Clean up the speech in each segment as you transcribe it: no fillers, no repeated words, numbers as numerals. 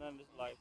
and it's live.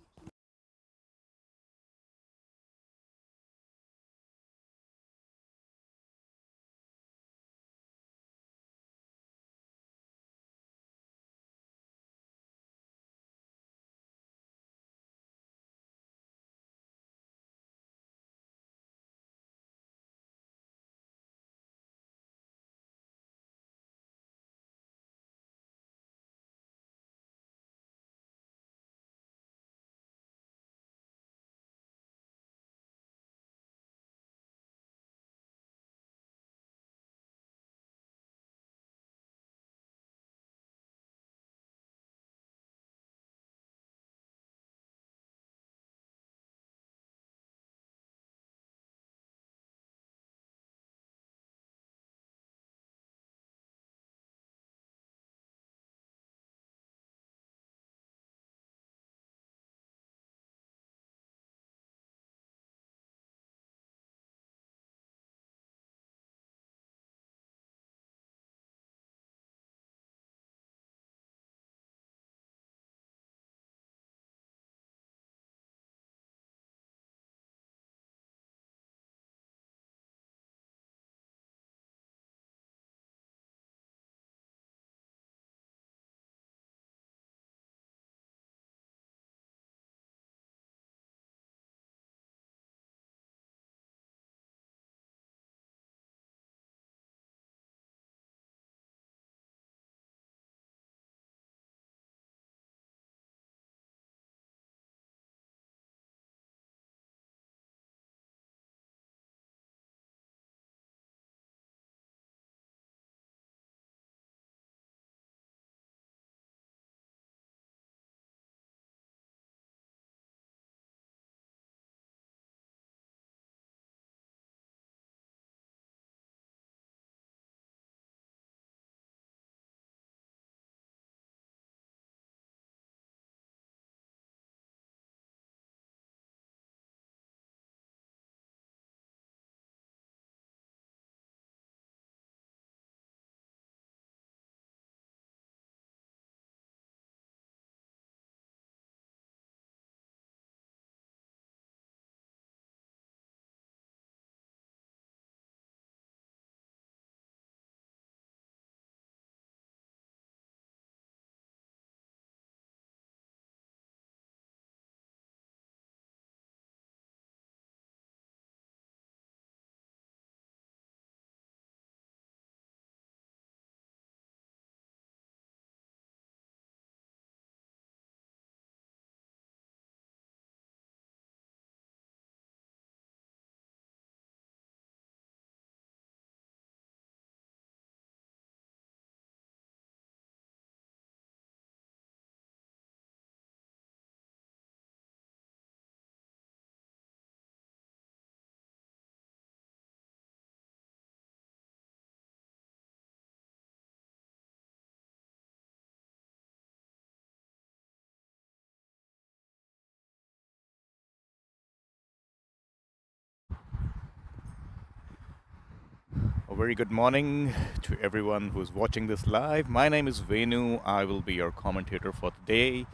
A very good morning to everyone who's watching this live. My name is Venu. I will be your commentator for today.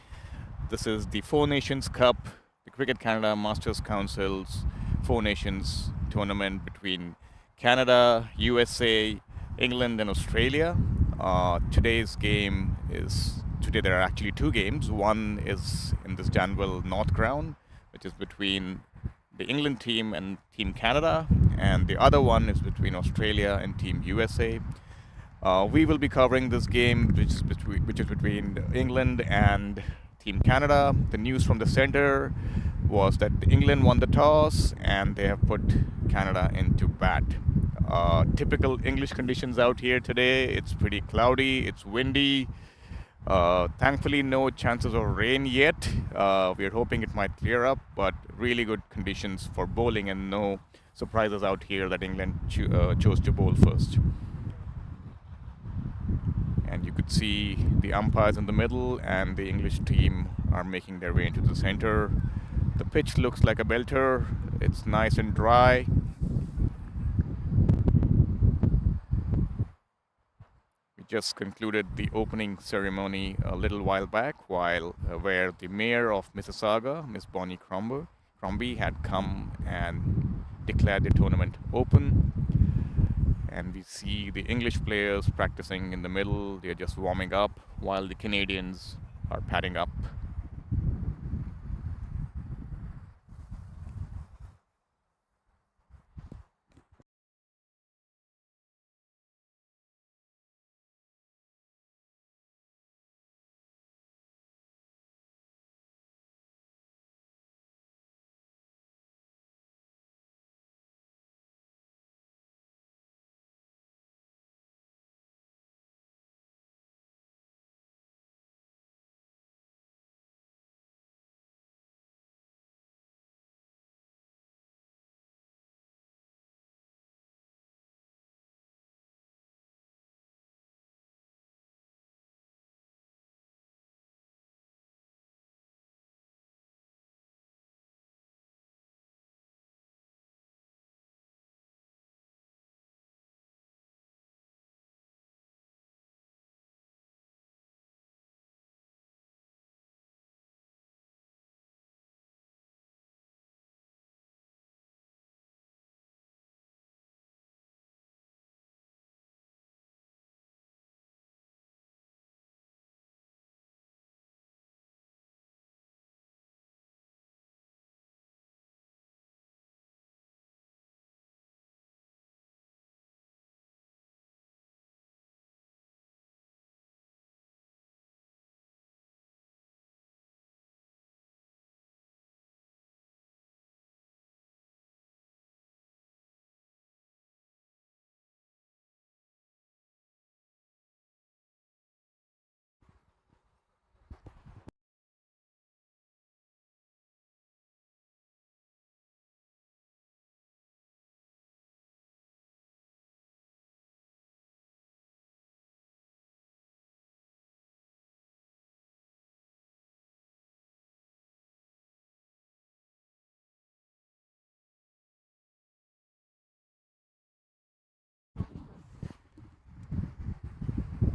This is the Four Nations Cup, the Cricket Canada Masters Council's Four Nations tournament between Canada, USA, England, and Australia. Today's game is today. There are actually two games. One is in this Danville North ground, which is between the England team and Team Canada, and the other one is between Australia and Team USA. We will be covering this game, which is between England and Team Canada. The news from the center was that England won the toss and they have put Canada into bat. Typical English conditions out here today. It's pretty cloudy, it's windy. Thankfully, no chances of rain yet. We are hoping it might clear up, but really good conditions for bowling and no surprises out here that England chose to bowl first. And you could see the umpires in the middle and the English team are making their way into the center. The pitch looks like a belter. It's nice and dry. We just concluded the opening ceremony a little while back, where the mayor of Mississauga, Miss Bonnie Crombie, had come and declared the tournament open. And we see the English players practicing in the middle. They're just warming up while the Canadians are padding up.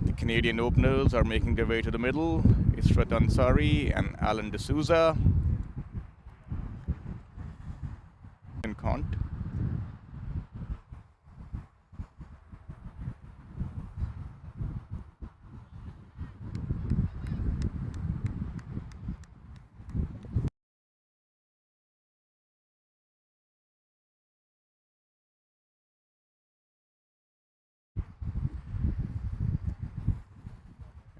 The Canadian openers are making their way to the middle. Israt Ansari and Alan D'Souza. And Cont.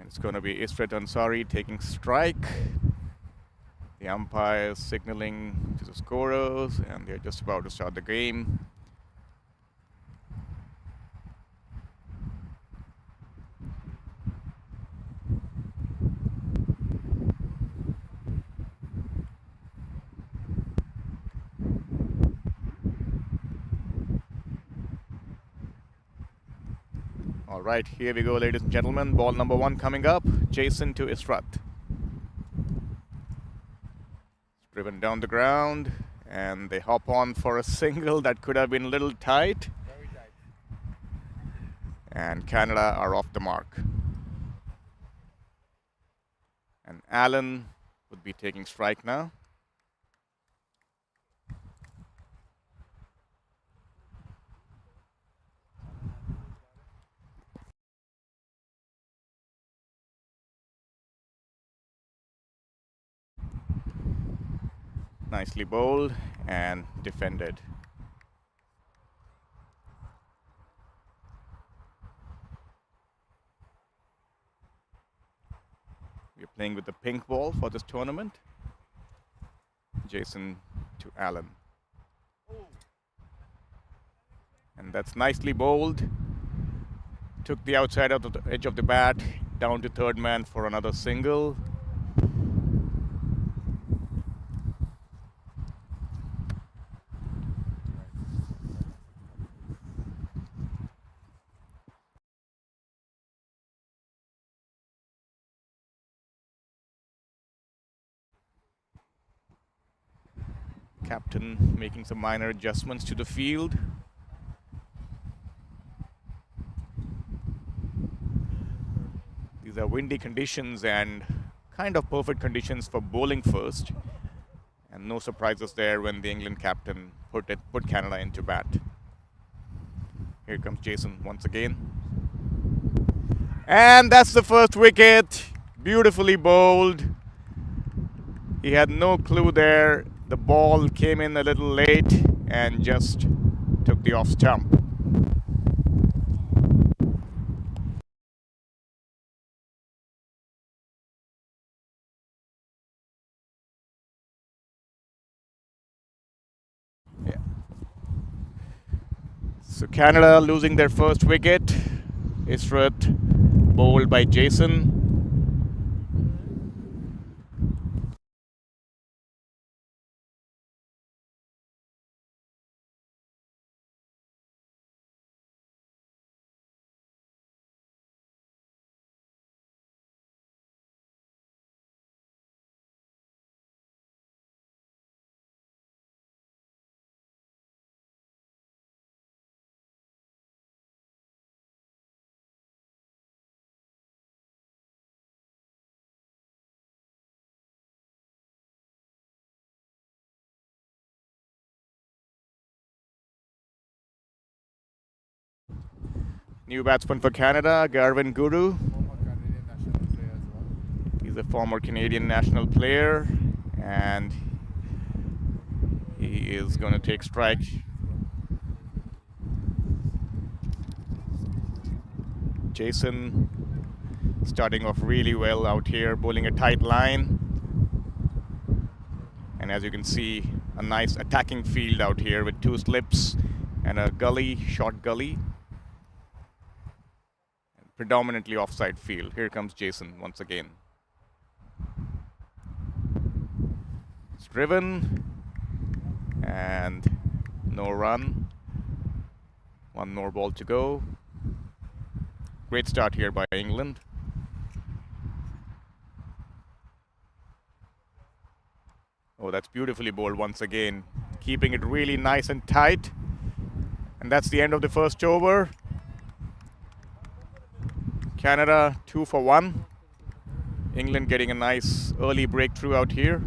It's going to be Israt Ansari taking strike. The umpires signaling to the scorers, and they're just about to start the game. All right, here we go, ladies and gentlemen. Ball number 1 coming up. Jason to Israt. Driven down the ground, and they hop on for a single that could have been a little tight. Very tight. And Canada are off the mark. And Allen would be taking strike now. Nicely bowled and defended. We're playing with the pink ball for this tournament. Jason to Allen. And that's nicely bowled. Took the outside of the edge of the bat down to third man for another single. Captain making some minor adjustments to the field. These are windy conditions and kind of perfect conditions for bowling first. And no surprises there when the England captain put Canada into bat. Here comes Jason once again. And that's the first wicket. Beautifully bowled. He had no clue there. The ball came in a little late and just took the off stump. Yeah. So Canada losing their first wicket. Israt bowled by Jason. New batsman for Canada, Garvin Guru. He's a former Canadian national player, and he is going to take strike. Jason starting off really well out here, bowling a tight line. And as you can see, a nice attacking field out here with two slips and a gully, short gully. Predominantly offside field. Here comes Jason once again. It's driven and no run. One more ball to go. Great start here by England. Oh, that's beautifully bowled once again. Keeping it really nice and tight. And that's the end of the first over. Canada 2 for 1. England getting a nice early breakthrough out here.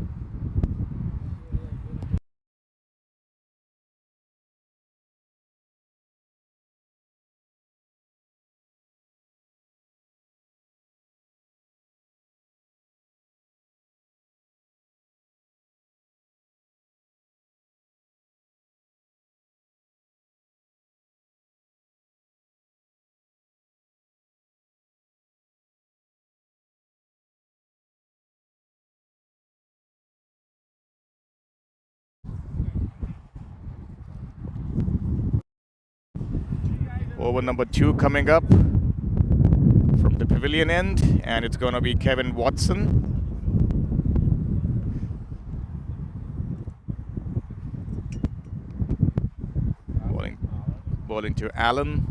Over number 2 coming up from the pavilion end, and it's going to be Kevin Watson. Bowling to Allen.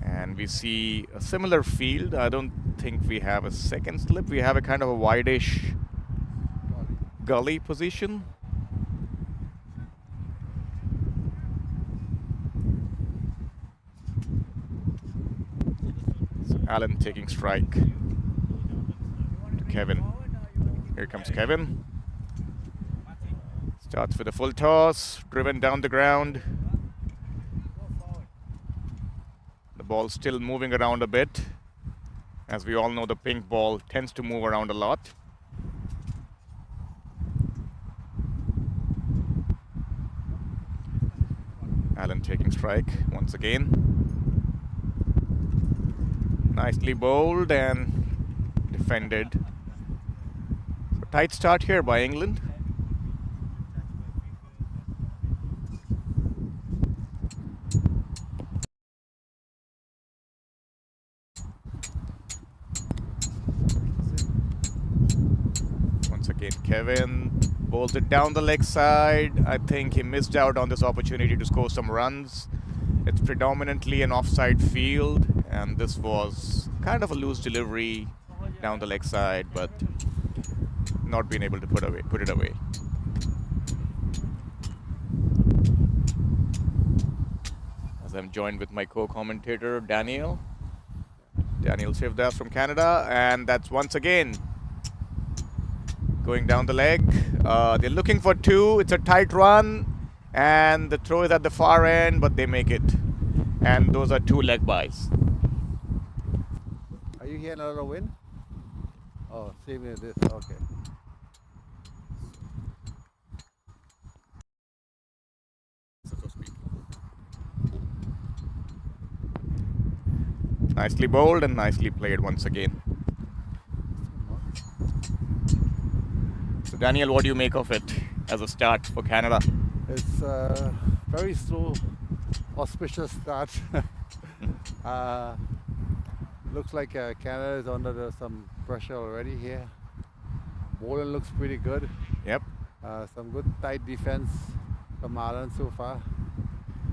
And we see a similar field. I don't think we have a second slip. We have a kind of a wide-ish gully position. Allen taking strike to Kevin. Here comes Kevin. Starts with a full toss, driven down the ground. The ball still moving around a bit. As we all know, the pink ball tends to move around a lot. Allen taking strike once again. Nicely bowled and defended. So tight start here by England. Once again, Kevin bowls it down the leg side. I think he missed out on this opportunity to score some runs. It's predominantly an offside field, and this was kind of a loose delivery down the leg side, but not being able to put it away. As I'm joined with my co-commentator Daniel. Daniel Shivdas from Canada, and that's once again going down the leg. They're looking for two. It's a tight run, and the throw is at the far end, but they make it. And those are two leg byes. Are you here another win? Oh, same as this. Okay. Nicely bowled and nicely played once again. So Daniel, what do you make of it as a start for Canada? It's very slow, auspicious start. Looks like Canada is under some pressure already here. Bowling looks pretty good. Yep. Some good tight defense from Ireland so far.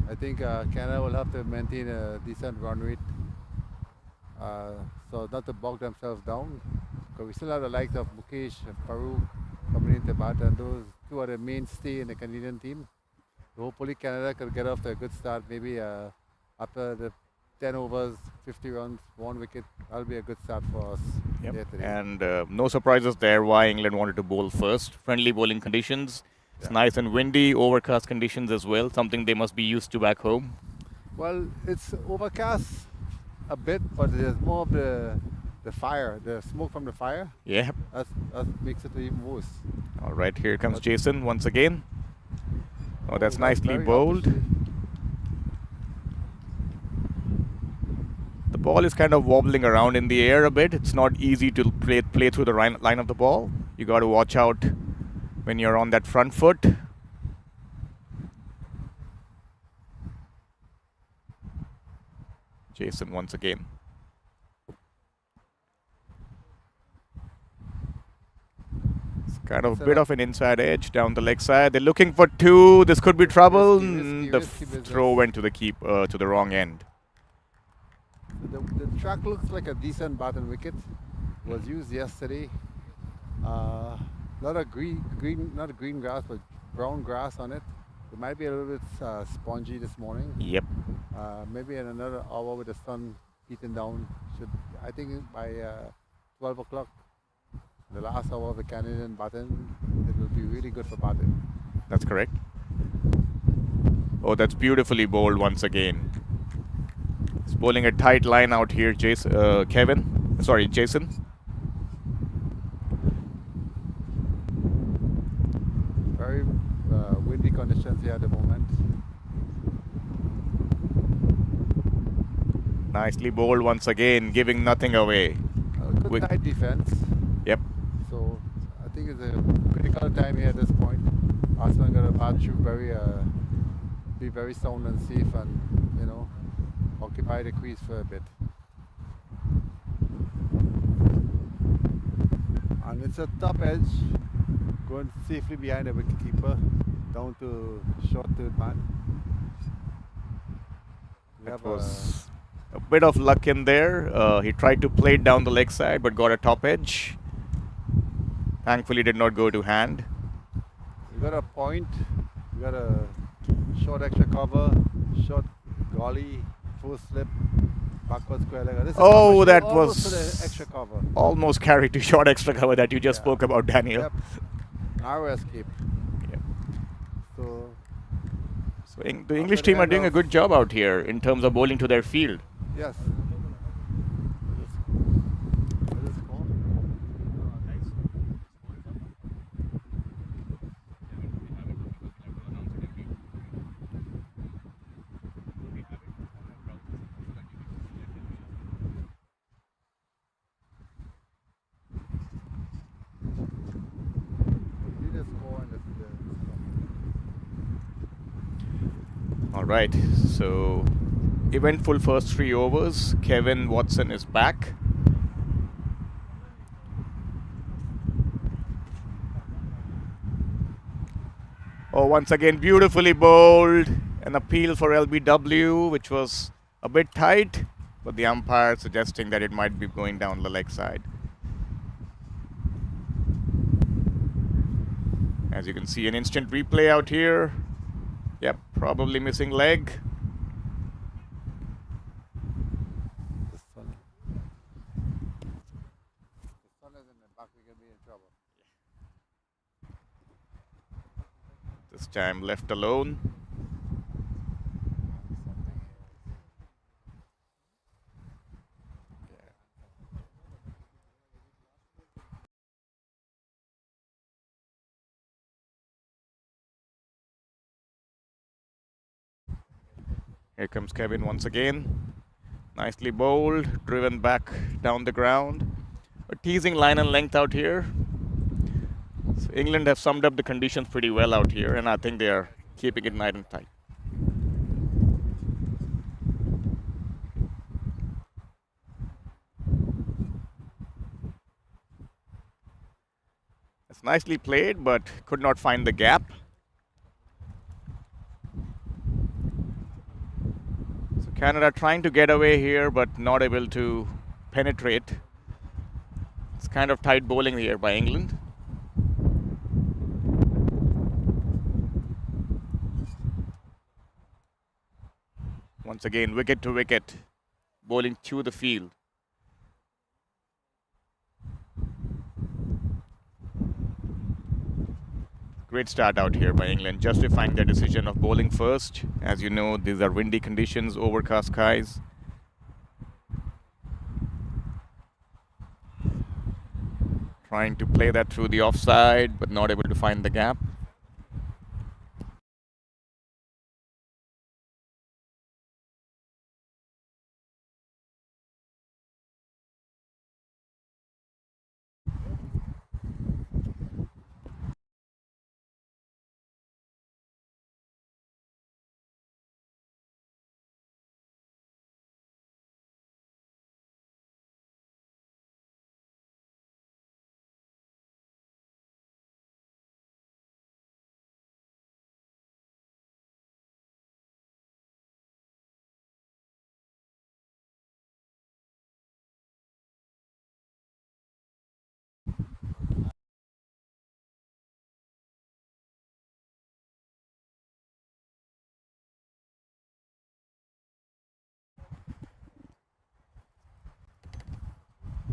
I think Canada will have to maintain a decent run rate, so not to bog themselves down. Because we still have the likes of Mukesh and Farouk coming into bat, and those two are the mainstay in the Canadian team. So hopefully Canada could get off to a good start. Maybe after the 10 overs, 50 runs, 1 wicket, that'll be a good start for us. Yep. There today. And no surprises there why England wanted to bowl first. Friendly bowling conditions. It's nice and windy, overcast conditions as well, something they must be used to back home. Well, it's overcast a bit, but there's more of the fire, the smoke from the fire. Yeah. That makes it even worse. All right, here comes Jason once again. Oh, that's nicely very bowled. opposite. The ball is kind of wobbling around in the air a bit. It's not easy to play through the line of the ball. You got to watch out when you're on that front foot. Jason once again. It's kind of a bit of an inside edge down the leg side. They're looking for two. This could be trouble. The throw went to the wrong end. The track looks like a decent button wicket. Was used yesterday. Not a green grass, but brown grass on it. It might be a little bit spongy this morning. Yep. Maybe in another hour with the sun heating down. I think by 12 o'clock, the last hour of the Canadian button, it will be really good for batting. That's correct. Oh, that's beautifully bowled once again. He's bowling a tight line out here, Jason. Very windy conditions here at the moment. Nicely bowled once again, giving nothing away. Good tight defense. Yep. So I think it's a critical time here at this point. Arsenal got to bat through be very sound and safe, and occupy the crease for a bit. And it's a top edge, going safely behind the wicketkeeper, down to short third man. That was a bit of luck in there. He tried to play it down the leg side, but got a top edge. Thankfully, did not go to hand. We got a point. We got a short extra cover, short golly, full slip, backward square leg. That was for the extra cover. Almost carried to short extra cover that you just spoke about, Daniel. Yep. Narrow escape. Yep. So the English team are doing a good job out here in terms of bowling to their field. Yes. All right, so eventful first 3 overs. Kevin Watson is back. Oh, once again, beautifully bowled. An appeal for LBW, which was a bit tight, but the umpire suggesting that it might be going down the leg side. As you can see, an instant replay out here. Yep, probably missing leg. time left alone. Here comes Kevin once again. Nicely bowled, driven back down the ground. A teasing line and length out here. So England have summed up the conditions pretty well out here, and I think they are keeping it nice and tight. It's nicely played, but could not find the gap. So Canada trying to get away here, but not able to penetrate. It's kind of tight bowling here by England. Once again, wicket to wicket, bowling through the field. Great start out here by England, justifying their decision of bowling first. As you know, these are windy conditions, overcast skies. Trying to play that through the offside, but not able to find the gap.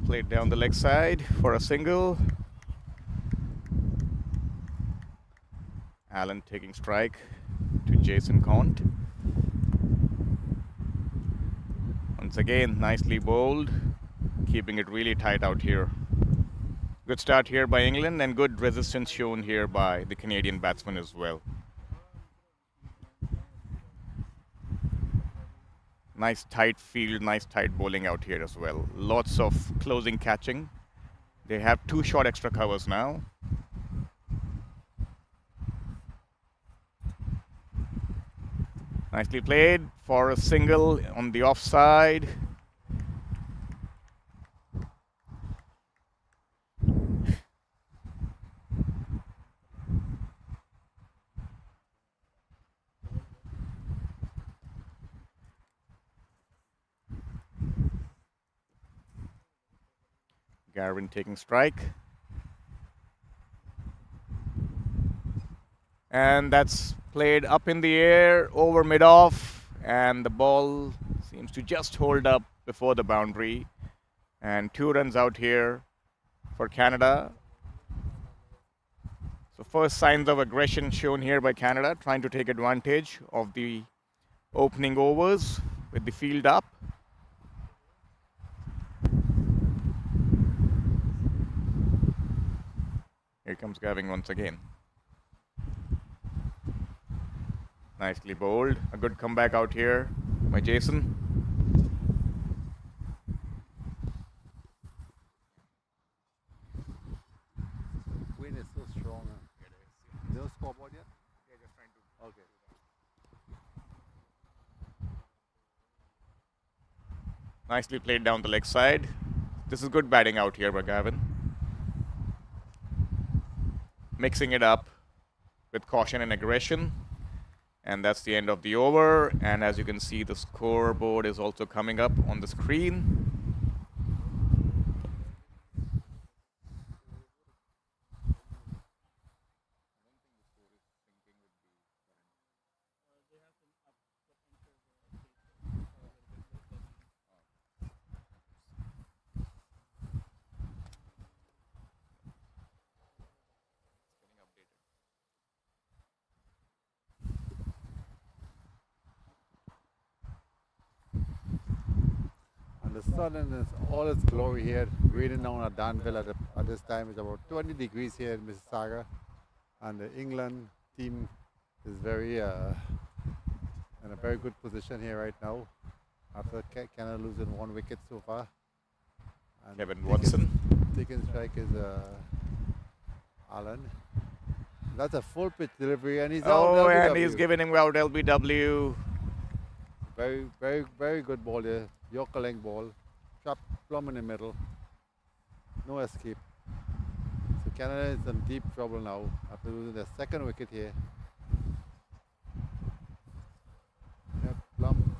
Played down the leg side for a single. Allen taking strike to Jason Cont. Once again, nicely bowled, keeping it really tight out here. Good start here by England and good resistance shown here by the Canadian batsman as well. Nice tight field, nice tight bowling out here as well. Lots of closing catching. They have 2 short extra covers now. Nicely played for a single on the offside. Garvin taking strike. And that's played up in the air, over mid-off, and the ball seems to just hold up before the boundary. And 2 runs out here for Canada. So first signs of aggression shown here by Canada, trying to take advantage of the opening overs with the field up. Here comes Gavin once again. Nicely bowled. A good comeback out here by Jason. Wind is so strong. No scoreboard yet? Yeah, just trying to. Okay. Nicely played down the leg side. This is good batting out here by Gavin. Mixing it up with caution and aggression. And that's the end of the over. And as you can see, the scoreboard is also coming up on the screen. the sun in all its glory here, raining down at Danville at this time. It's about 20 degrees here in Mississauga, and the England team is very in a very good position here right now after Canada losing 1 wicket so far. And Kevin Watson. taking strike is Allen. That's a full pitch delivery, and he's out. Oh, and LBW. he's giving him out LBW. Very, very, very good ball there. Yorker length ball, trap plumb in the middle. No escape. So Canada is in deep trouble now after losing their 2nd wicket here. Yep, plumb.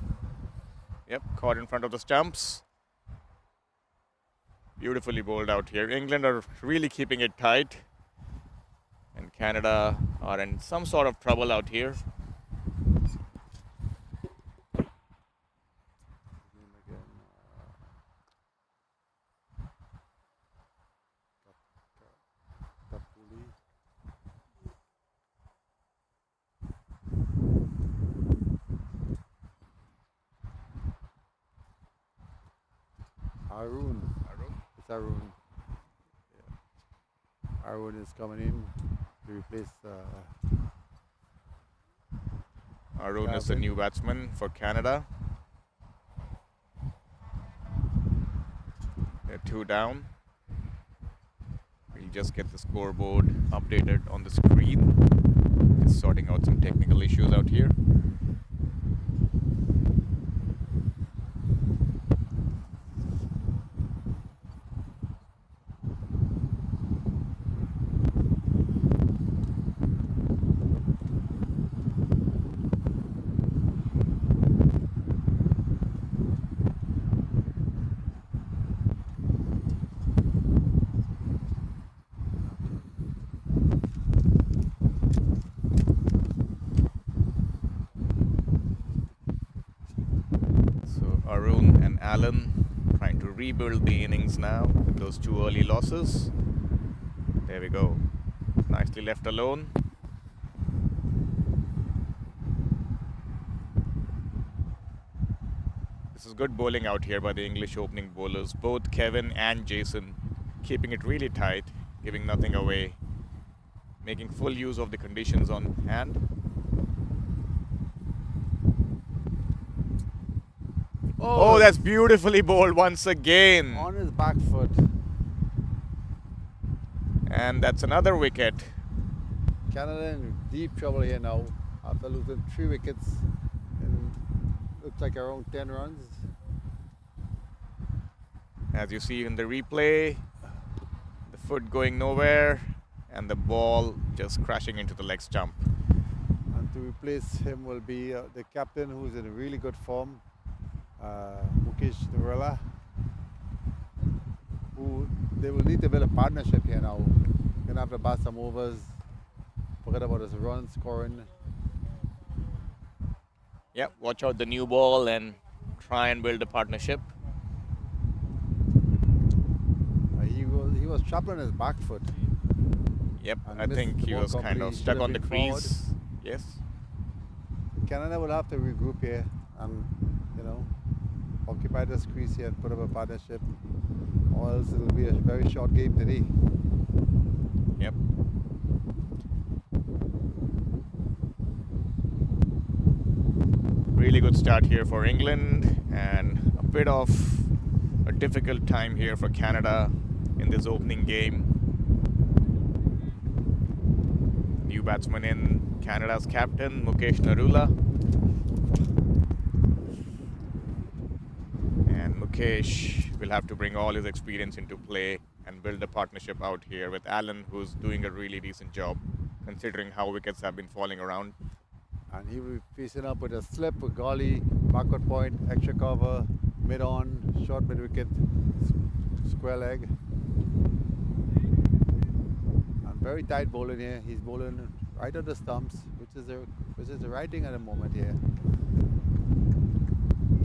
Yep, caught in front of the stumps. Beautifully bowled out here. England are really keeping it tight. And Canada are in some sort of trouble out here. Arun. It's Arun. Yeah. Arun is coming in to replace Arun is the new batsman for Canada. They're 2 down. We'll just get the scoreboard updated on the screen. Just sorting out some technical issues out here. Arun and Allen trying to rebuild the innings now with those 2 early losses. There we go. Nicely left alone. This is good bowling out here by the English opening bowlers. Both Kevin and Jason keeping it really tight, giving nothing away, making full use of the conditions on hand. Oh, that's beautifully bowled once again. on his back foot. And that's another wicket. Canada in deep trouble here now after losing 3 wickets in looks like around 10 runs. As you see in the replay, the foot going nowhere and the ball just crashing into the leg stump. And to replace him will be the captain, who's in really good form, Mukesh Nurala, who they will need to build a partnership here now. Gonna have to bat some overs, forget about his run scoring. Yep, watch out the new ball and try and build a partnership. He was trapped on his back foot. Yep, And I missed think the he ball was kind completely. of Should stuck have on the been crease. forward. Yes. Canada will have to regroup here and, occupy this crease here and put up a partnership, or else it'll be a very short game today. Yep. Really good start here for England, and a bit of a difficult time here for Canada in this opening game. New batsman in, Canada's captain Mukesh Nurala. And Mukesh will have to bring all his experience into play and build a partnership out here with Allen, who's doing a really decent job considering how wickets have been falling around. And he will be facing up with a slip, a gully, backward point, extra cover, mid-on, short mid-wicket, square leg. And very tight bowling here. He's bowling right on the stumps, which is the right thing at the moment here.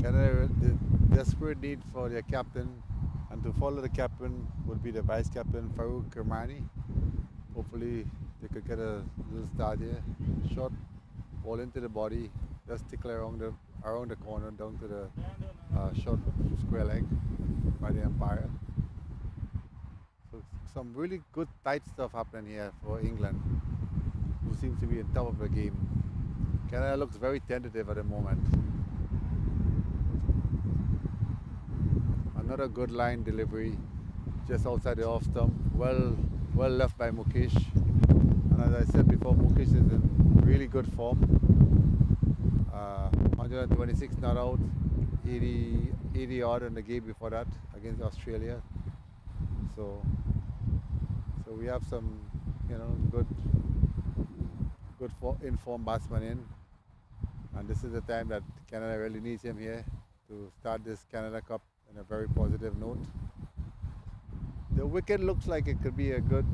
Canada, the desperate need for their captain, and to follow the captain would be the vice captain Farooq Kermani. Hopefully they could get a little start here. Short ball into the body, just tickle around the corner down to the short square leg by the umpire. So some really good tight stuff happening here for England, who seems to be on top of the game. Canada looks very tentative at the moment. Another good line delivery just outside the off stump. Well left by Mukesh. And as I said before, Mukesh is in really good form. 126 not out, 80 odd in the game before that against Australia. So we have some, good informed batsmen in, and this is the time that Canada really needs him here to start this Canada Cup in a very positive note. The wicket looks like it could be a good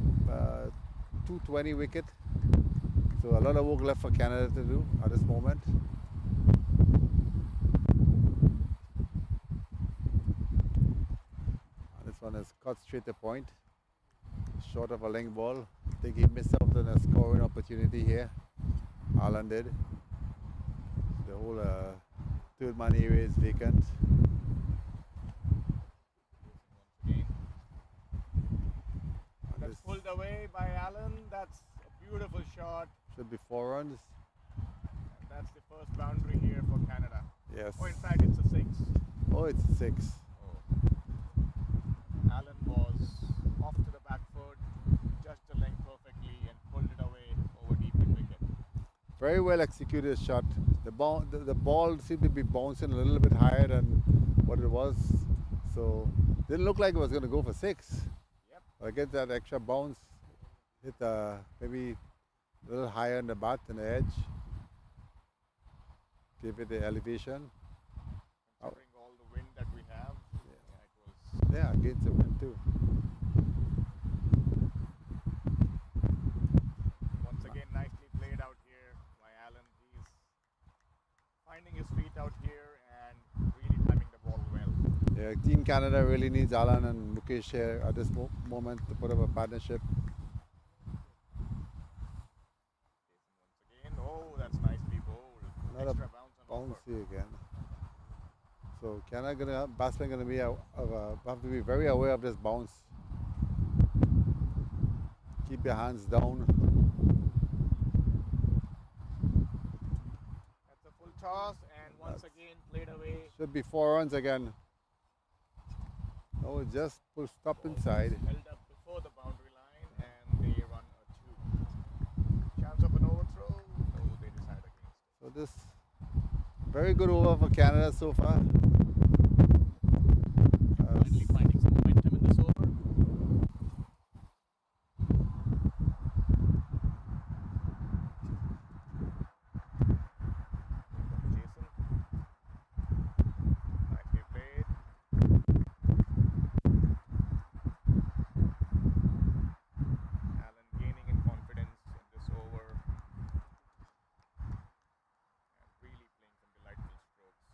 220 wicket, so a lot of work left for Canada to do at this moment. And this one is cut straight to point, short of a length ball. I think he missed out on a scoring opportunity here. Alan did. The whole third man area is vacant. That's pulled away by Allen. That's a beautiful shot. Should be 4 runs. And that's the first boundary here for Canada. Yes. Oh, in fact, it's a 6. Oh, it's 6. Oh. Allen was off to the back foot, judged the length perfectly, and pulled it away over deep mid wicket. Very well executed shot. The ball seemed to be bouncing a little bit higher than what it was, so didn't look like it was going to go for 6. Yep. I get that extra bounce, hit maybe a little higher on the bat and the edge. Give it the elevation. Considering all the wind that we have, Yeah, against the wind too. Once again, nicely played out here by Allen. He's finding his feet out here and really timing the ball well. Yeah, Team Canada really needs Alan and Mukesh here at this moment to put up a partnership. Once again, oh, that's nicely bowled. Another Extra bounce on offer. bouncy again. So Canada batsmen gonna be have to be very aware of this bounce. Keep your hands down. That's a full toss, and once again played away. Should be 4 runs again. Oh, it just stop inside. Held up before the boundary line, and they run a 2. Chance of an overthrow? No, they decide against it. So this very good over for Canada so far. Finally finding some momentum in this over. Jason. Nicely played. Allen gaining in confidence in this over. And really playing some delightful strokes.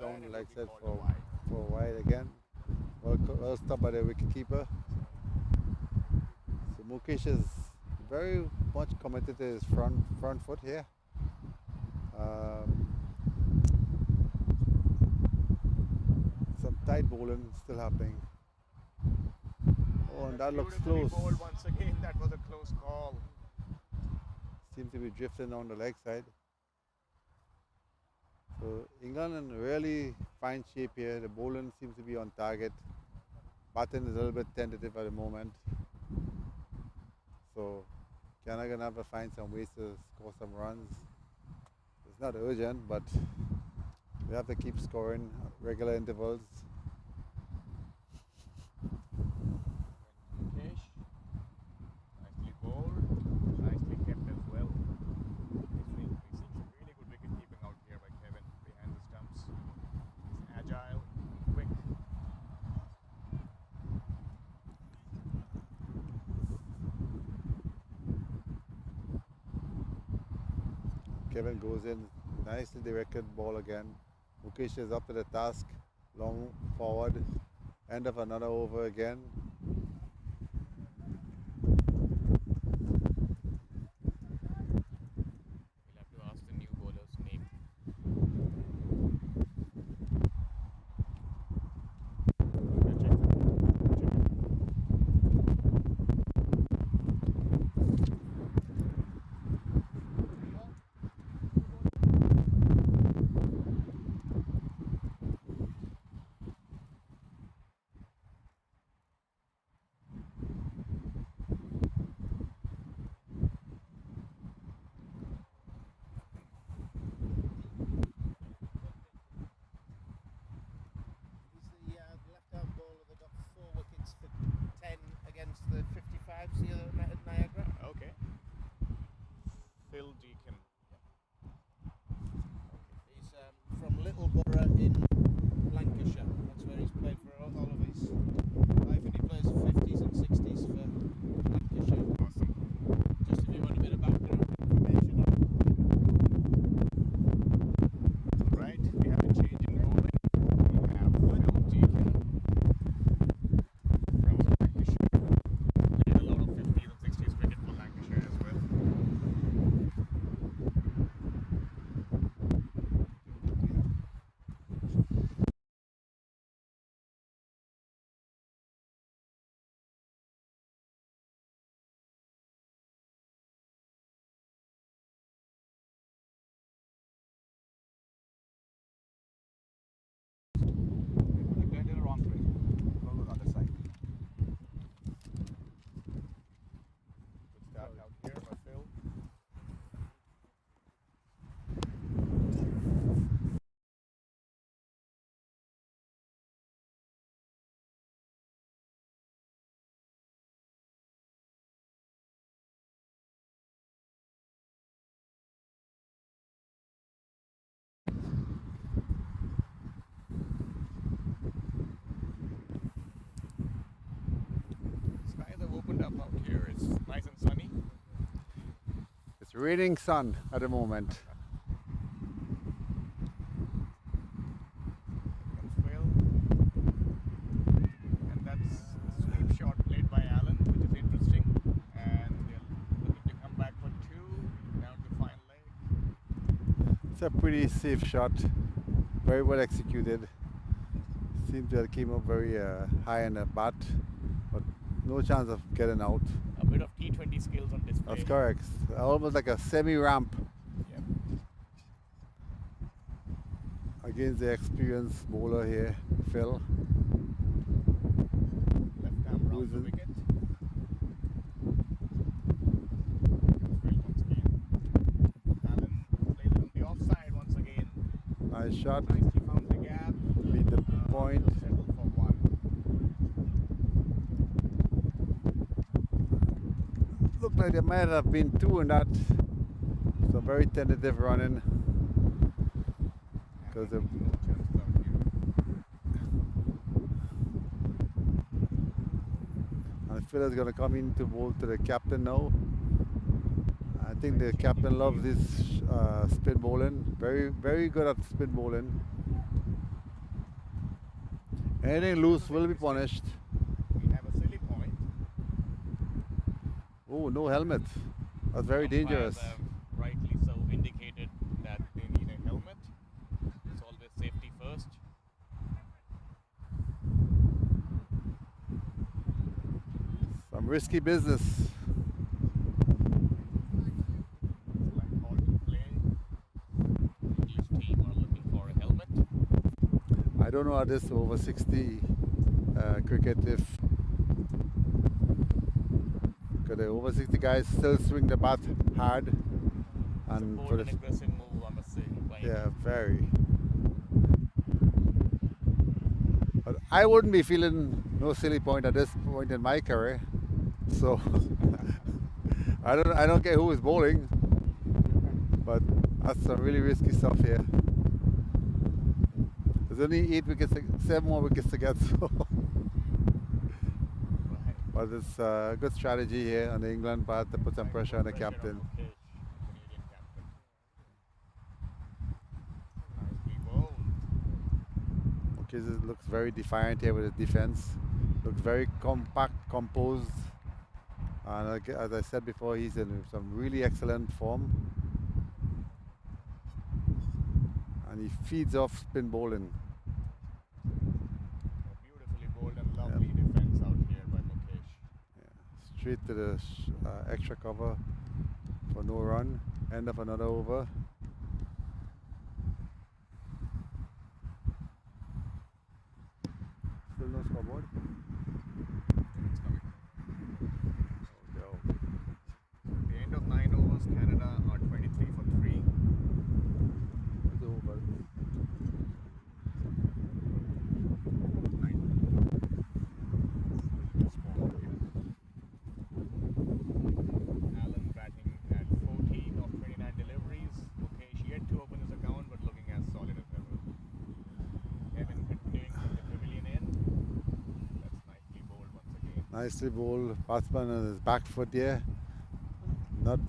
down the leg side for wide again. Well stopped by the wicketkeeper. So Mukesh is very much committed to his front foot here. Some tight bowling still happening. Oh, and that looks close. Bowled once again. That was a close call. Seems to be drifting on the leg side. So England in really fine shape here. The bowling seems to be on target. Batting is a little bit tentative at the moment. So Canada gonna have to find some ways to score some runs. It's not urgent, but we have to keep scoring at regular intervals. Mukesh, nicely bowled, nicely kept as well. We're seeing some really good wicket keeping out here by Kevin behind the stumps. He's agile, quick. Kevin goes in, nicely directed ball again. Mukesh is up to the task, long forward, end of another over again. We'll have to ask the new bowler's name. The 55s the other night at Niagara. Okay. Phil Deacon. He's from Littleborough in Lancashire. That's where he's played for all of his life, and he plays 50s and 60s for Lancashire. Awesome. Just if you want a bit of background information on. Alright, we have a change in bowling. We have Phil Deacon from Lancashire. Played a lot of 50s and 60s cricket for Lancashire as well. They're going in the wrong way. Go to the other side. Good start out here by Phil. Skies have opened up out here. It's nice and sunny. It's raining sun at the moment. Comes Phil. And that's a sweep shot played by Allen, which is interesting. And they're looking to come back for two, down to fine leg. It's a pretty safe shot, very well executed. Seems to have came up very high in the bat, but no chance of getting out. A bit of T20 skills on display. That's correct. Almost like a semi-ramp Yep. against the experienced bowler here, Phil. Left arm round the Losing. wicket. Comes Phil once again. Allen plays it on the offside once again. Nice shot, Nicely found the gap. beat the point. Settled for one. Looked like there might have been two in that. So very tentative running. Because the Chances out here. and Phil is going to come in to bowl to the captain now. I think the captain loves this spin bowling. Very good at spin bowling. Anything loose will be punished. We have a silly point. Oh, no helmet. That's very dangerous. Umpires have rightly so indicated that they need a helmet. It's always safety first. Some risky business. Like hard to play. English team are looking for a helmet. I don't know how this over 60 cricket if because the over 60 guys still swing the bat hard and Bold for and the aggressive move, I must say. Playing. yeah, very. But I wouldn't be feeling no silly point at this point in my career. So I don't care who is bowling, but that's some really risky stuff here. There's only 7 more wickets to get, so Right. but it's a good strategy here on the England part to put some pressure on the captain. Canadian captain. Nicely bowled. Okay, this looks very defiant here with his defense. Looks very compact, composed. And as I said before, he's in some really excellent form. And he feeds off spin bowling. Beautifully bowled and lovely defense out here by Mukesh. Yeah. Straight to the extra cover for no run. End of another over. Still no scoreboard. It's coming. Okay. At the end of 9 overs, Canada are 23 for 3. It's over. 9. Allen batting at 14 of 29 deliveries. Mukesh yet to open his account, but looking as solid as ever. Evan continuing from the pavilion end. That's nicely bowled once again. Nicely bowled. Batsman on his back foot there. Not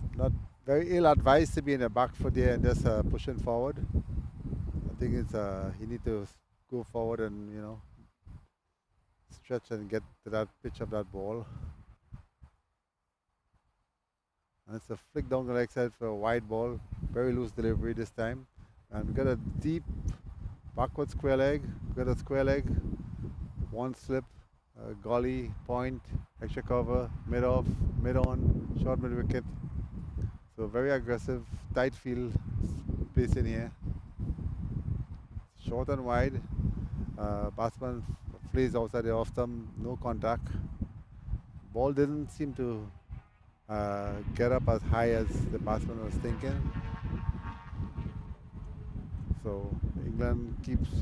very ill advised to be in the back foot there and just pushing forward. I think it's he need to go forward and stretch and get to that pitch of that ball. And it's a flick down the leg side for a wide ball. Very loose delivery this time. And we got a deep backward square leg. We got a square leg. One slip. Golly, point, extra cover, mid off, mid on, short mid wicket. So very aggressive, tight field place in here. Short and wide. Batsman flees outside the off stump, no contact. Ball didn't seem to get up as high as the batsman was thinking. So England keeps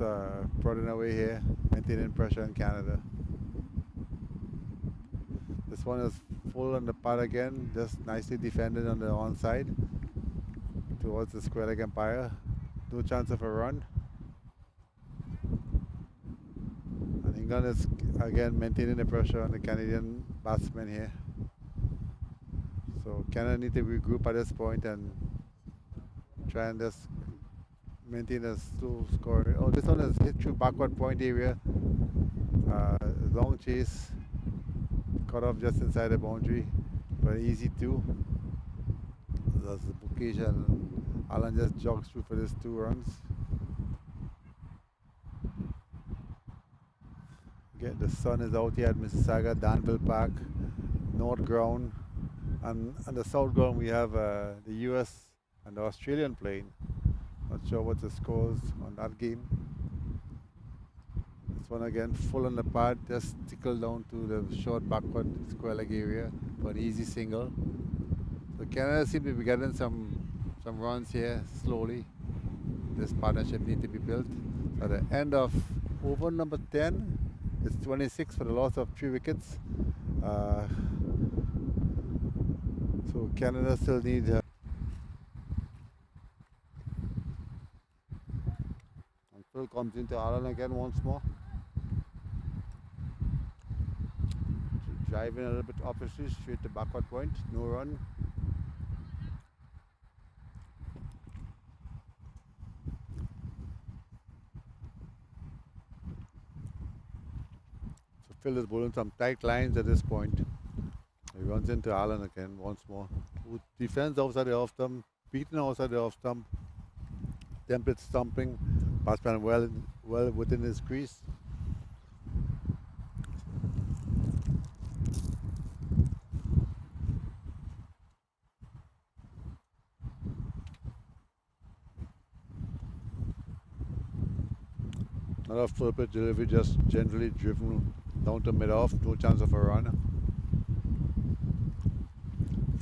prodding away here, maintaining pressure in Canada. This one is full on the pad again, just nicely defended on the onside towards the square leg umpire. No chance of a run. And England is again maintaining the pressure on the Canadian batsmen here. So Canada need to regroup at this point and try and just maintain a slow score. Oh, this one is hit through backward point area. Long chase. Cut off just inside the boundary, but easy two. That's the Mukesh and Alan just jogs through for these 2 runs. Again, the sun is out here at Mississauga, Danville Park, north ground, and on the south ground we have the US and the Australian playing. Not sure what the scores on that game. This one again full on the pad, just tickle down to the short backward square leg area for an easy single. So Canada seems to be getting some runs here slowly. This partnership needs to be built. At the end of over number 10, it's 26 for the loss of 3 wickets. So Canada still needs and Phil comes into Alan again once more. Driving a little bit opposite, straight to backward point, no run. Phil is bowling some tight lines at this point. He runs into Allen again once more. Who defends outside the off stump, beaten outside the off stump, template stumping, batsman well within his crease. Not a full pitch delivery, just generally driven down to mid off, no chance of a run.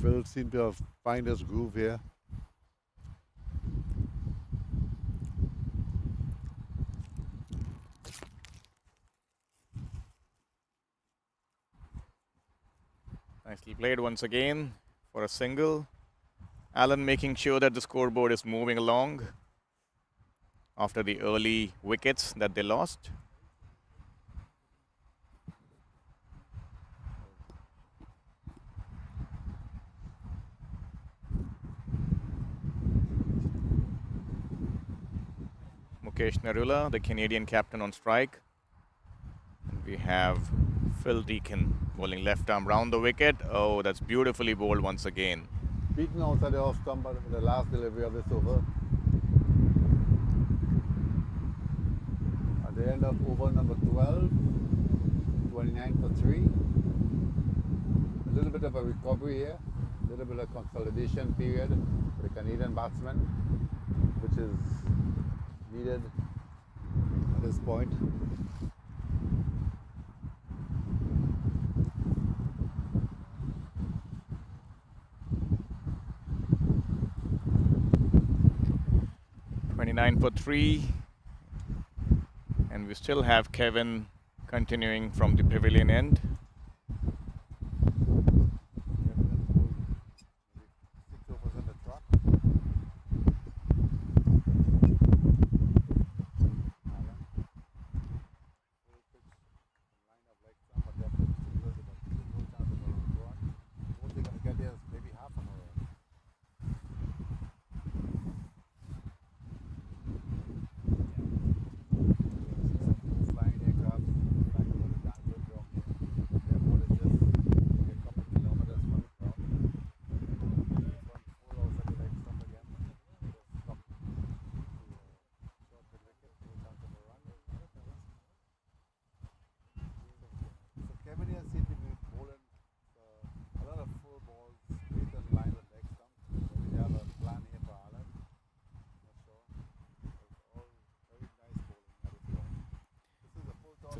Phil seemed to have find his groove here. Nicely played once again for a single. Allen making sure that the scoreboard is moving along after the early wickets that they lost. Mukesh Narula, the Canadian captain, on strike. And we have Phil Deacon bowling left arm round the wicket. Oh, that's beautifully bowled once again. Beaten outside the off stump with the last delivery of this over. At the end of over number 12, 29 for 3. A little bit of a recovery here, a little bit of consolidation period for the Canadian batsman, which is needed at this point. .29 for 3, and we still have Kevin continuing from the pavilion end.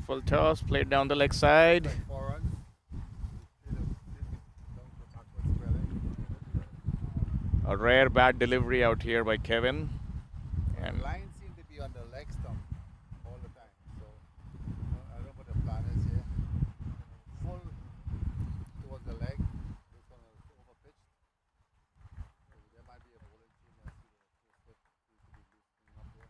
Full toss, played down the leg side. A rare bad delivery out here by Kevin. And lines seem to be on the leg stump all the time. So I don't know what the plan is here. Full towards the leg. This one is overpitched. So there might be a bowling team that see the foot needs to be loosening up here.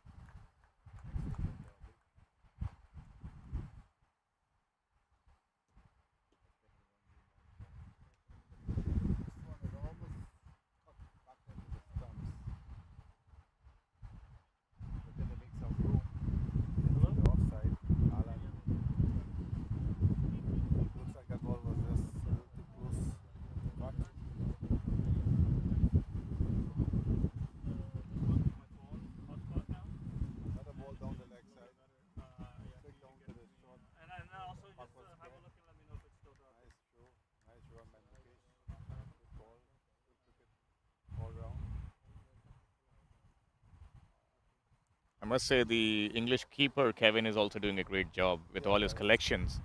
I must say the English keeper, Kevin, is also doing a great job with all his collections.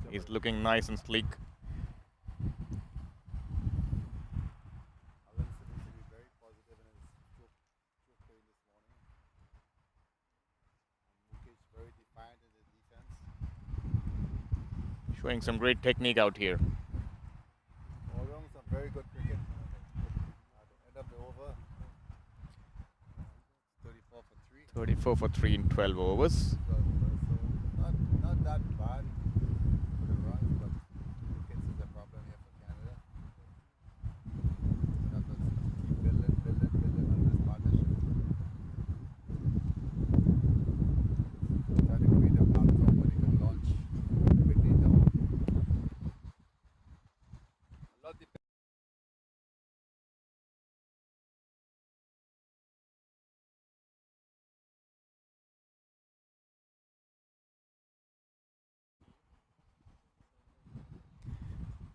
He's looking nice and sleek. Showing some great technique out here. All around some very good cricket. At the end of the over, 34 for 3. 34 for 3 in 12 overs. 12 overs. So not that bad for the runs, but wickets is a problem here for Canada. We have to keep building on this partnership. Try to create a platform where they can launch quickly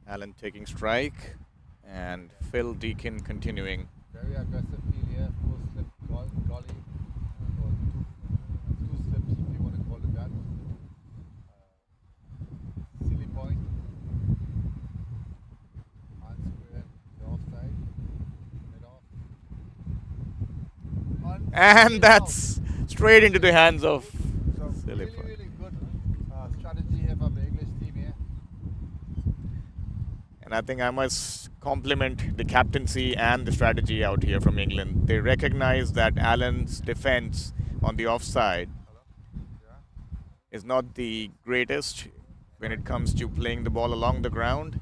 Allen taking strike, and Phil Deakin continuing. Very aggressive field here. Full slip golly. Or two slips if you want to call it that. Silly point. Unsquare. The offside. Mid off. And that's straight into the hands of So silly really, point. really good strategy here from the English team here. And I think I must compliment the captaincy and the strategy out here from England. They recognize that Allen's defense on the offside is not the greatest when it comes to playing the ball along the ground.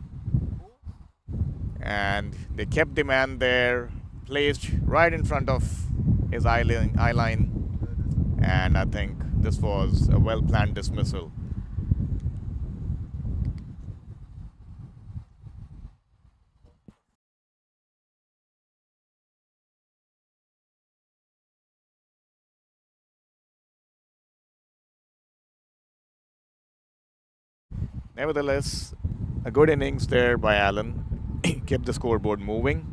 And they kept the man there, placed right in front of his eye line. And I think this was a well-planned dismissal. Nevertheless, a good innings there by Allen. Kept the scoreboard moving.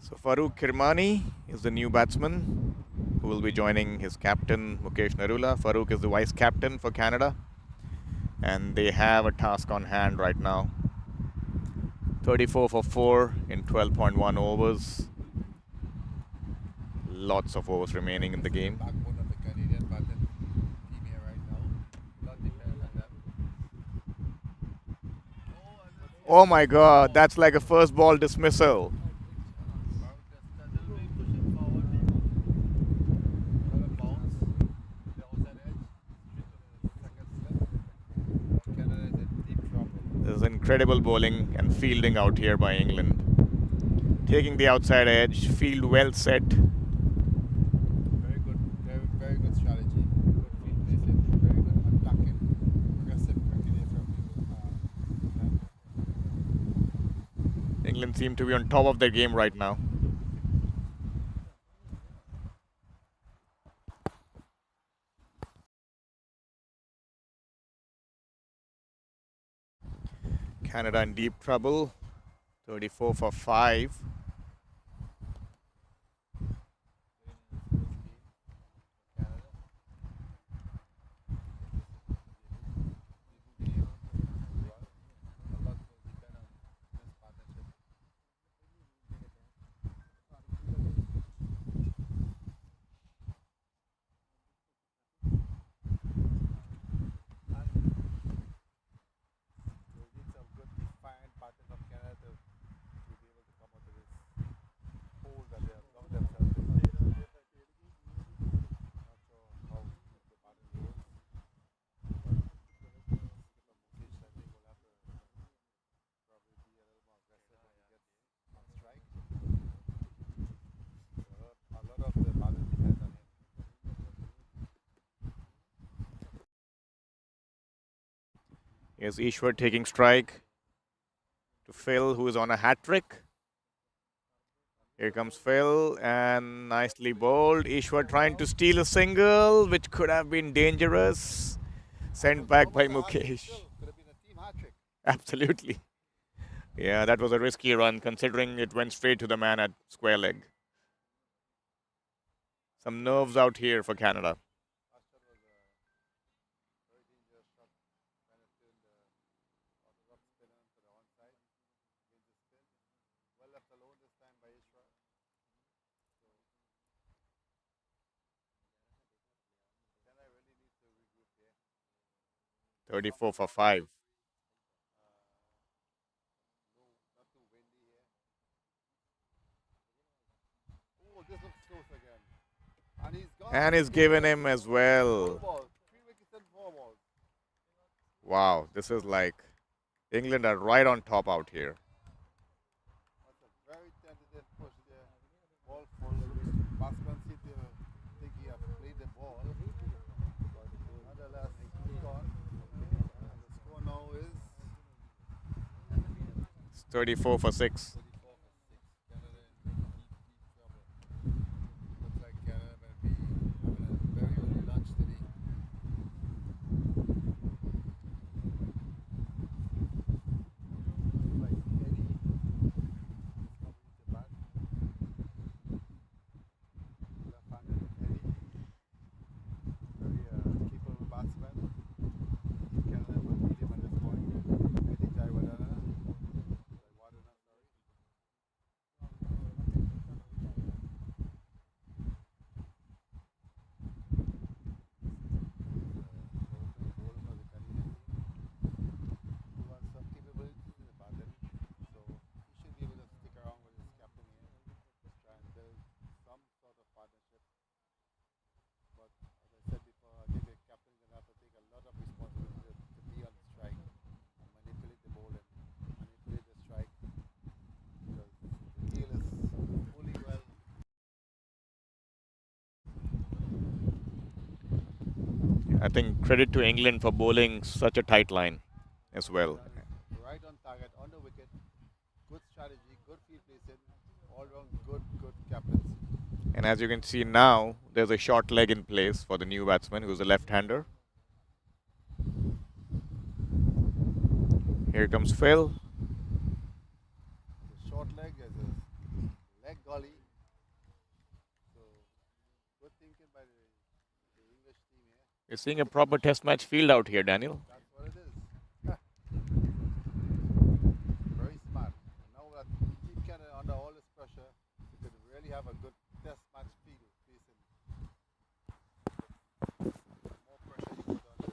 So Farooq Kirmani is the new batsman who will be joining his captain Mukesh Narula. Farooq is the vice captain for Canada, and they have a task on hand right now. 34 for 4 in 12.1 overs. Lots of overs remaining in the game. Backbone of the Canadian batting team here right now. Lot depends on them. Oh my god, that's like a first ball dismissal. There's incredible bowling and fielding out here by England. Taking the outside edge, field well set. Very good, very good strategy. Good field placement, very good attacking, aggressive cricket here from England seem to be on top of their game right now. Canada in deep trouble. 34 for 5. Here's Ishwar taking strike to Phil, who is on a hat-trick. Here comes Phil, and nicely bowled. Ishwar trying to steal a single, which could have been dangerous. Sent back by Mukesh. Could have been a team hat-trick. Absolutely. Yeah, that was a risky run, considering it went straight to the man at square leg. Some nerves out here for Canada. Alone this time by Ishwar. 34 for 5. Not too windy here. Oh, this looks close again. And he's gone. And he's given him as well. 3 wickets and 4 balls. Wow, this is like England are right on top out here. That's a very tentative push there. ball full. Batsman think he have played the ball, but nonetheless, he's gone. And the score now is It's 34 for 6. 34 for 6. Canada in deep trouble. Looks like Canada might be having a very early lunch today. Like Eddie is coming to bat. Left-handed Eddie. Very capable batsman. Canada will need him at this point. Eddie Jaiwadana. Jaiwadana, sorry. Opening bowler for the Canadian team. Who has some capabilities in the batting. So he should be able to stick around with his captain here. Just try and build some sort of partnership. But as I said before, I think the captain is going to have to take a lot of responsibility to be on strike and manipulate the ball and manipulate the strike. Because the deal is fully well. I think credit to England for bowling such a tight line as well. Right on target, on the wicket. Good strategy, good field placing, all round good captaincy. And as you can see now, there's a short leg in place for the new batsman who's a left-hander. Here comes Phil. The short leg is a leg gully. So good thinking by the English team here. You're seeing a proper test match field out here, Daniel. That's what it is. Very smart. Now that Team Canada under all this pressure, you could really have a good test match field facing. More pressure you put on the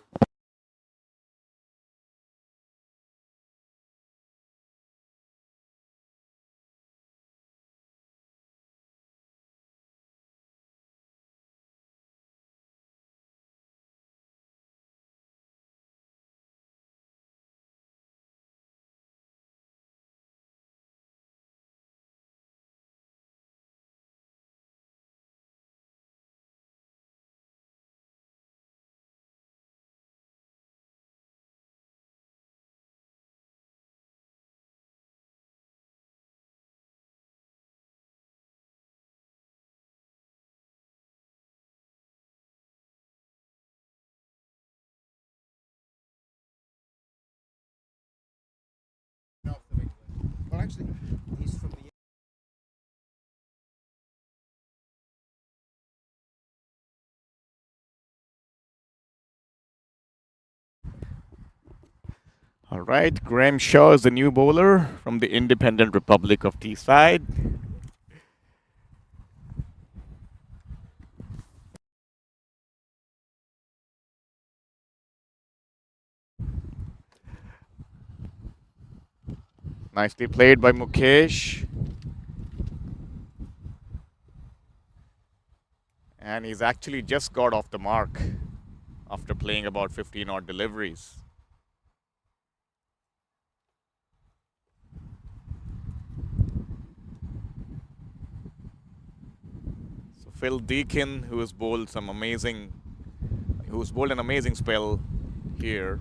Well, actually, he's from the. All right, Graham Shaw is the new bowler from the Independent Republic of Teesside. Nicely played by Mukesh. And he's actually just got off the mark after playing about 15 odd deliveries. So Phil Deakin, who's bowled an amazing spell here,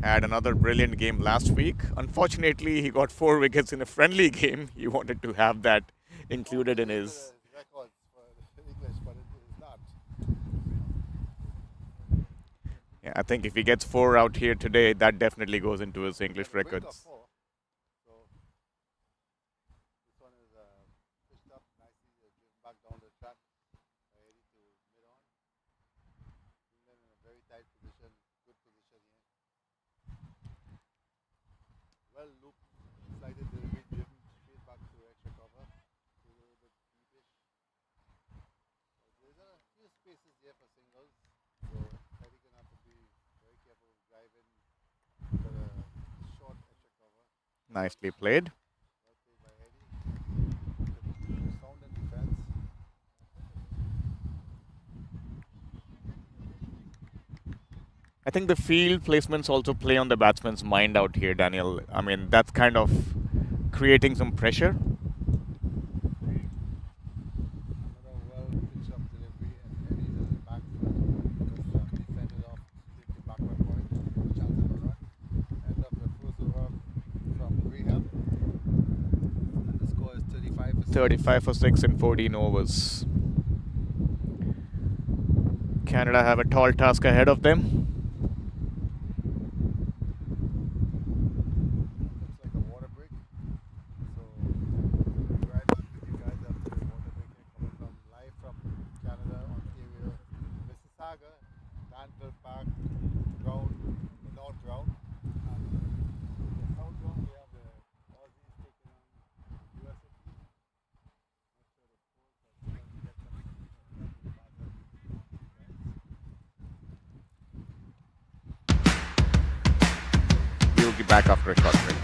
had another brilliant game last week. Unfortunately, he got 4 wickets in a friendly game. He wanted to have that included in his records for the English, but it is not. Yeah, I think if he gets 4 out here today, that definitely goes into his English Break of records. 4. So this one is pitched up nicely, given back down the track, ready to mid on. England in a very tight position, good position here. Well looped, slightly delivery driven straight back to extra cover. A little bit deepish. There's a few spaces here for singles, so Eddie gonna have to be very careful with driving. Got a short extra cover. Nicely played. Well played by Eddie. Sound and defense. I think the field placements also play on the batsman's mind out here, Daniel. I mean, that's kind of creating some pressure. 35 for 6 in 14 overs. Canada have a tall task ahead of them. Looks like a water break. So right back with you guys after the water break here, coming from live from Canada, Ontario, Mississauga, Danville Park, ground, the north ground. And the south ground we have the Aussies taking on USA team. Not sure the scores, but we'll get some We'll be back after a short break.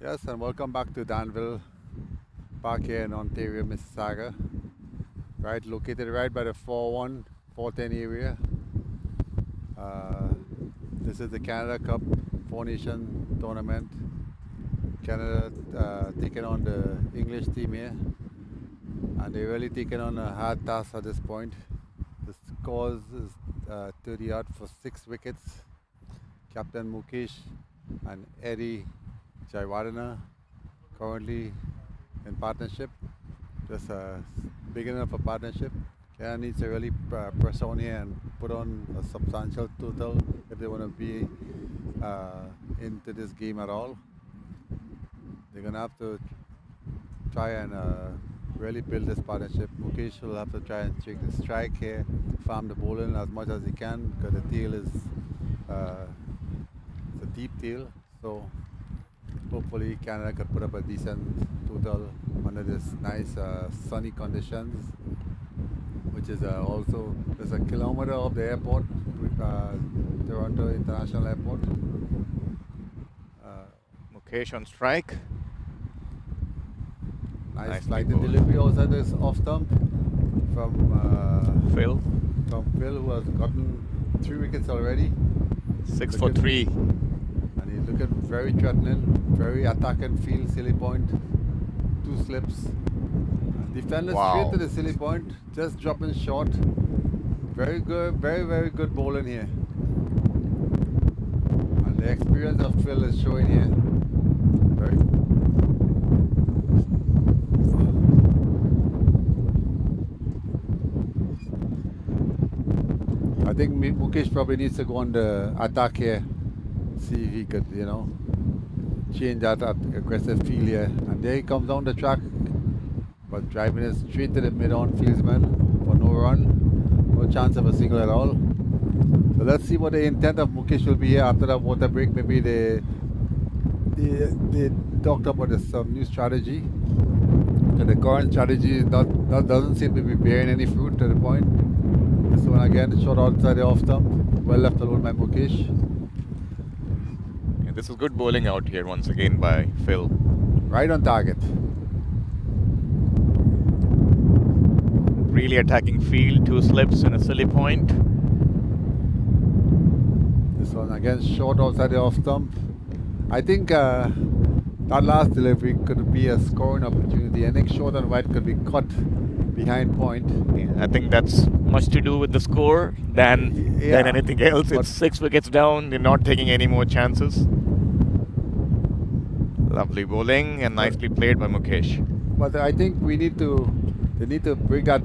Yes, and welcome back to Danville Park here in Ontario, Mississauga. Right, located right by the 4-1, 410 area. This is the Canada Cup Four Nation tournament. Canada taking on the English team here, and they're really taking on a hard task at this point. The scores is 30 out for 6 wickets. Captain Mukesh and Eddie Jaiwadana currently in partnership. Just a beginning of a partnership. Canada needs to really press on here and put on a substantial total if they want to be into this game at all. They're going to have to try and really build this partnership. Mukesh will have to try and take the strike here, farm the bowling as much as he can, because the tail is it's a deep tail. So Hopefully Canada could put up a decent total under this nice sunny conditions, which is also just a kilometer off the airport, Toronto International Airport. Mukesh on strike. Nice Nicely flight bowled. delivery also this off stump from Phil, Phil, who has gotten 3 wickets already. 6 for 3. And he's looking very threatening, very attack and field, silly point, 2 slips. Defender straight to the silly point, just dropping short. Very good, very good bowling here. And the experience of Phil is showing here. Very. I think Mukesh probably needs to go on the attack here. See if he could, change that aggressive feel here. And there he comes down the track, but driving it straight to the mid-on fieldsman for no run, no chance of a single at all. So let's see what the intent of Mukesh will be here after that water break. Maybe they talked about some new strategy. And the current strategy doesn't seem to be bearing any fruit to the point. This one again, short outside the off stump, well left alone by Mukesh. Yeah, this is good bowling out here once again by Phil. Right on target. Really attacking field, 2 slips and a silly point. This one again, short outside the off stump. I think that last delivery could be a scoring opportunity. I think short and wide could be cut behind point. Yeah, I think that's much to do with the score than anything else. It's 6 wickets down. They're not taking any more chances. Lovely bowling and nicely played by Mukesh. But I think they need to bring that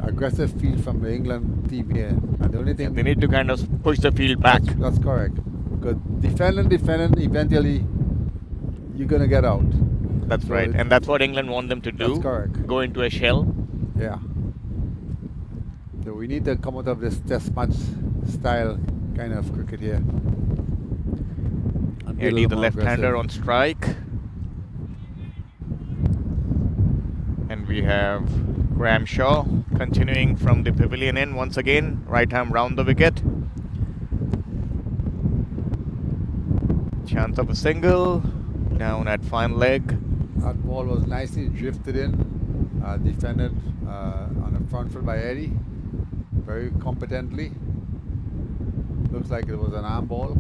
aggressive feel from the England team here. And the only thing They need to kind of push the field back. That's correct. Because defending, eventually you're gonna get out. That's right, and that's what England want them to do. That's correct. Go into a shell. Yeah. So we need to come out of this test match style kind of cricket here. And be a Eddie, little the more left-hander aggressive. on strike. And we have Graham Shaw continuing from the pavilion end once again. Right arm round the wicket. Chance of a single. Down at fine leg. That ball was nicely drifted in, defended on the front foot by Eddie, very competently. Looks like it was an arm ball.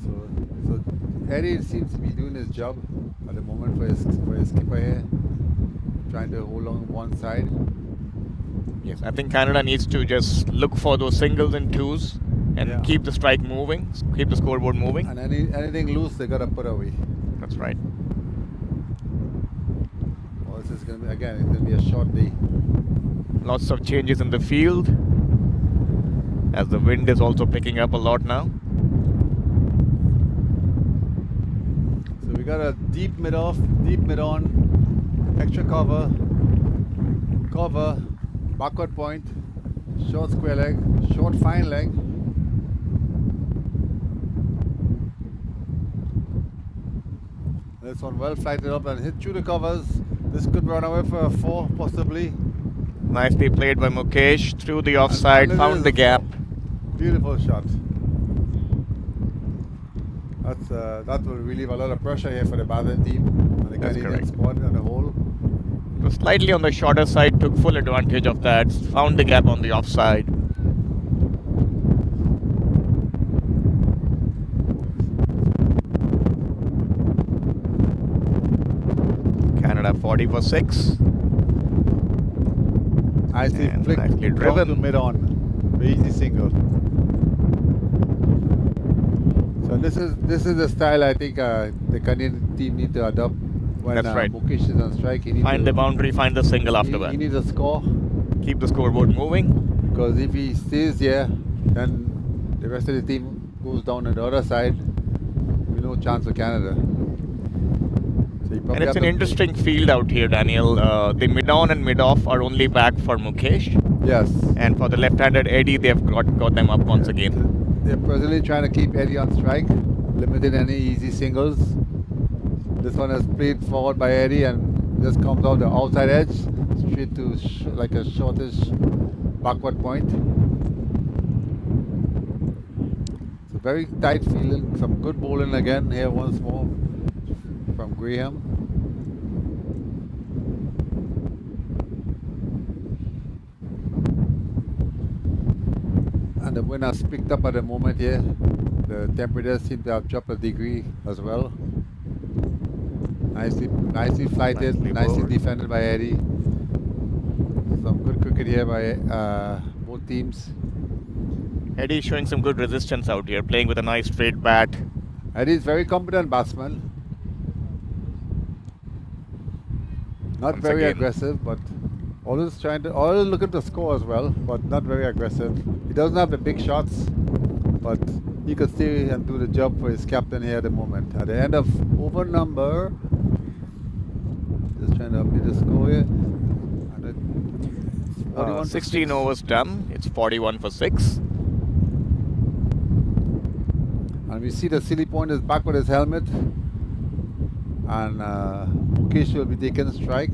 So Eddie seems to be doing his job at the moment for his skipper here, trying to hold on one side. Yes, I think Canada needs to just look for those singles and twos and keep the strike moving, keep the scoreboard moving. And anything loose, they gotta put away. That's right. Well, this is gonna be it's gonna be a short day. Lots of changes in the field as the wind is also picking up a lot now. So we got a deep mid off, deep mid on, extra cover, backward point, short square leg, short fine leg. This one well flighted up and hit through the covers. This could run away for a 4 possibly. Nicely played by Mukesh through the offside, And found the gap. Beautiful shot. That will relieve a lot of pressure here for the batting team and the That's Canadian correct. squad on the whole. It was slightly on the shorter side, took full advantage of that, found the gap on the offside. Canada 40 for 6. Nicely And flicked nicely down driven. to mid on. Very easy single. So this is the style I think the Canadian team need to adopt when That's right. Mukesh is on strike. He needs Find the boundary, find the single after he that. needs a score, Keep the scoreboard moving. because if he stays here, then the rest of the team goes down on the other side. With no chance for Canada. So you And probably it's have an to- interesting field out here, Daniel. The mid-on and mid-off are only back for Mukesh. Yes. And for the left-handed Eddie, they've got them up once again. They're presently trying to keep Eddie on strike. limiting any easy singles. This one is played forward by Eddie and just comes out the outside edge, straight to like a shortish backward point. It's a very tight feeling. Some good bowling again here once more from Graham. And the wind has picked up at the moment here. The temperatures seem to have dropped a degree as well. Nicely flighted, nicely defended by Eddie. Some good cricket here by both teams. Eddie showing some good resistance out here, playing with a nice straight bat. Eddie is very competent batsman. Not Once very again. aggressive, but always looking to score as well, but not very aggressive. He doesn't have the big shots, but he could stay and do the job for his captain here at the moment. At the end of over number, just trying to update the score here. 16 overs done. It's 41 for 6. And we see the silly point is back with his helmet. And Mukesh will be taking strike.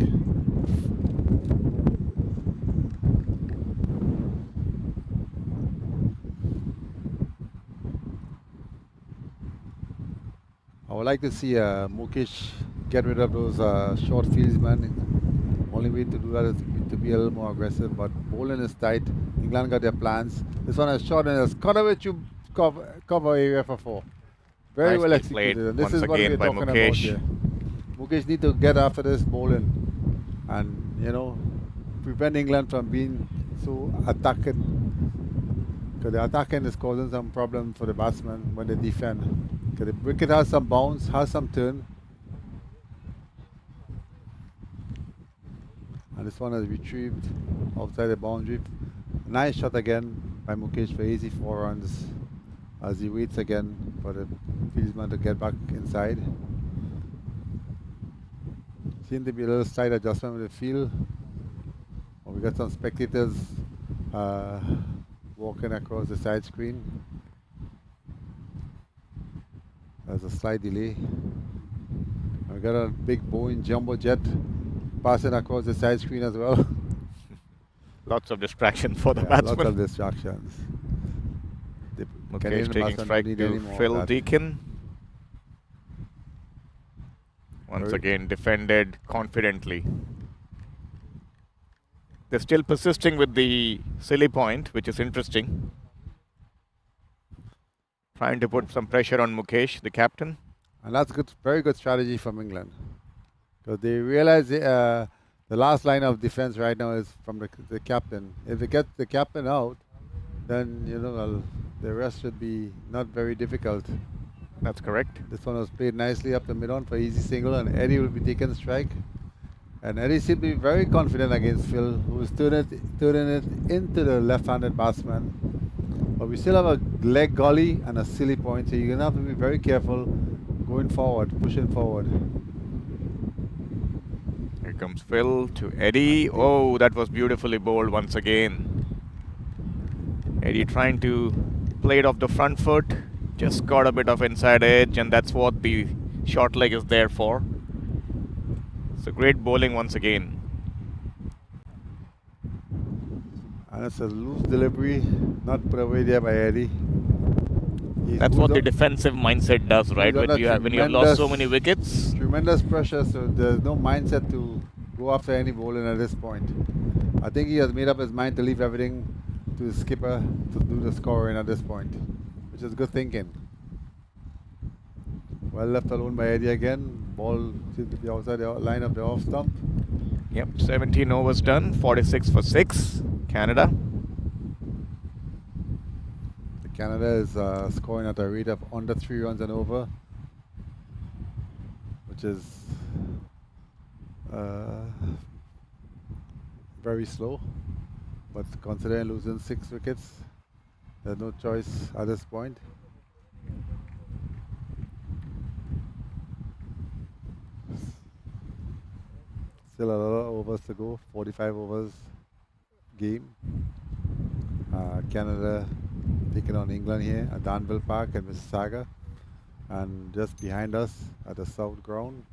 I would like to see Mukesh get rid of those short fields, man. Only way to do that is to be a little more aggressive, but bowling is tight. England got their plans. This one is short and has cut away to cover area for 4. Very Nicely well executed. played And this once is what again we're by talking about Mukesh. here. Mukesh need to get after this bowling and, prevent England from being so attacking. Because the attacking is causing some problem for the batsmen when they defend. Because the wicket has some bounce, has some turn. And this one is retrieved outside the boundary. Nice shot again by Mukesh for easy 4 runs as he waits again for the fieldsman to get back inside. Seemed to be a little slight adjustment with the field. We got some spectators walking across the side screen. There's a slight delay. We got a big Boeing jumbo jet passing across the side screen as well. Lots of distraction for the Yeah, batsman. lots of distractions. The Mukesh Canadian taking batsmen strike don't need any to more of Phil that. Deacon. Once again defended confidently. They're still persisting with the silly point, which is interesting. Trying to put some pressure on Mukesh, the captain. And that's good, very good strategy from England. Because they realize the last line of defense right now is from the captain. If they get the captain out, then the rest should be not very difficult. That's correct. This one was played nicely up the mid-on for easy single, and Eddie will be taking strike. And Eddie seemed to be very confident against Phil, who is turning it into the left-handed batsman. But we still have a leg gully and a silly point, so you're going to have to be very careful going forward, pushing forward. Here comes Phil to Eddie. Oh, that was beautifully bowled once again. Eddie trying to play it off the front foot. Just got a bit of inside edge, and that's what the short leg is there for. So great bowling once again. And it's a loose delivery, not put away there by Eddie. That's what the defensive mindset does, right? When you have lost so many wickets. Tremendous pressure, so there's no mindset to go after any bowling at this point. I think he has made up his mind to leave everything to the skipper to do the scoring at this point, which is good thinking. Well left alone by Eddie again. Ball seems to be outside the line of the off stump. Yep, 17 overs done, 46 for 6, Canada. Canada is scoring at a rate of under 3 runs and over, which is very slow. But considering losing 6 wickets, there's no choice at this point. Still a lot of overs to go, 45 overs game. Canada taking on England here at Danville Park and Mississauga. And just behind us at the south ground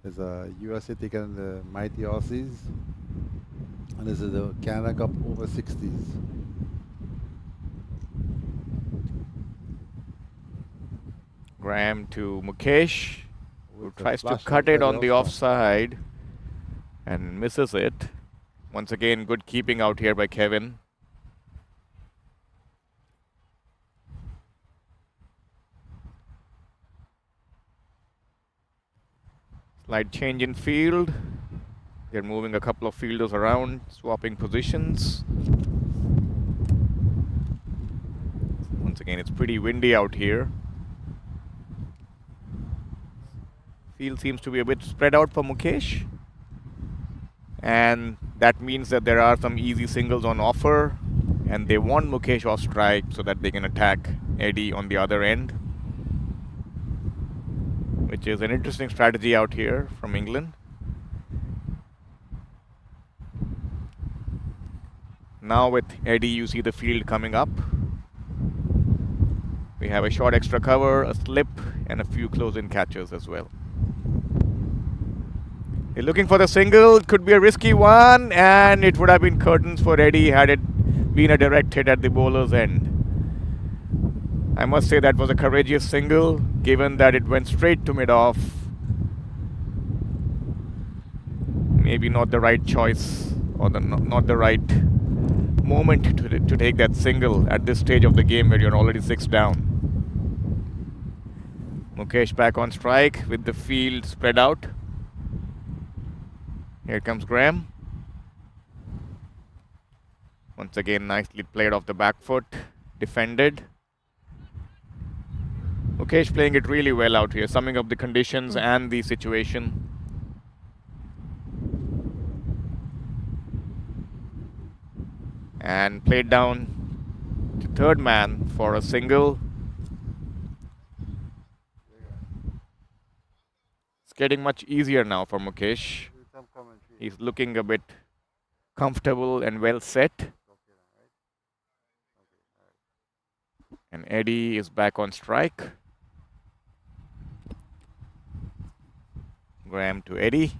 is a USA taking the mighty Aussies. And this is the Canada Cup over 60s. Graham to Mukesh, who With the tries to flash cut it outside the on the off stump. offside and misses it. Once again, good keeping out here by Kevin. Slight change in field. They're moving a couple of fielders around, swapping positions. Once again, it's pretty windy out here. Field seems to be a bit spread out for Mukesh. And that means that there are some easy singles on offer. And they want Mukesh off strike so that they can attack Eddie on the other end, which is an interesting strategy out here from England. Now with Eddie, you see the field coming up. We have a short extra cover, a slip, and a few close-in catches as well. They're looking for the single. It could be a risky one, and it would have been curtains for Eddie had it been a direct hit at the bowler's end. I must say that was a courageous single, given that it went straight to mid-off. Maybe not the right choice, or not the right moment to take that single at this stage of the game where you're already 6 down. Mukesh back on strike with the field spread out. Here comes Graham. Once again, nicely played off the back foot, defended. Mukesh playing it really well out here, summing up the conditions and the situation. And played down to third man for a single. It's getting much easier now for Mukesh. He's looking a bit comfortable and well set. And Eddie is back on strike. Graham to Eddie.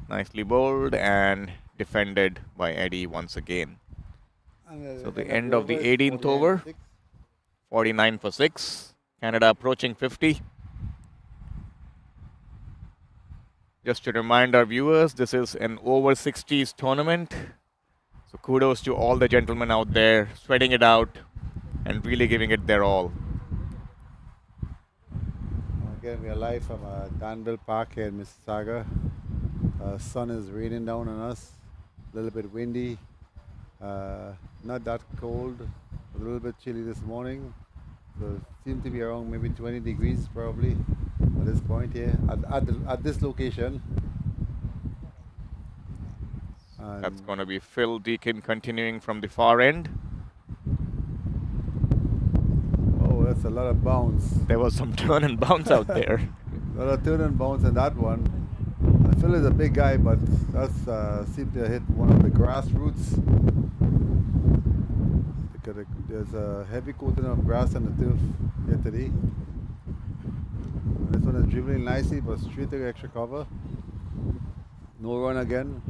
Nicely bowled and defended by Eddie once again. So the end of the 18th over. 49 for 6. Canada approaching 50. Just to remind our viewers, this is an over 60s tournament. So kudos to all the gentlemen out there sweating it out and really giving it their all. Again, we are live from Danville Park here in Mississauga. Sun is raining down on us. A little bit windy. Not that cold. A little bit chilly this morning. So it seems to be around maybe 20 degrees probably at this point here at this location. And That's going to be Phil Deacon continuing from the far end. oh, that's a lot of bounce. There was some turn and bounce out there. A lot of turn and bounce in that one. Phil is a big guy, but that's seemed to hit one of the grass roots. There's a heavy coating of grass on the turf here today. And this one is dribbling nicely, but straight to the extra cover. No run again.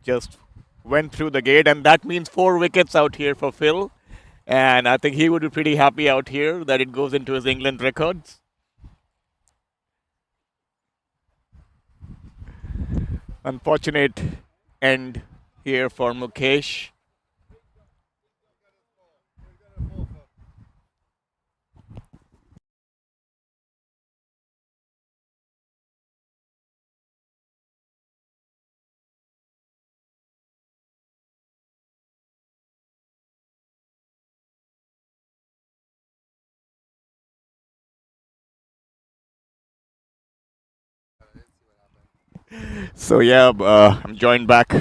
just went through the gate, and that means 4 wickets out here for Phil. And I think he would be pretty happy out here that it goes into his England records. Unfortunate end here for Mukesh. So yeah, I'm joined back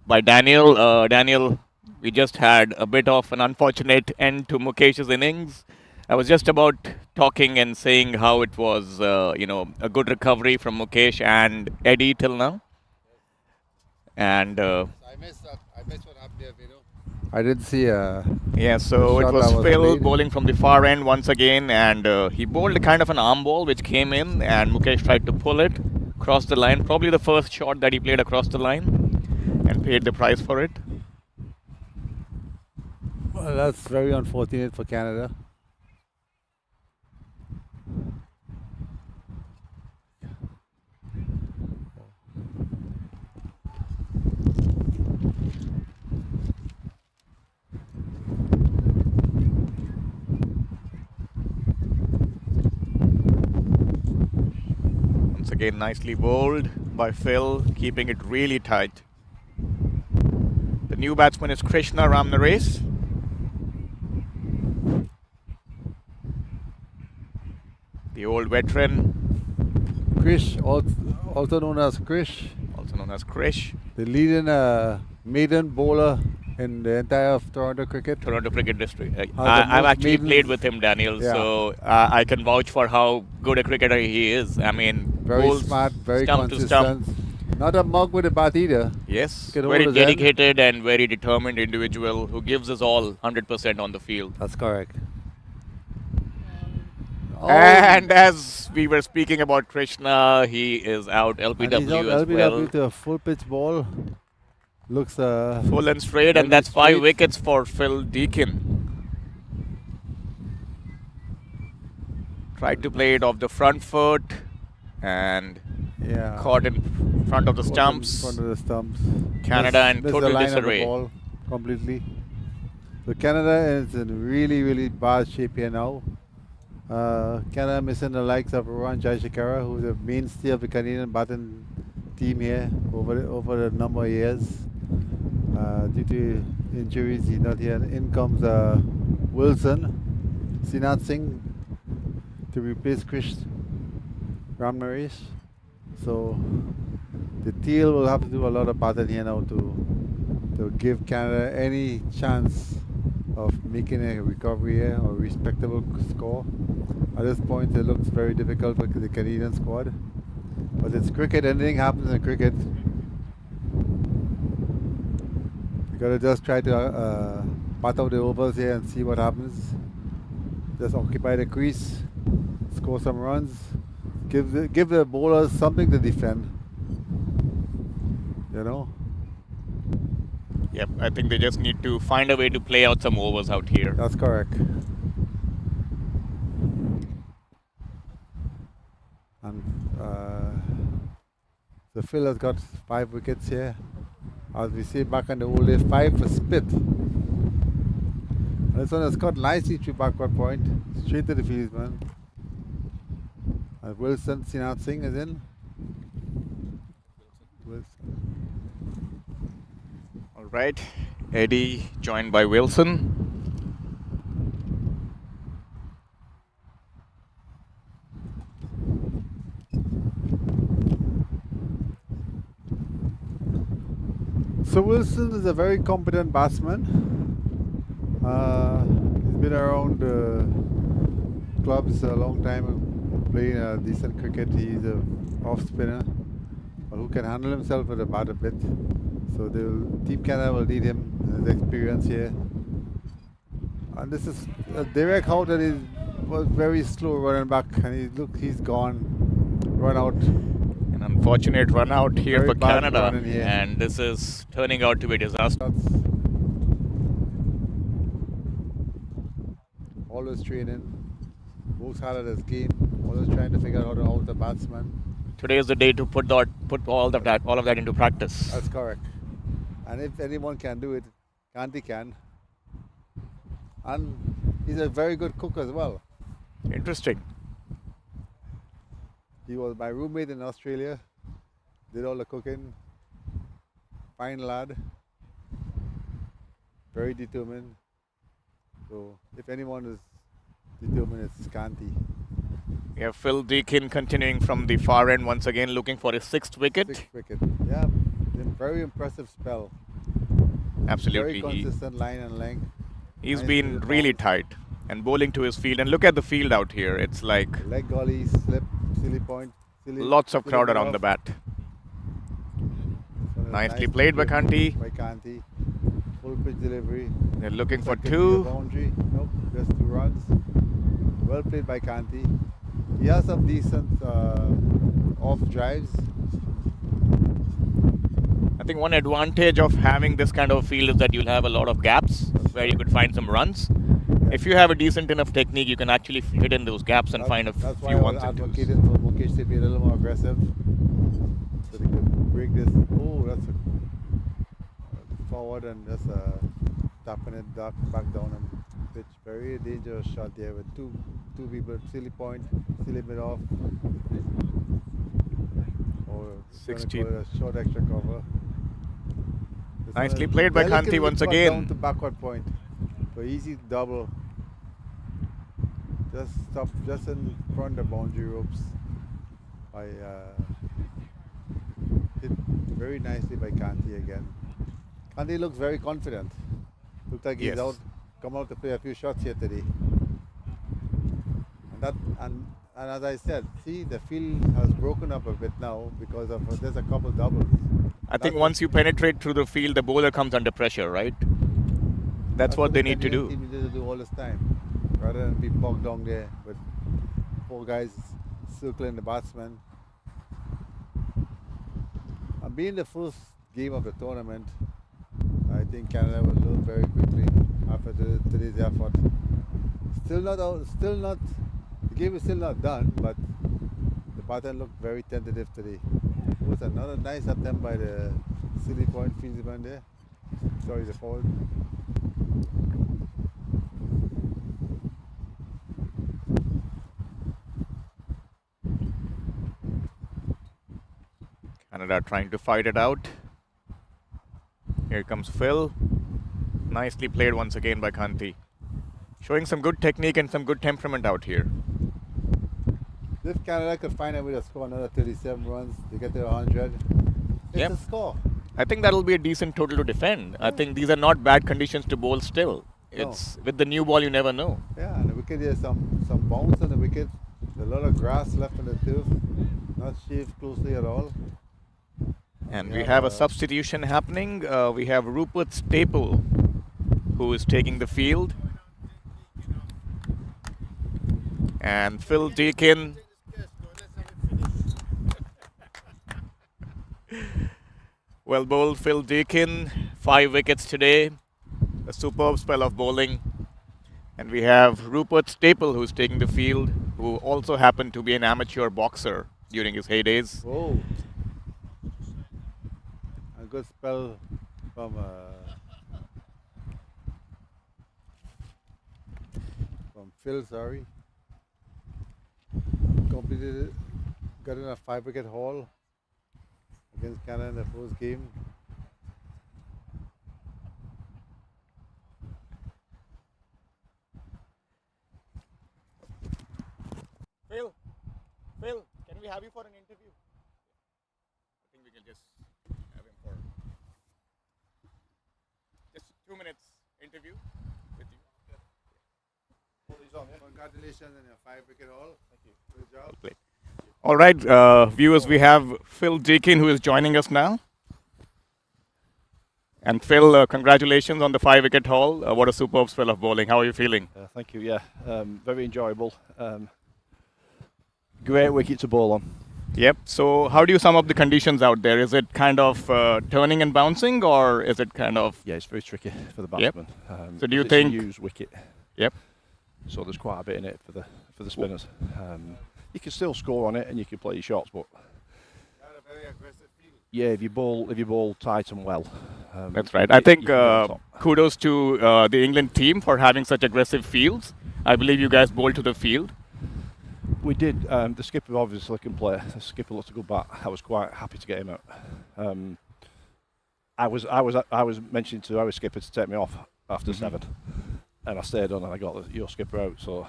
by Daniel. Daniel, we just had a bit of an unfortunate end to Mukesh's innings. I was just about talking and saying how it was, a good recovery from Mukesh and Eddie till now. And I missed that. I missed what happened there, I didn't see yeah, so the it shot was that was Phil played. bowling from the far end once again, and he bowled a kind of an arm ball which came in, and Mukesh tried to pull it across the line. Probably the first shot that he played across the line, and paid the price for it. Well, that's very unfortunate for Canada. Once again, nicely bowled by Phil, keeping it really tight. The new batsman is Krishna Ramnaresh. The old veteran, Krish, also known as Krish, also known as Krish, the leading maiden bowler in the entire of Toronto cricket. Toronto Cricket District. the I've most actually maidens- played with him, Daniel, Yeah. so I can vouch for how good a cricketer he is. I mean, Very bowls smart, very stump to stump. consistent. Not a mug with a bat either. Yes, Can hold very his end. dedicated and very determined individual who gives us all 100% on the field. That's correct. Oh, And as we were speaking about Krishna, he is out and he's LBW out as LBW well. to a full pitch ball. Looks Full and straight, and very that's 5 straight. wickets for Phil Deakin. Tried to play it off the front foot and yeah. caught in front of the Caught in stumps. front of the stumps. Canada in Missed total the line of the disarray. ball completely. So Canada is in really, really bad shape here now. Canada missing the likes of Rohan Jayashekara, who's a mainstay of the Canadian batting team here over a number of years. Due to injuries, he's not here. And in comes Wilson, Sinath Singh to replace Krish Ramnaresh. So the teal will have to do a lot of batting here now to give Canada any chance of making a recovery here or respectable score. At this point, it looks very difficult for the Canadian squad. But it's cricket, anything happens in cricket. You gotta just try to bat out the overs here and see what happens. Just occupy the crease, score some runs, give the bowlers something to defend. You know? Yep, I think they just need to find a way to play out some overs out here. That's correct. And so Phil has got 5 wickets here. As we say back in the old days, 5 for spit. And this one has got nicely to backward point, straight to the field, man. And Wilson, Sinath Singh is in. Wilson. All right, Eddie joined by Wilson. So Wilson is a very competent batsman. He's been around clubs a long time, playing decent cricket. He's a off spinner, but who can handle himself with a bat a bit. So Team Canada will need him and his experience here. And this is Derek Houghton was very slow running back, and he's gone, run out. An unfortunate run out here Very for bad Canada, run in here. and this is turning out to be a disaster. Shots. Always training. Moves hard at his game. Always trying to figure out how to out the batsman. Today is the day to put all of that into practice. That's correct. And if anyone can do it, Kanti can. And he's a very good cook as well. Interesting. He was my roommate in Australia. Did all the cooking. Fine lad. Very determined. So if anyone is determined, it's Kanti. We have Phil Deakin continuing from the far end once again, looking for his 6th wicket. 6th wicket. Yeah, very impressive spell. Absolutely. Very consistent line and length. He's Nice been to the really ball. tight and bowling to his field. And look at the field out here. It's like Leg golly, slip, silly point. lots of crowd around the bat. Nicely played by Kanti. By Kanti. Full pitch delivery. They're looking for Could be a 2. boundary. Nope, just 2 runs. Well played by Kanti. He has some decent off drives. I think one advantage of having this kind of field is that you'll have a lot of gaps where you could find some runs. If you have a decent enough technique, you can actually hit in those gaps and find a That's why few I ones was and twos. advocating for Mukesh to be a little more aggressive. So they could break this. Oh, that's a forward and just tapping it back down and pitch. Very dangerous shot there with two people. Silly point, silly mid off. Or 60. a short extra cover. This one Nicely is played by delicately Kanti once put again. Down to backward point. So easy double. Just stop just in front of the boundary ropes. By hit very nicely by Kanti again. Kanti looks very confident. Looks like he's Yes. come out to play a few shots here today. And as I said, see the field has broken up a bit now because of there's a couple doubles. I think once you penetrate through the field, the bowler comes under pressure, right? That's what they need to do. Team needed to do all this time, rather than be bogged down there with 4 guys circling the batsman. And being the first game of the tournament, I think Canada will learn very quickly after today's effort. Still not out. Still not. The game is still not done, but the pattern looked very tentative today. It was another nice attempt by the silly point fieldsman there. Sorry, the forward. Canada trying to fight it out. Here comes Phil. Nicely played once again by Kanti. Showing some good technique and some good temperament out here. If Canada could find a way to score another 37 runs to get to 100, it's Yep. a score. I think that'll be a decent total to defend. I think these are not bad conditions to bowl still. It's with the new ball, you never know. Yeah, and the wicket, there's some bounce on the wicket. There's a lot of grass left on the turf, not shaved closely at all. And We we have, have a substitution happening. We have Rupert Staple, who is taking the field. And Phil Deakin. Well bowled, Phil Deakin. 5 wickets today. A superb spell of bowling. And we have Rupert Staple, who's taking the field, who also happened to be an amateur boxer during his heydays. Oh, a good spell from Phil. Sorry, completed it. Got in a 5-wicket haul against Canada in the first game. Phil, can we have you for an interview? I think we can just have him for just 2 minutes interview with you. Congratulations on your 5-wicket haul. Thank you. Good job. Play. All right, viewers, we have Phil Deakin who is joining us now. And Phil, congratulations on the 5-wicket haul. What a superb spell of bowling. How are you feeling? Thank you. Yeah, very enjoyable. Great wicket to bowl on. Yep. So how do you sum up the conditions out there? Is it kind of turning and bouncing, or is it kind of? Yeah, it's very tricky for the Yep. batsman. So do you because it's a think? used wicket? Yep. So there's quite a bit in it for the spinners. You can still score on it and you can play your shots, but yeah, if you bowl tight and well. That's right. I think you can get on top. kudos to the England team for having such aggressive fields. I believe you guys bowled to the field. We did. The skipper obviously can play. The skipper looked a good bat. I was quite happy to get him out. I was mentioning to our skipper to take me off after 7, and I stayed on and I got your skipper out. So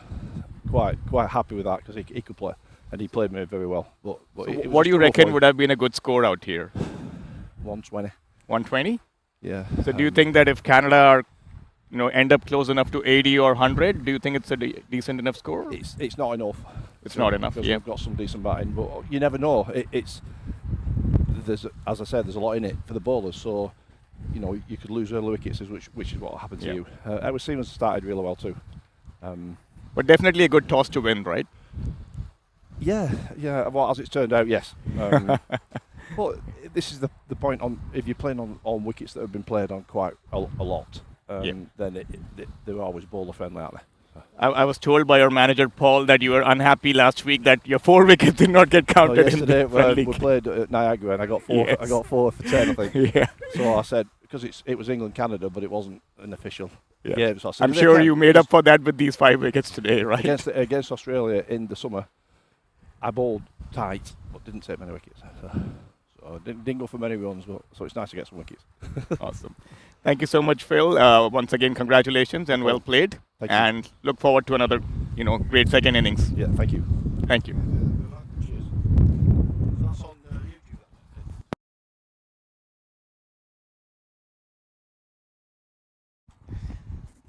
quite happy with that because he could play and he played me very well. But So it was what a do you struggle reckon for him. would have been a good score out here? 120. 120. Yeah. So do you think that if Canada are, end up close enough to 80 or 100, do you think it's a decent enough score? It's not enough. It's not enough. Because Yeah. we've got some decent batting, but you never know. There's, as I said, there's a lot in it for the bowlers. So, you could lose early wickets, which is what happened to Yeah. you. Our Stevens started really well too. But definitely a good toss to win, right? Yeah. Well, as it's turned out, yes. But this is the point on if you're playing on wickets that have been played on quite a lot. Then they're always bowler friendly, aren't they? I was told by your manager Paul that you were unhappy last week that your 4 wickets did not get counted in Yesterday the friendly. we played at Niagara and I got 4. Yes. I got 4 for 10, I think. Yeah. So I said because it was England Canada, but it wasn't an official Yeah. game. So I said, I'm if they sure can- you made up for that with these 5 wickets today, right? against Australia in the summer. I bowled tight, but didn't take many wickets. So didn't go for many runs, but so it's nice to get some wickets. Awesome. Thank you so much, Phil. Once again, congratulations and well played. Thank you. And look forward to another, great second innings. Yeah, thank you. Thank you. Cheers. That's on YouTube.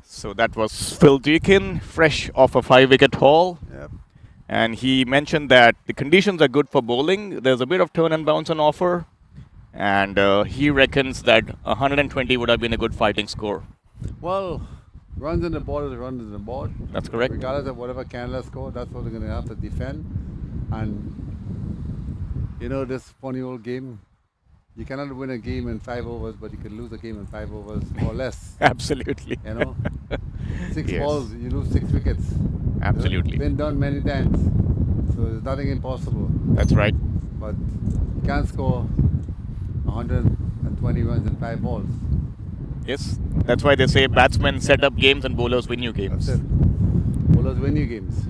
So that was Phil Deakin, fresh off a 5-wicket haul. Yep. And he mentioned that the conditions are good for bowling. There's a bit of turn and bounce on offer. And he reckons that 120 would have been a good fighting score. Well, runs in the board is runs in the board. That's correct. Regardless of whatever Canada score, that's what they're going to have to defend. And this funny old game, you cannot win a game in 5 overs, but you can lose a game in 5 overs or less. Absolutely. 6 Yes. balls, you lose 6 wickets. Absolutely. Been done many times. So there's nothing impossible. That's right. But you can't score 120 runs in 5 balls. Yes. That's why they say batsmen set up games and bowlers win you games. That's it. Bowlers win you games.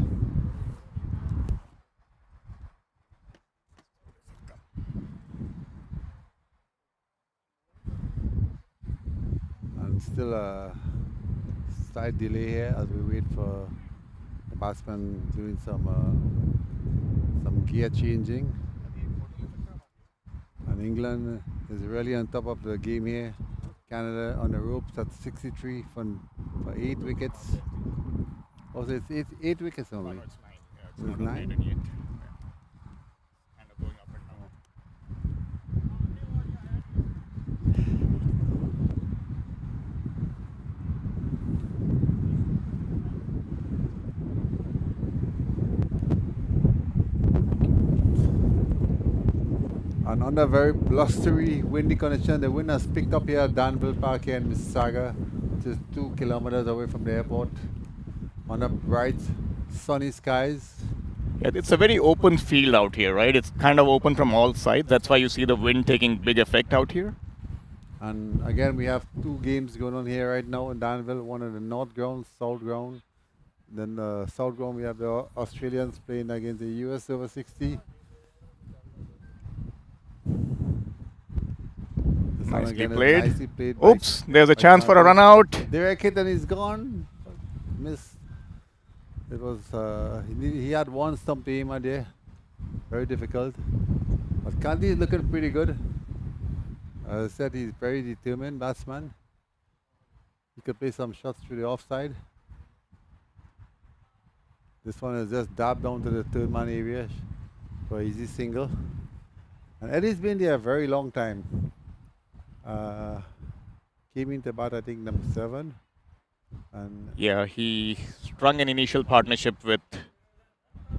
And still a slight delay here as we wait for the batsman doing some gear changing. And England is really on top of the game here. Canada on the ropes at 63 for 8 wickets. Also, it's 8 wickets only. It's 9. Yeah, It's not 9? updated yet. Kind of going up and down. And under very blustery, windy condition, the wind has picked up here at Danville Park here in Mississauga, which is 2 kilometers away from the airport. Under bright, sunny skies. Yeah, it's a very open field out here, right? It's kind of open from all sides. That's why you see the wind taking big effect out here. And again, we have 2 games going on here right now in Danville. One in the north ground, south ground. Then the south ground, we have the Australians playing against the US over 60. This one Nicely again is played. nicely played by- Oops, there's a by chance for a Carter. run out. Derek hit and he's gone. Missed. It was he had one stump to aim at there. Very difficult. But Kandy is looking pretty good. As I said, he's very determined batsman. He could play some shots through the offside. This one is just dabbed down to the 3rd man area for easy single. And Eddie's been there a very long time. Came into bat, I think, number 7. And Yeah, he strung an initial partnership with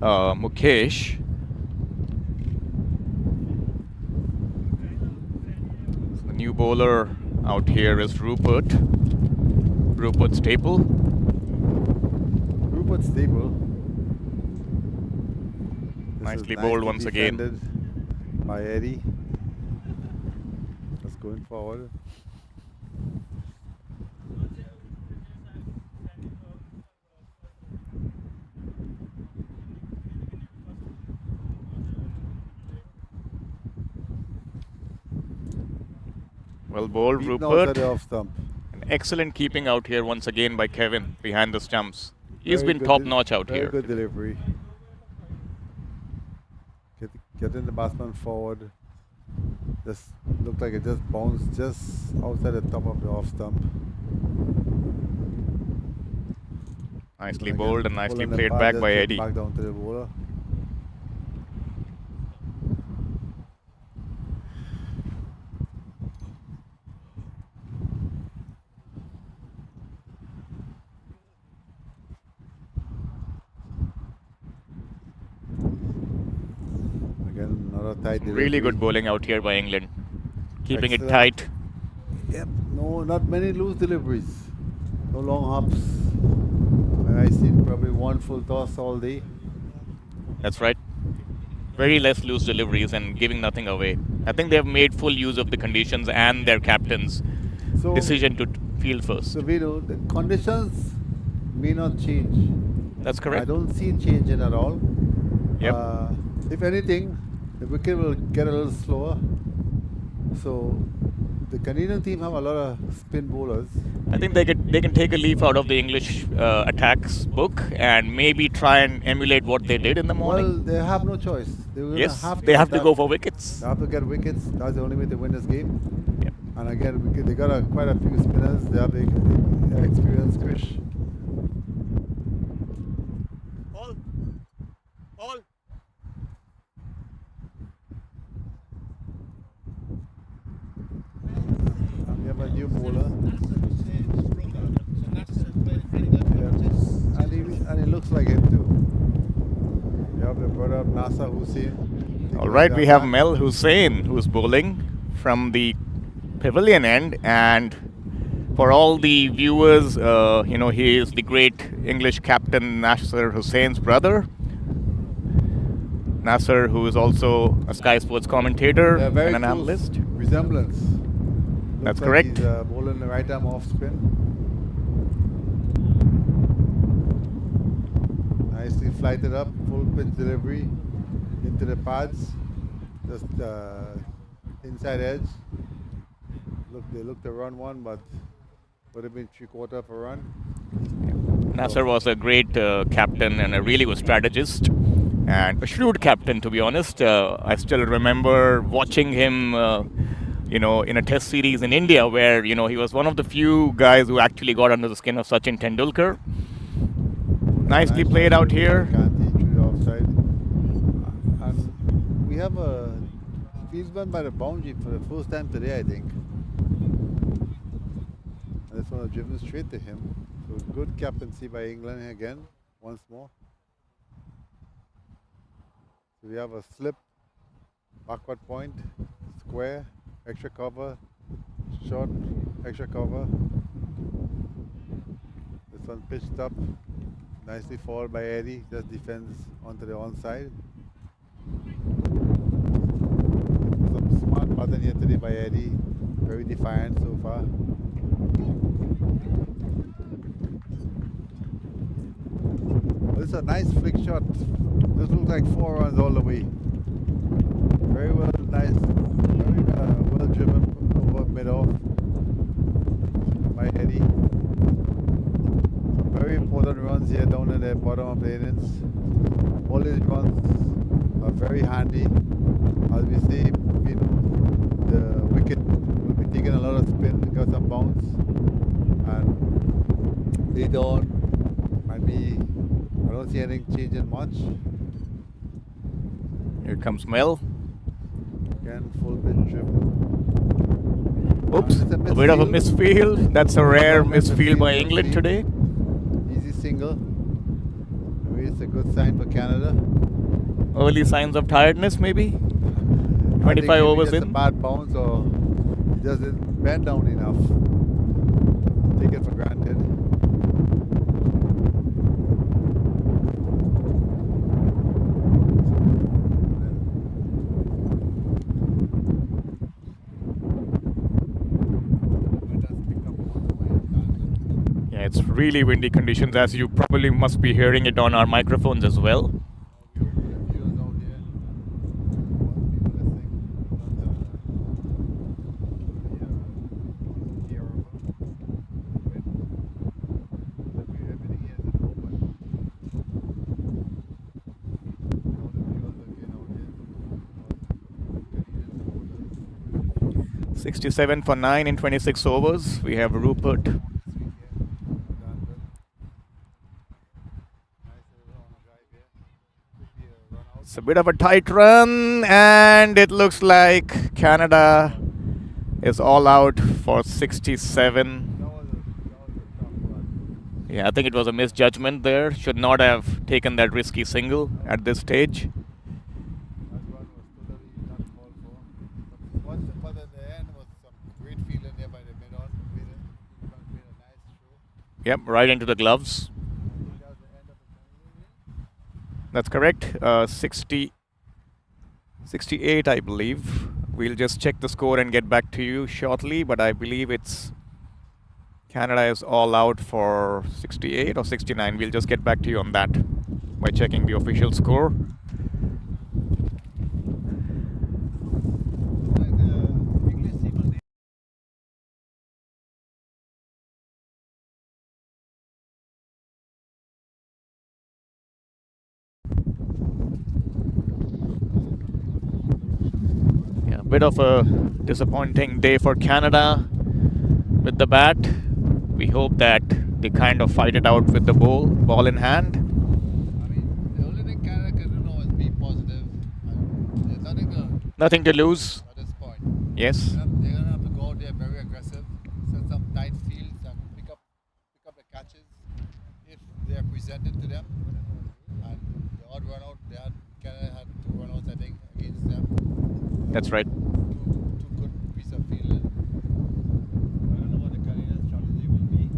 Mukesh. new bowler out here is Rupert Staple. Rupert Stable. This is Nicely bowled once again. defended by Eddie. Just going forward. Well bowled, Beaten Rupert. outside the off stump. An excellent keeping out here once again by Kevin behind the stumps. He's Very been good top notch out very here. good delivery. Getting the batsman forward. Just looked like it just bounced just outside the top of the off stump. Nicely Again, bowled and nicely pulling the played bat, back just by get Eddie. Back down to the bowler. Again, another tight delivery. Really good bowling out here by England. Keeping it Excellent. tight. Yep, no, not many loose deliveries. No long hops. I seen probably one full toss all day. That's right. Very less loose deliveries and giving nothing away. I think they have made full use of the conditions and their captain's So, decision to field first. so we know the conditions may not change. That's I correct. don't see it changing at all. Yep. If anything, the wicket will get a little slower. So the Canadian team have a lot of spin bowlers. I think they can take a leaf out of the English attacks book and maybe try and emulate what they did in the Well, morning. they have no choice. They will Yes, have they have to attack. go for wickets. They have to get wickets. That's the only way to win this game. Yep. And again, they got quite a few spinners. They have the experience, Krish. All. And we have a new bowler. Yeah. And he looks like him too. We have the brother of Nasser Hussain. All right, we have Mel Hussain who's bowling from the pavilion end, and for all the viewers, he is the great English captain Nasser Hussain's brother. Nasser, who is also a Sky Sports commentator They're very and an close analyst. resemblance. That's Looks like correct. He's bowling the right arm off spin. Nicely flighted up, full pitch delivery into the pads, just inside edge. They looked to run one, but would have been 3/4 of a run. Nasser was a great captain and a really good strategist and a shrewd captain, to be honest. I still remember watching him, in a test series in India where, he was one of the few guys who actually got under the skin of Sachin Tendulkar. Nicely Nice played shot out here. Kanti through the offside. And we have a field run by the boundary for the first time today, I think. And this one was driven straight to him. So good captaincy by England again, once more. So we have a slip, backward point, square, extra cover, short, extra cover. This one pitched up, nicely followed by Eddie, just defends onto the onside. Some smart pattern here today by Eddie, very defiant so far. This is a nice flick shot. This looks like 4 runs all the way. Very well, nice, very well driven over mid-off by Eddie. Some very important runs here down in the bottom of the innings. All these runs are very handy. As we see, the wicket will be taking a lot of spin, got some bounce, and later on might be. I don't see anything changing much. Here comes Mel. Again, full pitch driven. Oops, It's a bit of a misfield. That's a rare misfield by England today. Easy single. Maybe it's a good sign for Canada. Early signs of tiredness, maybe. I think 25 maybe overs just a in. bad bounce, or doesn't bend down enough. Take it for granted. Yeah, it's really windy conditions, as you probably must be hearing it on our microphones as well. Canadian 67 for 9 in 26 overs. We have Rupert. It's a bit of a tight run, and it looks like Canada is all out for 67. Yeah, I think it was a misjudgment there. Should not have taken that risky single at this stage. But at the end was some great feeling there by the mid-on. Made a nice throw. Yep, right into the gloves. That was the end of the Canadian. That's correct. 68, I believe. We'll just check the score and get back to you shortly, but I believe it's Canada is all out for 68 or 69. We'll just get back to you on that by checking the official score. Yeah, a bit of a disappointing day for Canada with the bat. We hope that they kind of fight it out with the ball in hand. I mean, the only thing Canada can do now is be positive. There's Nothing to lose. at this point. Yes. They're going to have to go out there very aggressive, set some tight fields and pick up the catches if they are presented to them. And the odd run out, Canada had 2 run outs, I think, against them. That's right. Two good piece of fielding. I don't know what the Canadian strategy will be.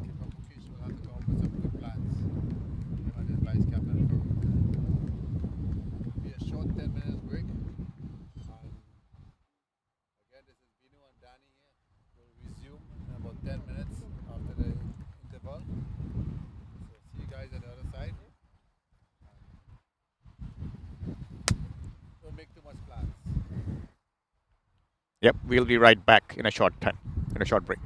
Skipper Mukesh will have to come up with some good plans. Him and his vice captain. It'll be a short 10 minutes break. And again, this is Binu and Danny here. We'll resume in about 10 minutes after the interval. So see you guys on the other side. Don't make too much plans. Yep, we'll be right back in a short time, in a short break.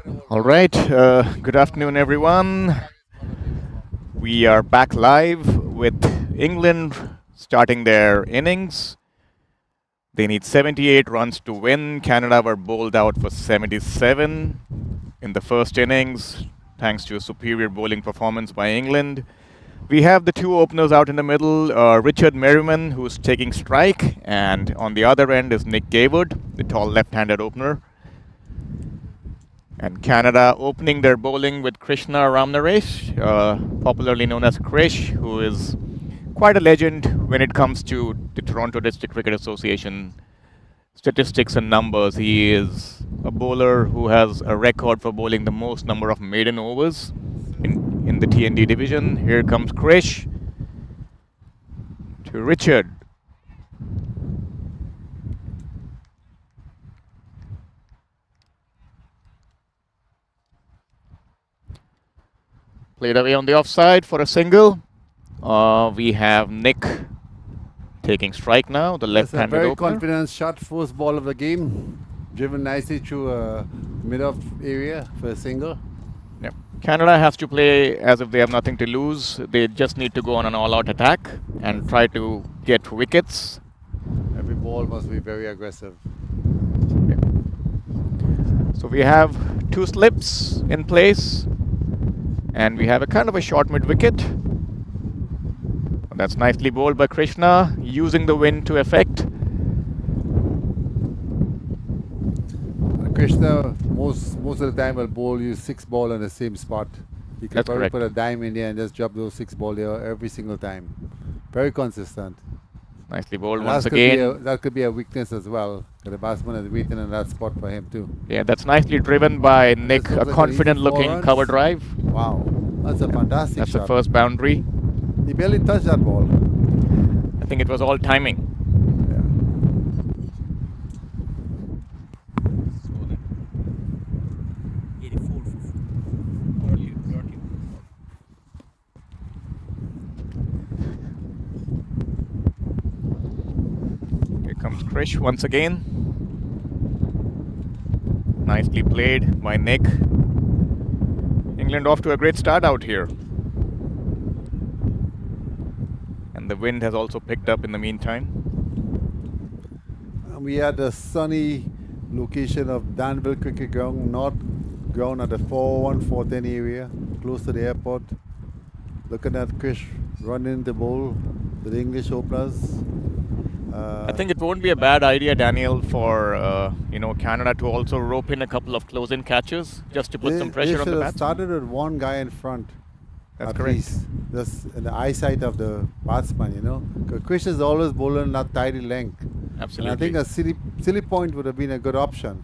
All right. Good afternoon, everyone. We are back live with England starting their innings. They need 78 runs to win. Canada were bowled out for 77 in the first innings, thanks to a superior bowling performance by England. We have the two openers out in the middle, Richard Merriman, who's taking strike, and on the other end is Nick Gaywood, the tall left-handed opener. And Canada opening their bowling with Krishna Ramnaresh, popularly known as Krish, who is quite a legend when it comes to the Toronto District Cricket Association statistics and numbers. He is a bowler who has a record for bowling the most number of maiden overs in the T&D division. Here comes Krish to Richard. Played away on the offside for a single. We have Nick taking strike now, the That's a left-handed very opener. confident shot, first ball of the game. Driven nicely through mid-off area for a single. Yep. Canada has to play as if they have nothing to lose. They just need to go on an all-out attack and try to get wickets. Every ball must be very aggressive. So we have two slips in place, and we have a kind of a short mid-wicket. That's nicely bowled by Krishna, using the wind to effect. Krishna, most of the time will bowl you 6 ball on the same spot. You can That's probably correct. put a dime in there and just drop those 6 ball there every single time. Very consistent. Nicely bowled And once that could be again. that could be a weakness as well. The batsman is waiting in that spot for him too. Yeah, that's nicely driven by Nick, looks a like an confident-looking easy 4 cover runs. drive. Wow, that's a fantastic That's shot. the first boundary. He barely touched that ball. I think it was all timing. Yeah. Here comes Krish once again. Nicely played by Nick. England off to a great start out here. And the wind has also picked up in the meantime. And we had the sunny location of Danville Cricket Ground, not ground at the 414 area, close to the airport. Looking at Krish running the bowl with the English openers. I think it won't be a bad idea, Daniel, for Canada to also rope in a couple of close-in catches just to put some pressure on the They should have batsman. started with one guy in front. That's at correct. least, just in the eyesight of the batsman, you know. 'Cause Krish is always bowling that tidy length. Absolutely. And I think a silly point would have been a good option.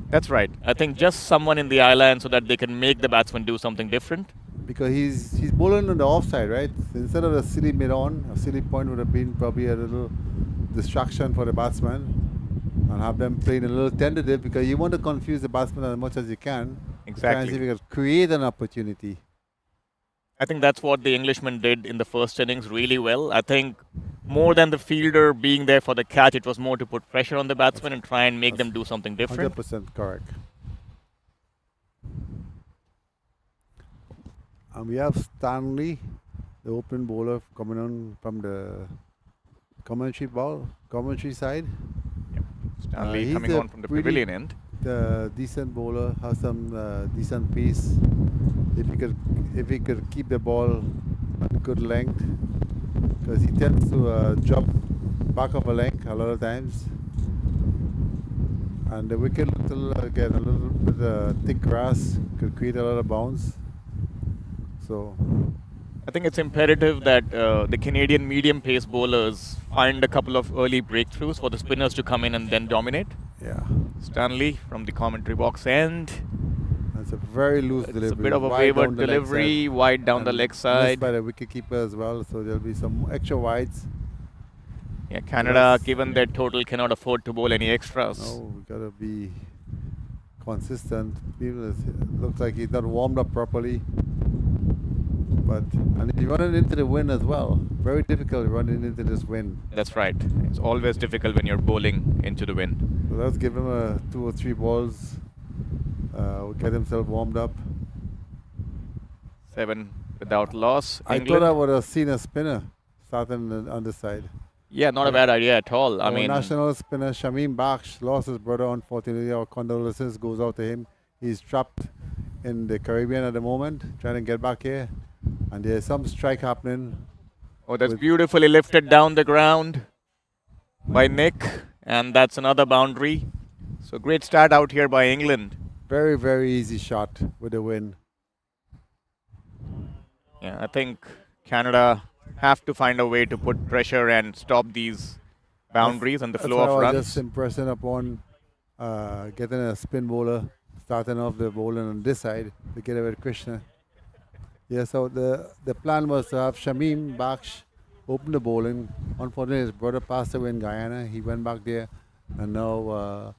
That's right. I think just someone in the eye line so that they can make the batsman do something different. Because he's bowling on the offside, right? So instead of a silly mid-on, a silly point would have been probably a little distraction for the batsman and have them playing a little tentative because you want to confuse the batsman as much as you can. Try and Exactly. see if you can create an opportunity. I think that's what the Englishman did in the first innings really well. I think more than the fielder being there for the catch, it was more to put pressure on the batsman and try and make them do something different. 100% correct. And we have Stanley, the open bowler, coming on from the commentary side. Stanley he's coming a on from the pretty- pavilion end. The decent bowler has some decent pace. If he could keep the ball at good length, because he tends to drop back of a length a lot of times. And the wicket looks a little bit thick grass, could create a lot of bounce. So I think it's imperative that the Canadian medium pace bowlers find a couple of early breakthroughs for the spinners to come in and then dominate. yeah, Stanley from the commentary box end. that's a very loose It's delivery. a bit of a wide wayward down the leg delivery, side, wide down the and leg missed side. by the wicketkeeper as well. So there'll be some extra wides. Yeah, Canada, Yes. given their total, cannot afford to bowl any extras. No, we gotta be consistent. Even it looks like he's not warmed up properly. And he's running into the wind as well. Very difficult running into this wind. That's right. It's always difficult when you're bowling into the wind. So let's give him 2 or 3 balls get himself warmed up. 7 without loss. I thought I would have seen a spinner starting on the underside. Yeah, not a bad idea at all. I Our mean, national spinner Shamim Bakhsh lost his brother, unfortunately. Our condolences goes out to him. He's trapped in the Caribbean at the moment, trying to get back here. And there's some strike happening. oh, that's with- beautifully lifted down the ground by Nick, and that's another boundary. So great start out here by England. Very, very easy shot with the win. Yeah, I think Canada have to find a way to put pressure and stop these boundaries and the That's flow why of I was runs. just impressing upon getting a spin bowler, starting off the bowling on this side to get away with Krishna. Yeah, so the plan was to have Shamim Bakhsh open the bowling. Unfortunately, his brother passed away in Guyana. He went back there, and now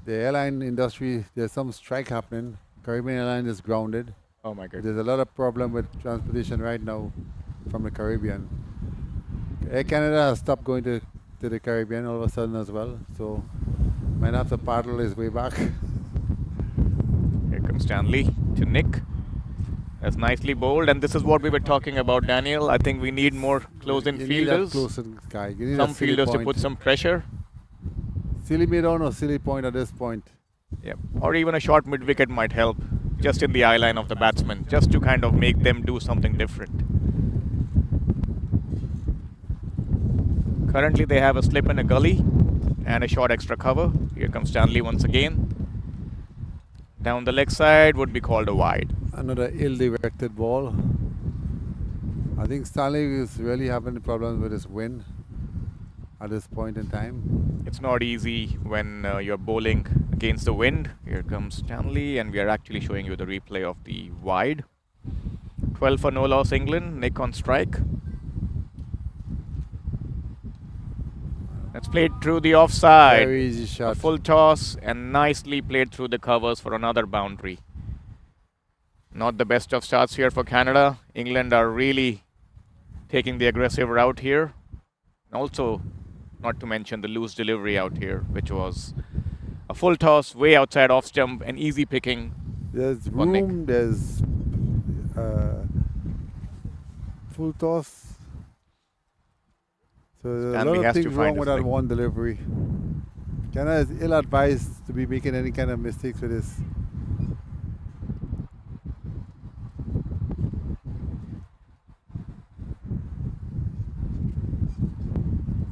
the airline industry, there's some strike happening. Caribbean Airlines is grounded. Oh my goodness. There's a lot of problem with transportation right now from the Caribbean. Air Canada has stopped going to the Caribbean all of a sudden as well, so might have to paddle his way back. Here comes Stanley to Nick. That's nicely bowled, and this is what we were talking about, Daniel. I think we need more close-in You need that fielders. close-in guy. You need Some a silly fielders to point. put some pressure. Silly mid-on or silly point at this point. Yep. Or even a short mid-wicket might help, just in the eye line of the batsman, just to kind of make them do something different. Currently they have a slip in a gully and a short extra cover. Here comes Stanley once again. Down the leg side would be called a wide. Another ill-directed ball. I think Stanley is really having problems with his wind at this point in time. It's not easy when you're bowling against the wind. Here comes Stanley, and we are actually showing you the replay of the wide. 12 for no loss England. Nick on strike. That's played through the offside. Very easy A shot. full toss and nicely played through the covers for another boundary. Not the best of starts here for Canada. England are really taking the aggressive route here. Also, not to mention the loose delivery out here, which was a full toss way outside off stump and easy picking. There's for Nick. room, there's full toss. So there's a Stanley lot has of to things find wrong his with that leg. one delivery. Canada is ill-advised to be making any kind of mistakes with this.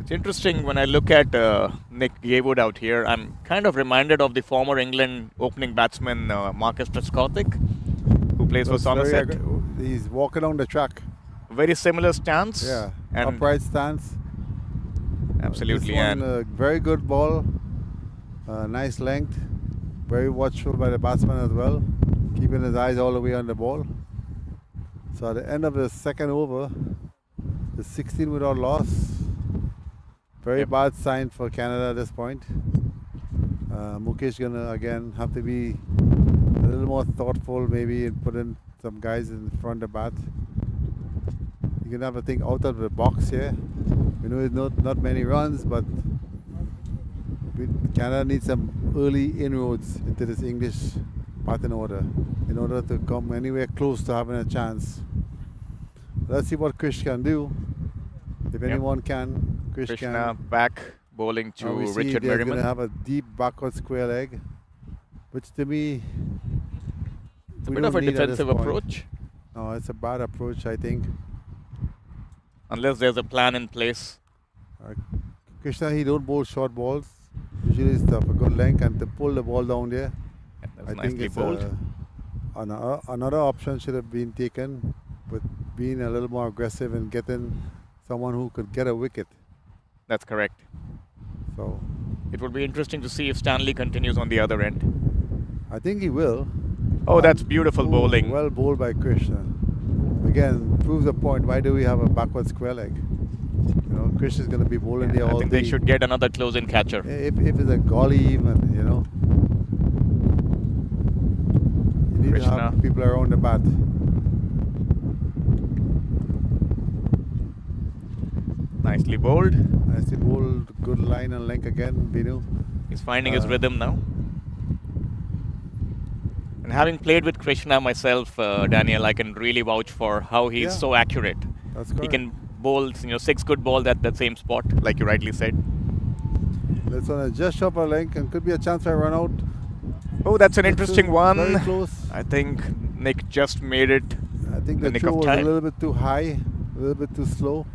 It's interesting when I look at Nick Gaywood out here. I'm kind of reminded of the former England opening batsman Marcus Trescothick, who plays for Looks very Somerset. he's walking down the track. Very similar stance. Yeah, and upright stance. absolutely. This one, And very good ball. Nice length. Very watchful by the batsman as well. Keeping his eyes all the way on the ball. So at the end of the second over, the 16 without loss. Very Yep. bad sign for Canada at this point. Mukesh gonna again have to be a little more thoughtful, maybe, and put in some guys in front of the bat. You're gonna have to think out of the box here. We know it's not many runs, but Canada needs some early inroads into this English batting order in order to come anywhere close to having a chance. Let's see what Krish can do. If Yep. anyone can, Krish Krishna can. back bowling to We see Richard they're going Merriman. to have a deep backward square leg, which to me, It's a we bit of don't a need at this defensive point. approach, No, it's a bad approach, I think. unless there's a plan in place. Krishna, he don't bowl short balls. Usually it's of a good length, and to pull the ball down there, That's I think nicely it's bowled. another option should have been taken, with being a little more aggressive and getting someone who could get a wicket. That's correct. So It would be interesting to see if Stanley continues on the other end. I think he will. Oh, that's beautiful Ooh, bowling. Well bowled by Krishna. Again, proves the point. Why do we have a backward square leg? You know, Krishna's going to be bowling there I all think day. they should get another close-in catcher. If it's a golly even, you know. You need to Krishna. have people around the bat. Nicely bowled. Nicely bowled, good line and length again, Binu. He's finding his Uh, rhythm now. And having played with Krishna myself, Daniel, I can really vouch for how he's Yeah. so accurate. That's He correct. can bowl, 6 good balls at that same spot, like you rightly said. That's on a just short of a length and could be a chance for a run out. Oh, that's an It's interesting very one. close. I think Nick just made it. I think The the nick throw of was a time. little bit too high, a little bit too slow.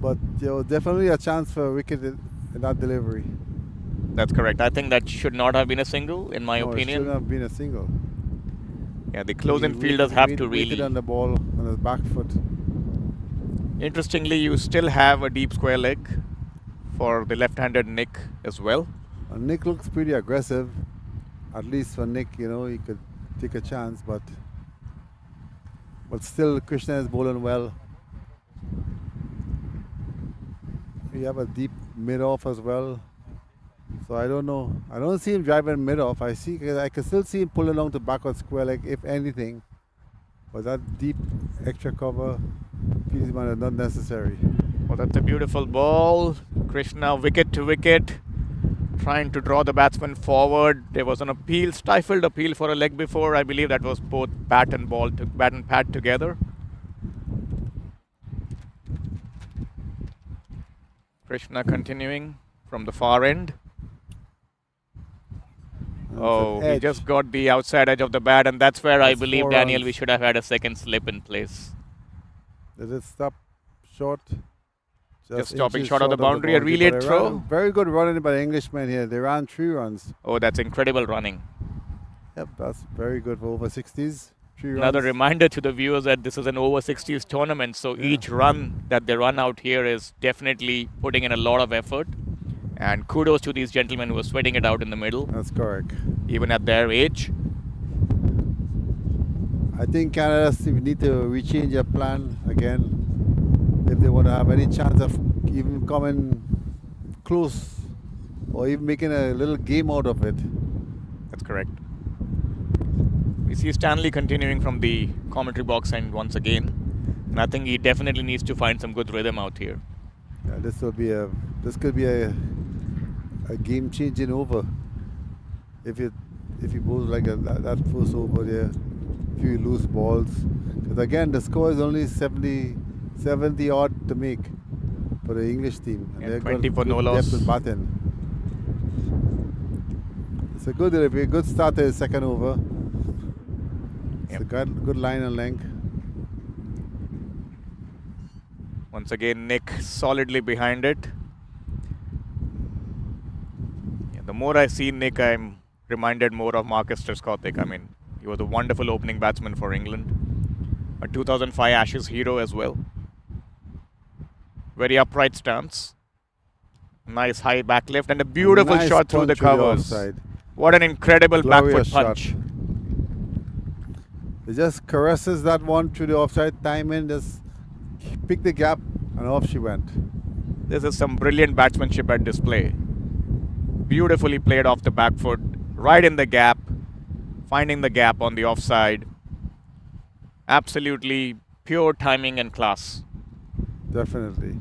But definitely a chance for a wicket in that delivery. That's correct. I think that should not have been a single, in my No, it opinion. shouldn't have been a single. Yeah, the close-in He fielders have to waited really. on the ball on his back foot. Interestingly, you still have a deep square leg for the left-handed Nick as well. Nick looks pretty aggressive. At least for Nick, he could take a chance, but still Krishna is bowling well. We have a deep mid-off as well. So I don't know. I don't see him driving mid-off. I can still see him pulling along the backward square leg, if anything. But that deep extra cover feels not necessary. Oh, that's a beautiful ball. Krishna wicket to wicket, trying to draw the batsman forward. There was an stifled appeal for a leg before. I believe that was both bat and pad together. Krishna continuing from the far end. Oh, he just got the outside edge of the bat, and that's where I That's believe, 4 Daniel, runs. we should have had a second slip in place. Did it stop short? Just stopping inches short of the boundary. A relay but throw. Very good running by the Englishman here. They ran 3 runs. Oh, that's incredible running. Yep, that's very good for over 60s. 3 Another runs. reminder to the viewers that this is an over 60s tournament, so each run that they run out here is definitely putting in a lot of effort. And kudos to these gentlemen who are sweating it out in the middle, That's correct. even at their age. I think Canada need to rechange their plan again if they want to have any chance of even coming close or even making a little game out of it. That's correct. We see Stanley continuing from the commentary box end once again. And I think he definitely needs to find some good rhythm out here. Yeah, this could be a game changing over if you bowls like that first over there, few loose balls. Because again, the score is only 70 odd to make for the English team. And they've 20 got for no good loss. depth in batting. It's a good delivery, good start to the second over. It's Yep. a good line and length. Once again, Nick solidly behind it. Yeah, the more I see Nick, I'm reminded more of Marcus Trescothick. I mean, he was a wonderful opening batsman for England. A 2005 Ashes hero as well. Very upright stance. Nice high back lift and a beautiful Nice shot through the punch covers. offside. What an incredible Glorious back foot punch. It just caresses that one through the offside time in, just pick the gap and off she went. This is some brilliant batsmanship at display. Beautifully played off the back foot, right in the gap, finding the gap on the offside. Absolutely pure timing and class. Definitely.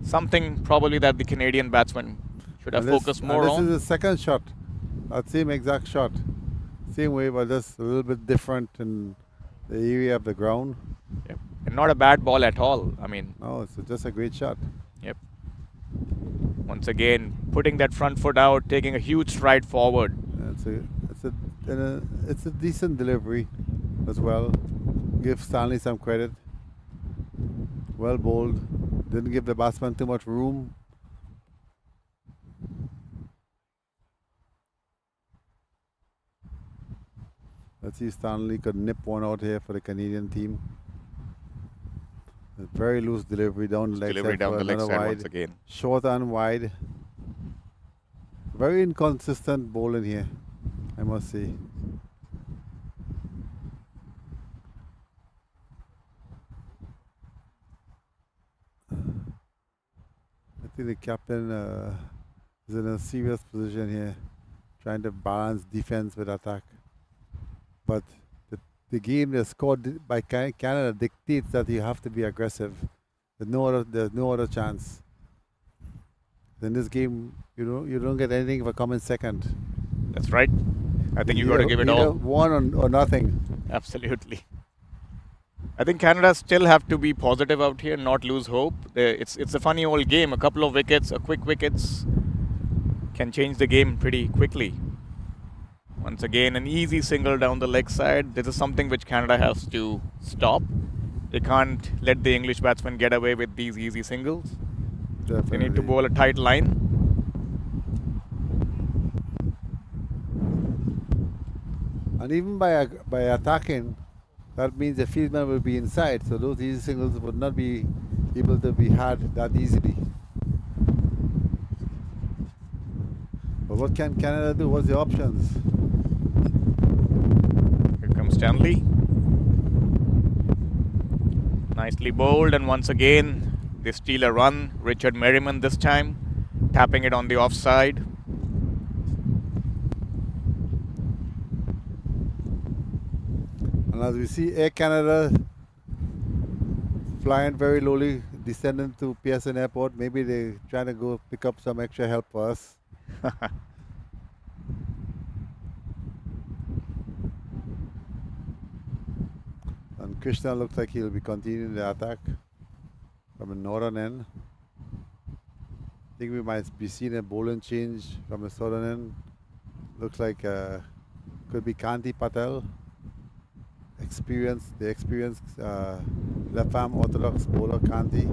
Something probably that the Canadian batsman should have focused more this on. is the second shot. That same exact shot. Same way, but just a little bit different in the area of the ground. Yep. And not a bad ball at all. I mean, No, it's just a great shot. yep. Once again, putting that front foot out, taking a huge stride forward. It's a decent delivery as well. Give Stanley some credit. Well bowled. Didn't give the batsman too much room. Let's see if Stanley could nip one out here for the Canadian team. A very loose delivery down the leg Delivery side down for the leg another side wide. once again. Short and wide. Very inconsistent bowling here, I must say. I think the captain is in a serious position here, trying to balance defense with attack. But the game, the score by Canada dictates that you have to be aggressive. There's no other chance. In this game, you don't get anything for coming second. That's right. I think you got to give it either all. one or nothing. Absolutely. I think Canada still have to be positive out here, not lose hope. It's a funny old game. A couple of wickets, a quick wickets can change the game pretty quickly. Once again, an easy single down the leg side. This is something which Canada has to stop. They can't let the English batsmen get away with these easy singles. Definitely. They need to bowl a tight line. And even by attacking, that means the fieldman will be inside. So those easy singles would not be able to be had that easily. But what can Canada do? What's the options? Here comes Stanley. Nicely bowled, and once again they steal a run. Richard Merriman this time, tapping it on the offside. And as we see Air Canada flying very lowly, descending to Pearson Airport, maybe they're trying to go pick up some extra help for us. And Krishna looks like he'll be continuing the attack from the northern end. I think we might be seeing a bowling change from the southern end. Looks like could be Kanti Patel. The experienced left arm orthodox bowler Kanti.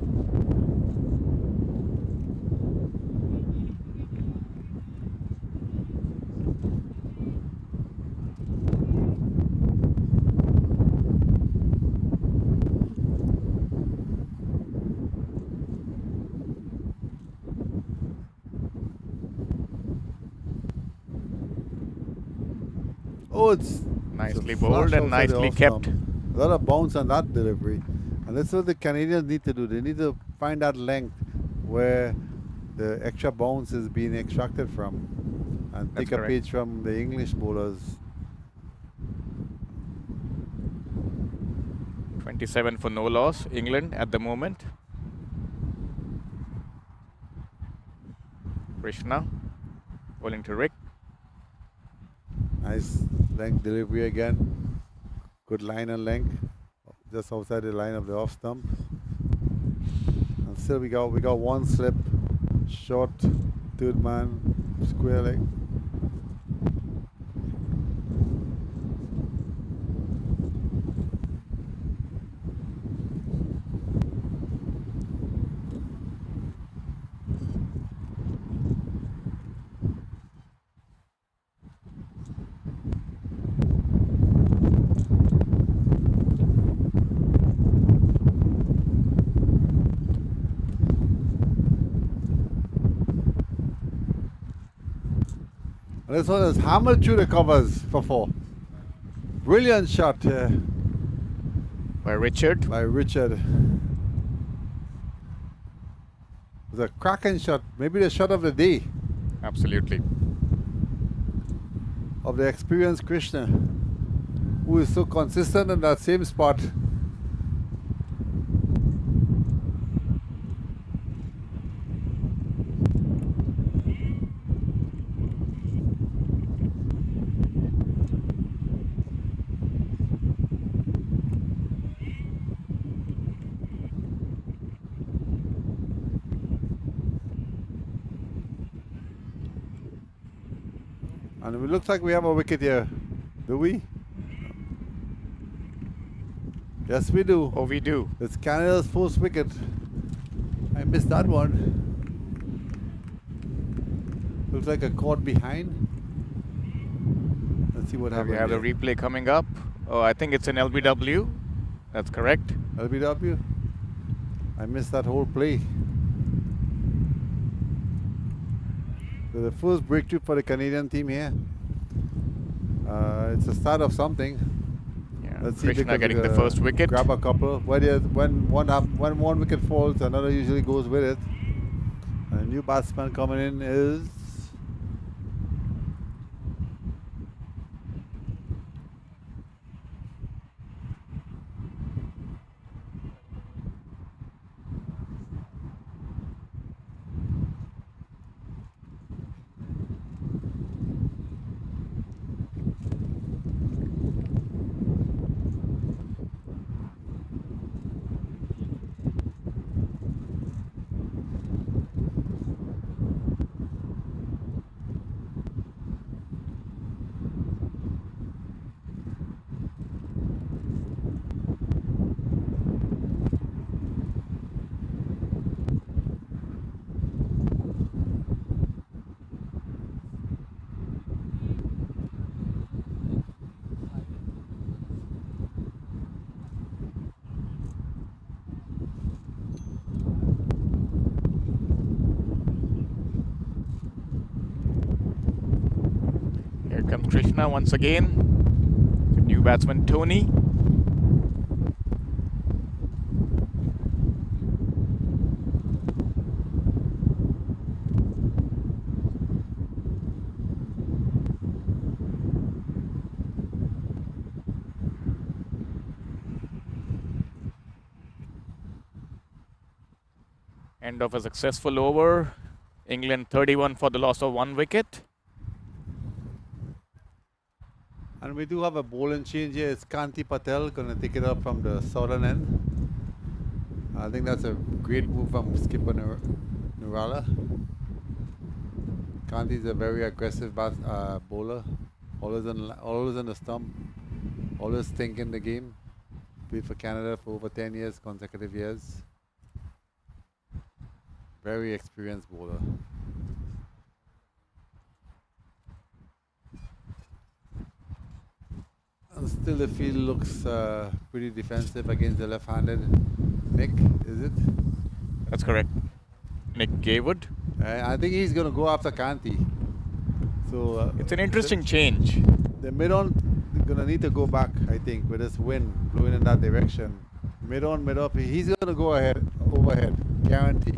Oh, it's Nicely a bowled flash and outside the nicely off kept. stump. A lot of bounce on that delivery. And that's what the Canadians need to do. They need to find that length where the extra bounce is being extracted from. And That's take a correct. page from the English bowlers. 27 for no loss, England at the moment. Krishna bowling to Rick. Nice length delivery again. Good line and length. Just outside the line of the off stump. And still we got one slip. Short, third man, square leg. And this one is hammered through the covers for 4. Brilliant shot By Richard. by Richard. It was a cracking shot, maybe the shot of the day Absolutely. of the experienced Krishna, who is so consistent in that same spot. And it looks like we have a wicket here, do we? Yes, we do. Oh, we do. It's Canada's first wicket. I missed that one. Looks like a caught behind. Let's see what We happens. have the here. replay coming up. Oh, I think it's an LBW. That's correct. LBW. I missed that whole play. So the first breakthrough for the Canadian team here. It's the start of something. Yeah. Let's see if they Krishna can, getting the first wicket. Grab a couple. When one wicket falls, another usually goes with it. And a new batsman coming in is comes Krishna once again. The new batsman Tony. End of a successful over. England 31 for the loss of 1 wicket. And we do have a bowling change here. It's Kanti Patel going to take it up from the southern end. I think that's a great move from skipper Nirala. Kanti is a very aggressive bowler. Always on the stump. Always thinking the game. Played for Canada for over 10 years, consecutive years. Very experienced bowler. And still the field looks pretty defensive against the left-handed Nick, is it? That's correct. Nick Gaywood. I think he's going to go after Kanti. So It's an interesting change. the mid-on going to need to go back, I think, with this wind blowing in that direction. Mid-on, mid-up, he's going to go ahead, overhead, guarantee.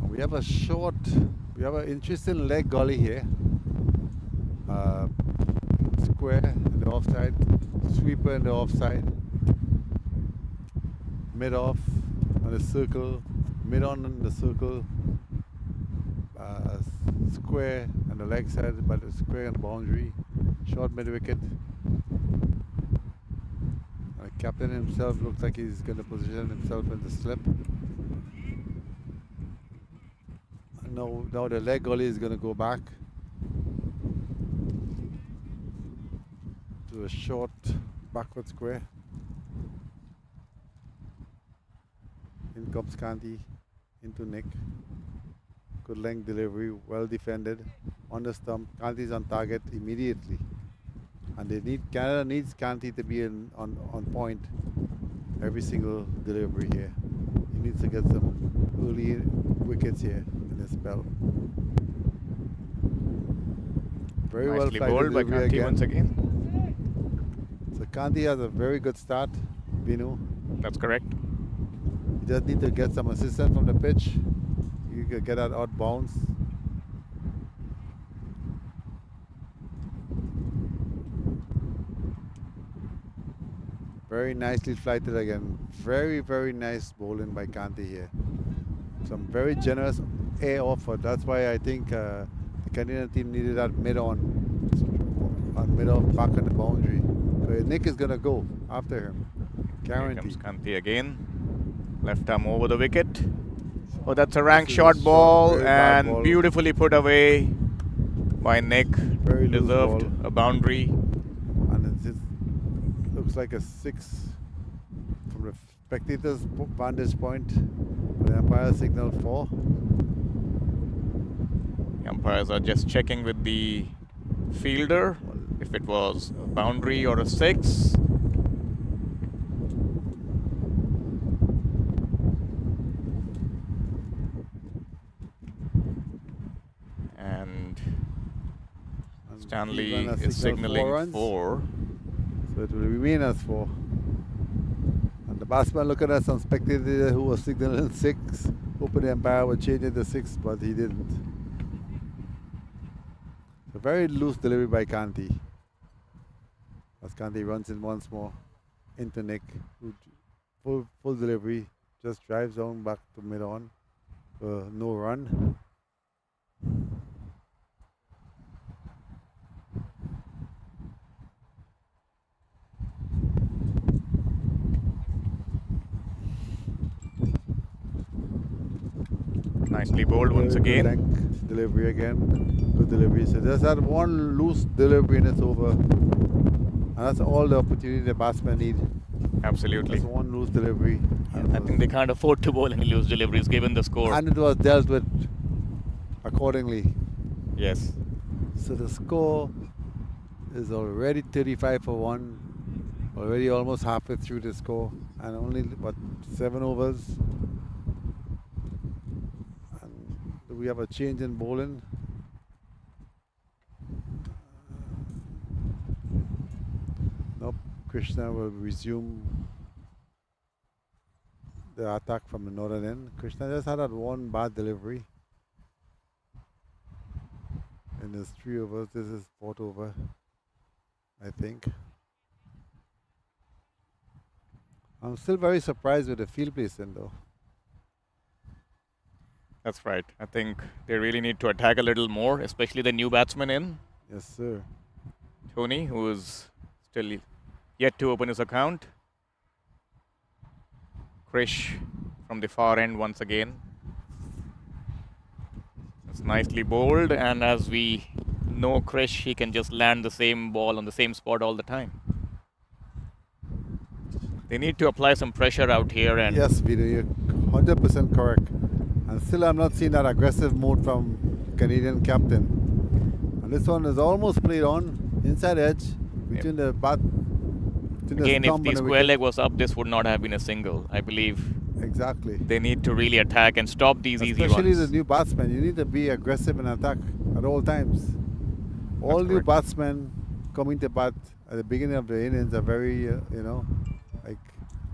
We have an interesting leg gully here. Square in the offside, sweeper in the offside, mid-off on the circle, mid-on in the circle, square on the leg side, but a square on the boundary, short mid-wicket. Captain himself looks like he's going to position himself in the slip. Now the leg gully is going to go back to a short backward square. In comes Kanti into Nick. Good length delivery, well defended on the stump. Kanti is on target immediately, and Canada needs Kanti to be on point every single delivery here. He needs to get some early wickets here. Spell. Very Nicely well bowled by Kanti once again. So Kanti has a very good start, Binu. That's correct. He just need to get some assistance from the pitch. You can get that out bounce. Very nicely flighted again. Very, very nice bowling by Kanti here. Some very generous air offer. That's why I think the Canadian team needed that mid-on, mid-off back on the boundary. So Nick is going to go after him. Guaranteed. Here comes Kanti again. Left arm over the wicket. Oh, that's a rank short ball and ball. Beautifully put away by Nick. Very loose Deserved ball. a boundary. And it looks like a 6 from the spectator's vantage point. The umpire signaled 4. The umpires are just checking with the fielder if it was a boundary or a 6. And Stanley is signaling 4. So it will remain as 4. And the batsman looking at some spectator who was signaling 6. Hoping the umpire would change it to 6, but he didn't. A very loose delivery by Kanti. As Kanti runs in once more into Nick. Full delivery. Just drives down back to mid-on. No run. Nicely bowled once again. Length delivery again. Good delivery. So just that one loose delivery and it's over. And that's all the opportunity the batsmen need. Absolutely. Just one loose delivery. I think they can't afford to bowl any loose deliveries given the score. And it was dealt with accordingly. Yes. So the score is already 35 for 1. Already almost halfway through the score. And only, 7 overs. And the we have a change in bowling. Nope, Krishna will resume the attack from the northern end. Krishna just had that one bad delivery. And there's 3 overs. This is 4th over, I think. I'm still very surprised with the field placement though. That's right. I think they really need to attack a little more, especially the new batsman in, Yes, sir. Tony, who is still yet to open his account. Krish from the far end once again. It's nicely bowled, and as we know Krish, he can just land the same ball on the same spot all the time. They need to apply some pressure out here, and Yes, Vito, you're 100% correct. And still I'm not seeing that aggressive mode from Canadian captain. And this one is almost played on, inside edge, between the bat, between again, the if stump the and the square wicket. leg was up, this would not have been a single. I believe Exactly. they need to really attack and stop these easy Especially runs. the new batsmen, you need to be aggressive in attack at all times. All new correct. batsmen coming to bat at the beginning of the innings are very, like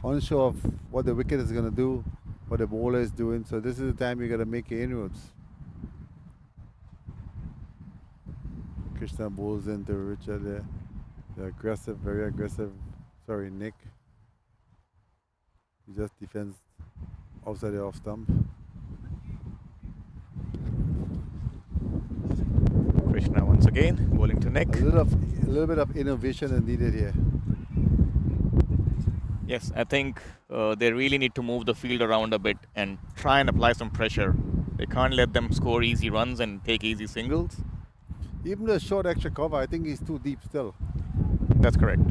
unsure of what the wicket is going to do, what the bowler is doing. So this is the time you got to make your inroads. Krishna bowls into Richard there. The aggressive, very aggressive. Sorry, Nick. He just defends outside the off stump. Krishna once again bowling to Nick. A little bit of innovation is needed here. Yes, I think they really need to move the field around a bit and try and apply some pressure. They can't let them score easy runs and take easy singles. Even the short extra cover, I think he's too deep still. That's correct.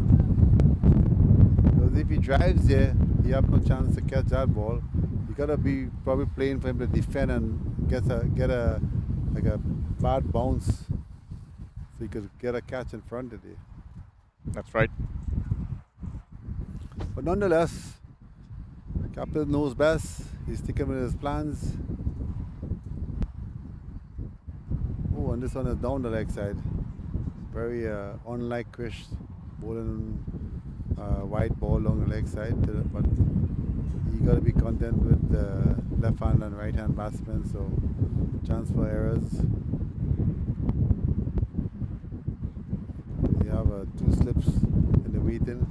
Because if he drives there, you have no chance to catch that ball. You gotta be probably playing for him to defend and get a bad bounce, so you could get a catch in front of you. That's right. But nonetheless, captain knows best. He's sticking with his plans. Oh, and this one is down the leg side. Very unlike Krish, bowling wide ball along the leg side. But you got to be content with the left hand and right hand batsmen. So chance for errors. You have 2 slips in the wheaten.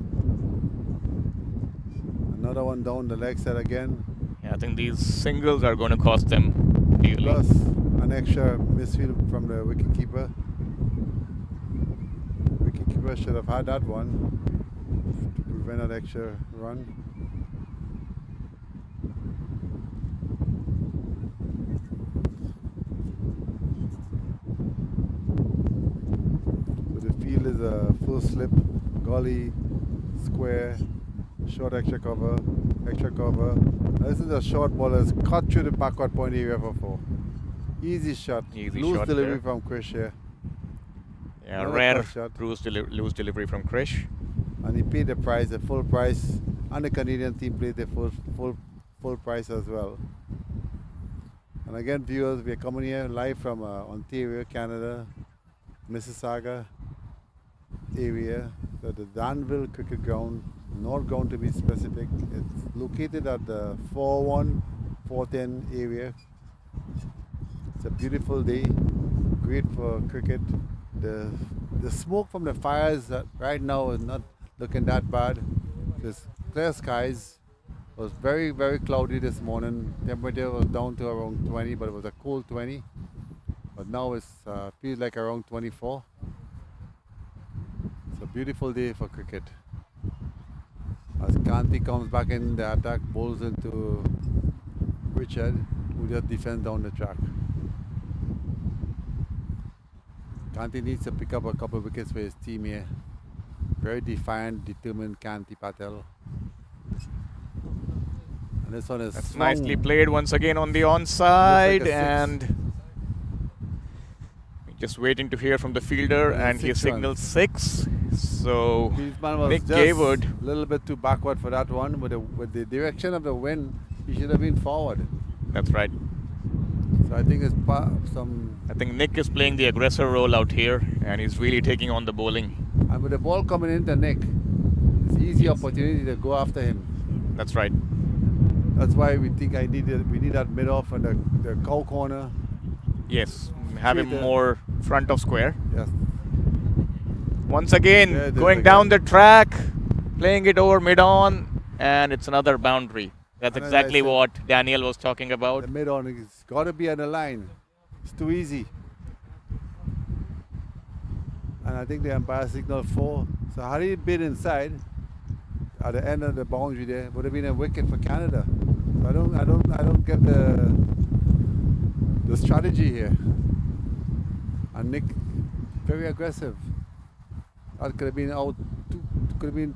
Another one down the leg side again. Yeah, I think these singles are going to cost them dearly. Plus an extra misfield from the wicketkeeper. Wicketkeeper should have had that one to prevent an extra run. So the field is a full slip, gully, square, short extra cover. Now this is a short ball that's cut through the backward point area for 4. Easy shot. Easy Loose shot delivery there. from Krish here. Yeah, Another rare cut shot. loose delivery from Krish. And he paid the price, the full price, and the Canadian team played the full price as well. And again, viewers, we are coming here live from Ontario, Canada, Mississauga area. So the Danville Cricket Ground, North Ground to be specific. It's located at the 4-1, 410 area. It's a beautiful day, great for cricket. The smoke from the fires right now is not looking that bad. There's clear skies. It was very, very cloudy this morning. Temperature was down to around 20, but it was a cold 20. But now it feels like around 24. It's a beautiful day for cricket. As Kanti comes back in the attack, bowls into Richard, who just defends down the track. Kanti needs to pick up a couple of wickets for his team here. Very defiant, determined Kanti Patel. And this one is That's swung. nicely played once again on the onside, Looks like a 6. and just waiting to hear from the fielder, Yeah, and he 6 signaled 6. So Fieldsman was Nick just Gaywood. a little bit too backward for that one. With the direction of the wind, he should have been forward. That's right. So I think it's some. I think Nick is playing the aggressor role out here, and he's really taking on the bowling. And with the ball coming into Nick, it's easy opportunity to go after him. That's right. That's why we think we need that mid off and the cow corner. Yes, have him Straight, more front of square. Yes. Once again, Yeah, there's going again. down the track, playing it over mid-on, and it's another boundary. That's And as exactly I said, what Daniel was talking about. The mid on is got to be on the line. It's too easy. And I think the umpire signaled 4. So had he been inside at the end of the boundary there, would have been a wicket for Canada. So I don't get the strategy here. And Nick, very aggressive. That could have been out. Could have been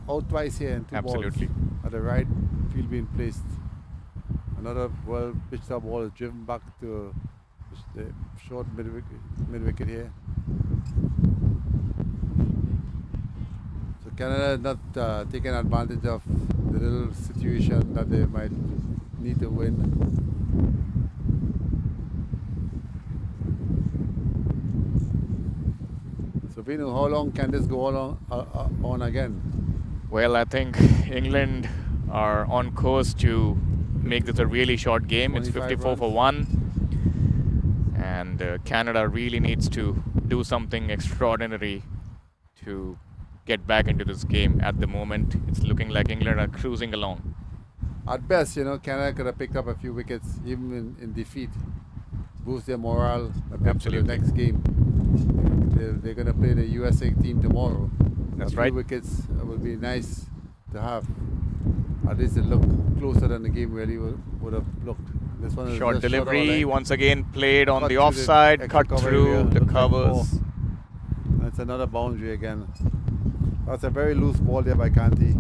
out twice here and 2 Absolutely. balls at the right field being placed. Another well pitched up ball is driven back to the short mid wicket here. So Canada is not taking advantage of the little situation that they might need to win. So we know how long can this go on again? Well, I think England are on course to make this a really short game. It's 25 54 for 1. And Canada really needs to do something extraordinary to get back into this game. At the moment, it's looking like England are cruising along. At best, Canada could have picked up a few wickets even in defeat. Boost their morale a bit for Absolutely. the next game. They're going to play the USA team tomorrow. That's a right. few wickets will be nice to have. At least it looked closer than the game really would have looked. This one is Short just short of a delivery, leg. once again played on Cut the through the offside, extra cut cover through area, the looks like covers. 4. That's another boundary again. That's a very loose ball there by Kanti.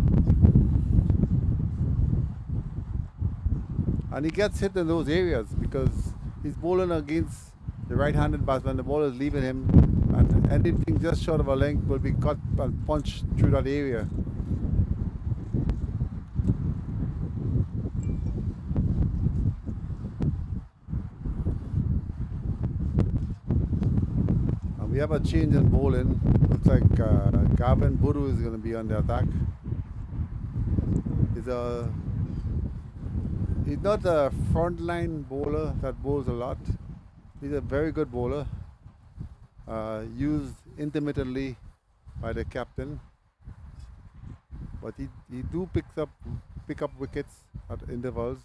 And he gets hit in those areas because he's bowling against the right-handed batsman. The ball is leaving him, and anything just short of a length will be cut and punched through that area. And we have a change in bowling. Looks like Gavin Buru is going to be on the attack. He's not a frontline bowler that bowls a lot. He's a very good bowler, used intermittently by the captain. But he do pick up wickets at intervals.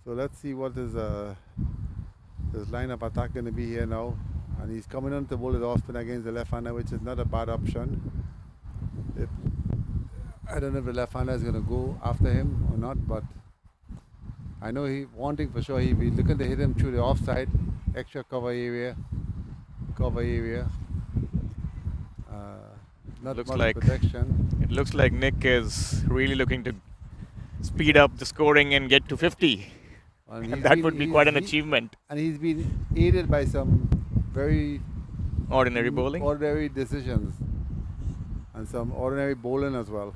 So let's see what his line of attack going to be here now. And he's coming on to bowl it off spin against the left-hander, which is not a bad option. I don't know if the left-hander is going to go after him or not, but I know one thing for sure, he'll be looking to hit him through the offside, extra cover area. Not Looks much like protection. It looks like Nick is really looking to speed up the scoring and get to 50. And And that would be quite an achievement. And he's been aided by some very Ordinary bowling. ordinary decisions and some ordinary bowling as well.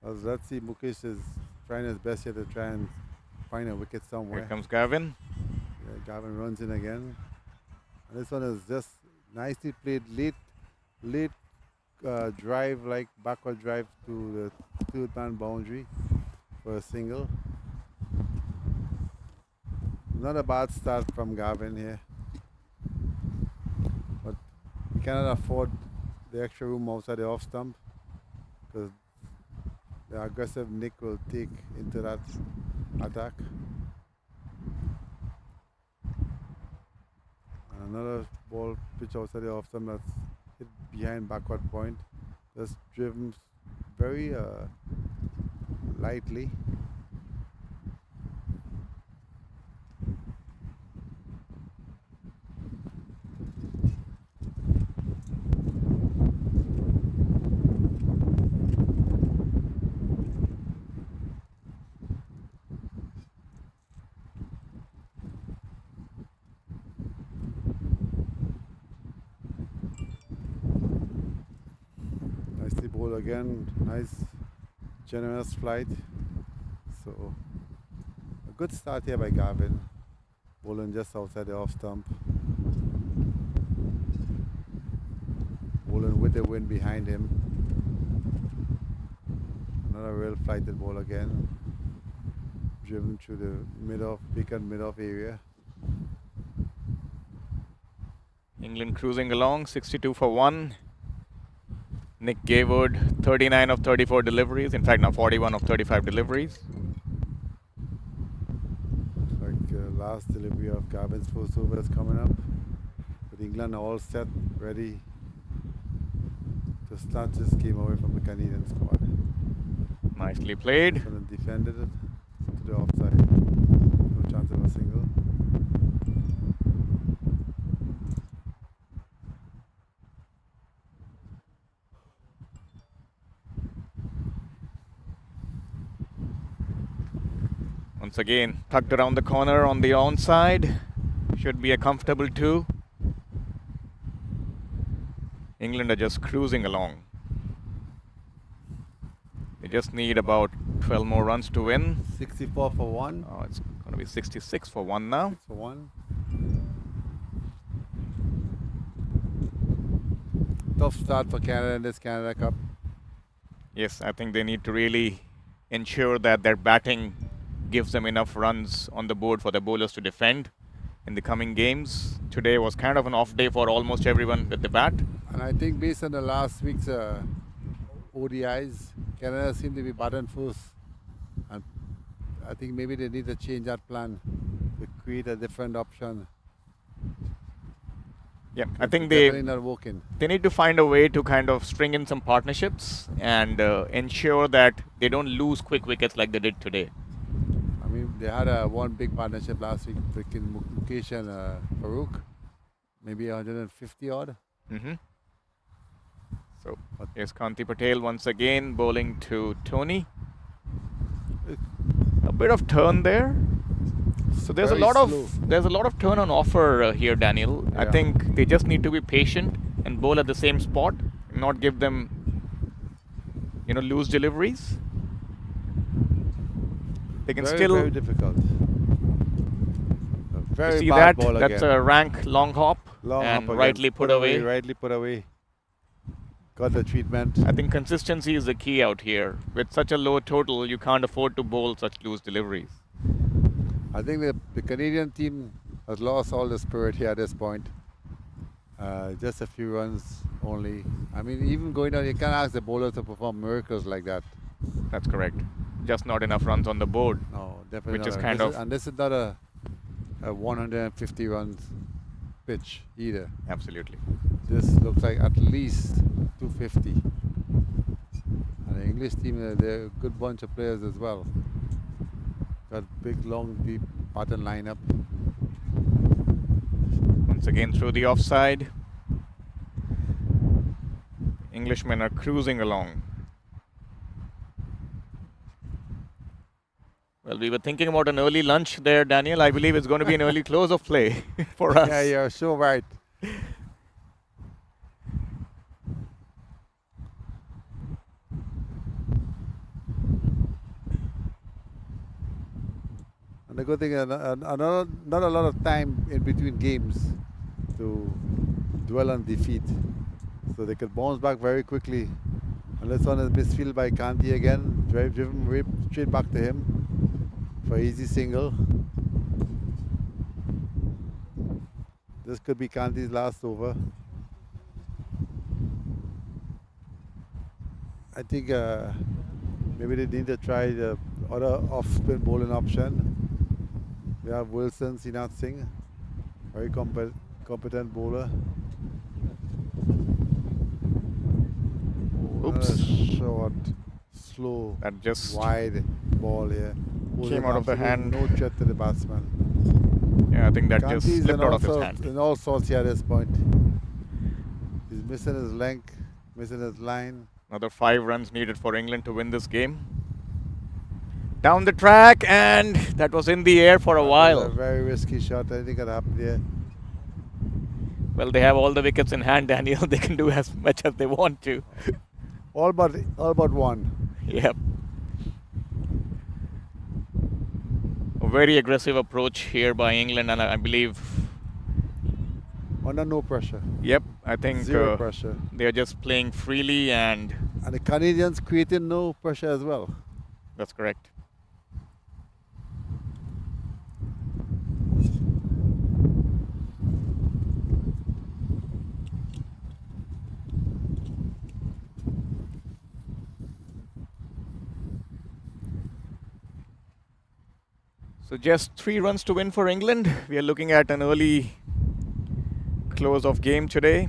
Let's see, Mukesh is trying his best here to try and find a wicket somewhere. Here comes Gavin. Yeah, Gavin runs in again. And this one is just nicely played, late drive, like backward drive to the third-man boundary for a single. Not a bad start from Gavin here. But we cannot afford the extra room outside the off stump because the aggressive Nick will take into that attack. And another ball pitch outside the off stump that's hit behind backward point. Just driven very lightly. Nicely bowled again. Nice generous flight. So a good start here by Gavin. Bowling just outside the off stump. Bowling with the wind behind him. Another real flighted ball again. Driven through the mid-off, big mid-off area. England cruising along, 62 for 1. Nick Gaywood, 39 of 34 deliveries. In fact, now 41 of 35 deliveries. Last delivery of Gavin's first over is coming up. With England all set, ready to start this game away from the Canadian squad. Nicely played. And defended it to the offside. No chance of a single. Once again, tucked around the corner on the onside. Should be a comfortable 2. England are just cruising along. They just need about 12 more runs to win. 64 for 1. Oh, it's going to be 66 for 1 now. 6 for 1. Tough start for Canada in this Canada Cup. Yes, I think they need to really ensure that their batting gives them enough runs on the board for the bowlers to defend in the coming games. Today was kind of an off day for almost everyone with the bat. And I think based on the last week's ODIs, Canada seemed to be button first. And I think maybe they need to change that plan to create a different option. Yeah, I think Definitely not working. they need to find a way to kind of string in some partnerships and ensure that they don't lose quick wickets like they did today. I mean, they had one big partnership last week between Mukesh and Farooq. Maybe 150 odd. Mm-hmm. So here's Kanti Patel once again bowling to Tony. A bit of turn there. So there's Very a lot slow. of turn on offer here, Daniel. I Yeah. think they just need to be patient and bowl at the same spot, not give them, loose deliveries. They can Very, still very difficult. A very see bad that. ball That's again. a rank long hop Long and hop again. rightly put away. Rightly put away. Got the treatment. I think consistency is the key out here. With such a low total, you can't afford to bowl such loose deliveries. I think the Canadian team has lost all the spirit here at this point. Just a few runs only. I mean, even going down, you can't ask the bowlers to perform miracles like that. That's correct. Just not enough runs on the board. No, definitely Which not. is And kind this of- and this is not a 150 runs pitch either. Absolutely. This looks like at least 250. And the English team, they're a good bunch of players as well. Got big, long, deep pattern lineup. Once again through the offside. Englishmen are cruising along. Well, we were thinking about an early lunch there, Daniel. I believe it's going to be an early close of play for us. Yeah, you're so right. And the good thing is, not a lot of time in between games to dwell on defeat. So they could bounce back very quickly. And this one is misfield by Kanti again, driven right straight back to him for easy single. This could be Kanti's last over. I think maybe they need to try the other off-spin bowling option. We have Wilson, Sinath Singh, very competent bowler. Oops. Another short, slow, That just wide ball here. Came out of the hand. No threat to the batsman. Yeah, I think that Kanti's just slipped out of his also hand. in all sorts here at this point. He's missing his length, missing his line. Another 5 runs needed for England to win this game. Down the track, and that was in the air for a That was while. a very risky shot. Anything could happen there. Well, they have all the wickets in hand, Daniel. They can do as much as they want to. All but one. Yep. A very aggressive approach here by England, and I believe, Under no pressure. yep, I think Zero pressure. they're just playing freely, and And the Canadians created no pressure as well. that's correct. So just 3 runs to win for England. We are looking at an early close of game today.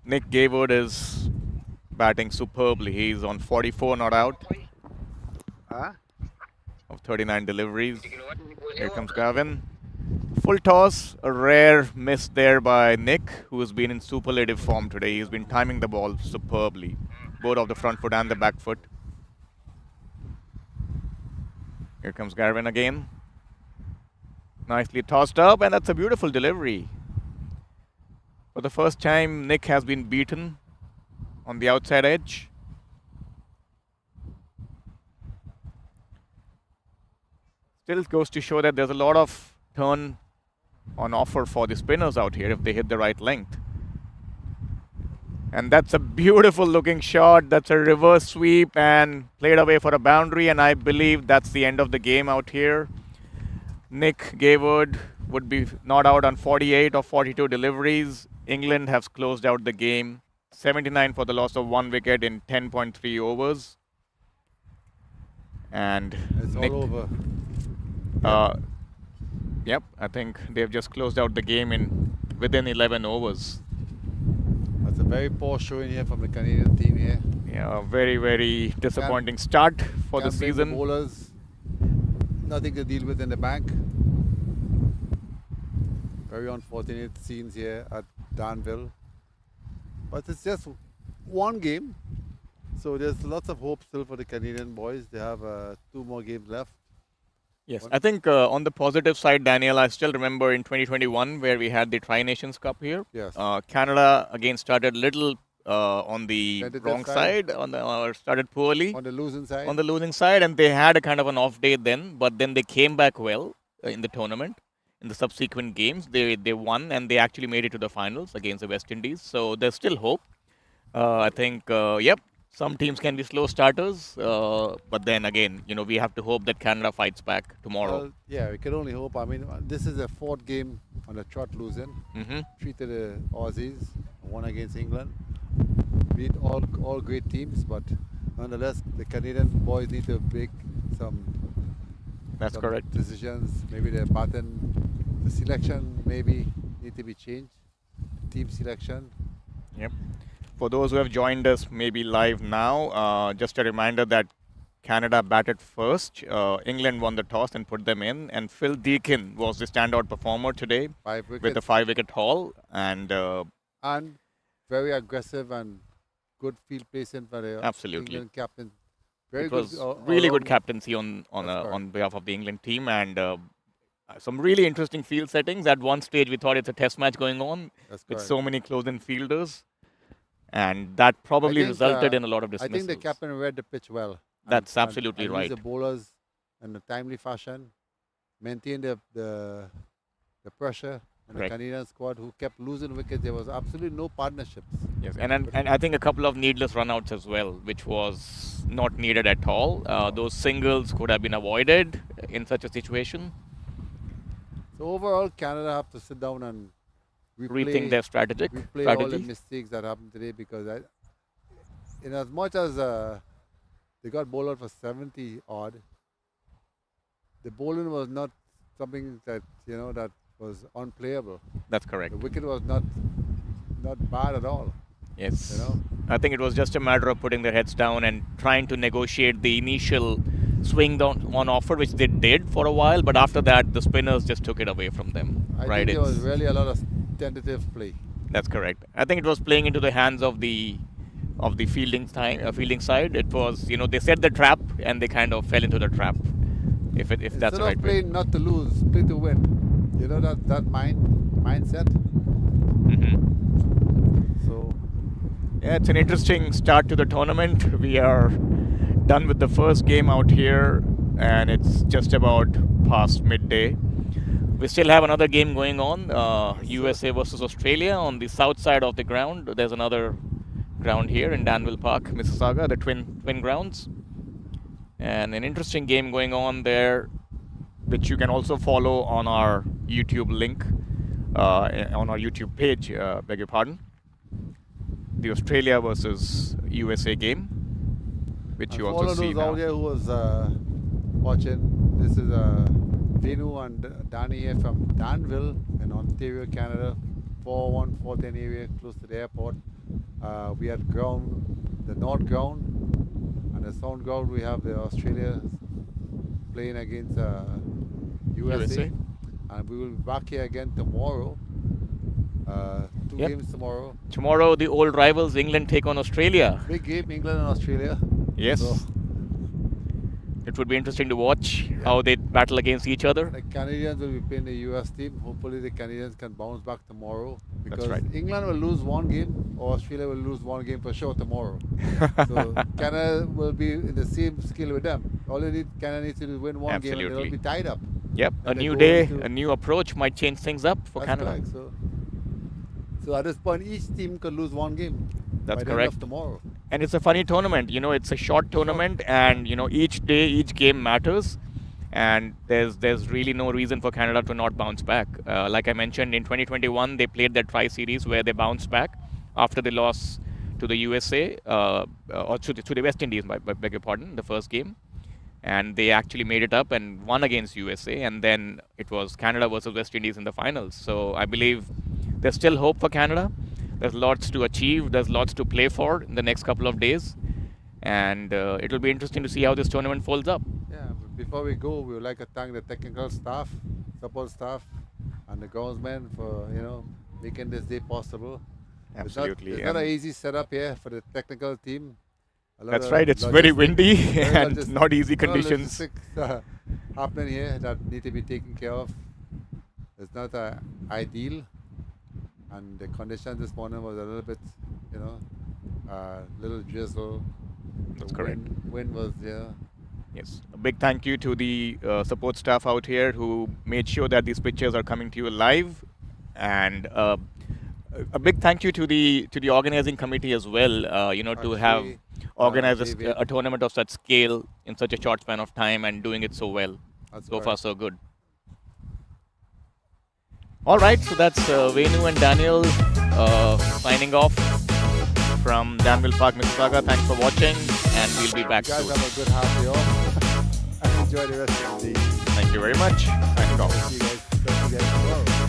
Nick Gaywood is batting superbly. He's on 44 not out of 39 deliveries. Here comes Gavin. Full toss, a rare miss there by Nick, who has been in superlative form today. He's been timing the ball superbly, both of the front foot and the back foot. Here comes Garvin again. Nicely tossed up, and that's a beautiful delivery. For the first time, Nick has been beaten on the outside edge. Still goes to show that there's a lot of turn on offer for the spinners out here if they hit the right length. And that's a beautiful looking shot. That's a reverse sweep and played away for a boundary, and I believe that's the end of the game out here. Nick Gaywood would be not out on 48 or 42 deliveries. England has closed out the game 79 for the loss of 1 wicket in 10.3 overs. And It's Nick, all over. Yep, I think they've just closed out the game in within 11 overs. That's a very poor showing here from the Canadian team here. Yeah, a very, very disappointing start for the Can't blame season. bowlers, nothing to deal with in the bank. Very unfortunate scenes here at Danville. But it's just one game. So there's lots of hope still for the Canadian boys. They have 2 more games left. Yes, I think on the positive side, Daniel, I still remember in 2021 where we had the Tri-Nations Cup here. Yes. Canada again started little on the Tentative wrong side. side, or started poorly On the losing side. on the losing side, and they had a kind of an off day then, but then they came back well in the tournament. In the subsequent games, they won, and they actually made it to the finals against the West Indies. So there's still hope. I think, yep, some teams can be slow starters, but then again, we have to hope that Canada fights back tomorrow. Well, yeah, we can only hope. I mean, this is the 4th game on the trot losing. Mm-hmm. 3 to the Aussies, 1 against England. Beat all great teams, but nonetheless, the Canadian boys need to make some That's correct. decisions. Maybe the selection maybe need to be changed. Team selection. Yep. For those who have joined us maybe live now, just a reminder that Canada batted first. England won the toss and put them in, and Phil Deakin was the standout performer today 5 wickets. with a 5-wicket haul, and And very aggressive and good field placement for the Absolutely. England captain. Very it good. was really good all-round- captaincy on That's on behalf of the England team, and some really interesting field settings. At one stage, we thought it's a test match going on That's with correct. so many close-in fielders, and that probably think, resulted in a lot of I dismissals. think the captain read the pitch well. That's absolutely and right. used the bowlers in a timely fashion, maintained the pressure, and Correct. the Canadian squad who kept losing wickets. There was absolutely no partnerships. Yes, and I think a couple of needless runouts as well, which was not needed at all. Those singles could have been avoided in such a situation. So overall, Canada have to sit down and Rethink their replay all the strategy. mistakes that happened today, because in as much as they got bowled out for 70 odd, the bowling was not something that that was unplayable. That's correct. The wicket was not bad at all. Yes. You know? I think it was just a matter of putting their heads down and trying to negotiate the initial swing down on offer, which they did for a while, but after that, the spinners just took it away from them. I right? think there was really a lot of tentative play. That's correct. I think it was playing into the hands of the fielding side. It was, they set the trap and they kind of fell into the trap. If that's Instead the right of way. playing not to lose, play to win. You know that mindset. Mm-hmm. So Yeah, it's an interesting start to the tournament. We are done with the first game out here and it's just about past midday. We still have another game going on, USA versus Australia on the south side of the ground. There's another ground here in Danville Park, Mississauga, the twin grounds. And an interesting game going on there, which you can also follow on our YouTube link, on our YouTube page, beg your pardon. The Australia versus USA game, which you also see those now. out there who was watching, this is Venu and Danny here from Danville in Ontario, Canada, 410 area close to the airport. We had ground, the north ground, and the south ground we have the Australia playing against USA. And we will be back here again tomorrow. Two Yep. games tomorrow. Tomorrow, the old rivals England take on Australia. Big game, England and Australia. Yes. So, It would be interesting to watch how they battle against each other. the Canadians will be playing the US team. Hopefully the Canadians can bounce back tomorrow. Because right. England will lose one game or Australia will lose one game for sure tomorrow. So Canada will be in the same skill with them. All Canada needs to do is win one game and Absolutely. they'll be tied up. Yep, a And they new go day, into- a new approach might change things up for That's Canada. correct. So at this point, each team could lose one game. That's by the end correct. of tomorrow. And it's a funny tournament, you know, it's a short tournament, and you know, each day, each game matters, and there's really no reason for Canada to not bounce back. Like I mentioned, in 2021 they played their tri-series where they bounced back after the loss to the USA, or to the West Indies, beg your pardon, the first game, and they actually made it up and won against USA, and then it was Canada versus West Indies in the finals. So I believe there's still hope for Canada. There's lots to achieve. There's lots to play for in the next couple of days, and it will be interesting to see how this tournament folds up. Yeah, but before we go, we would like to thank the technical staff, support staff, and the groundsmen for making this day possible. Absolutely. It's not an easy setup here for the technical team. A lot That's of right. It's very windy and logistics- not easy a lot of conditions. logistics, happening here that need to be taken care of. It's not ideal, and the condition this morning was a little bit, little drizzle. That's The correct. Wind was Yes. A big thank you to the support staff out here who made sure that these pictures are coming to you live, and a big thank you to the organizing committee as well. To have Actually, organized David. a tournament of such scale in such a short span of time and doing it so well. That's So correct. far, so good. All right, so that's Venu and Daniel signing off from Danville Park, Mississauga. Thanks for watching, and we'll be back You guys soon. have a good half day off. And enjoy the rest of the day. Thank you very much. Signing off. See you guys tomorrow.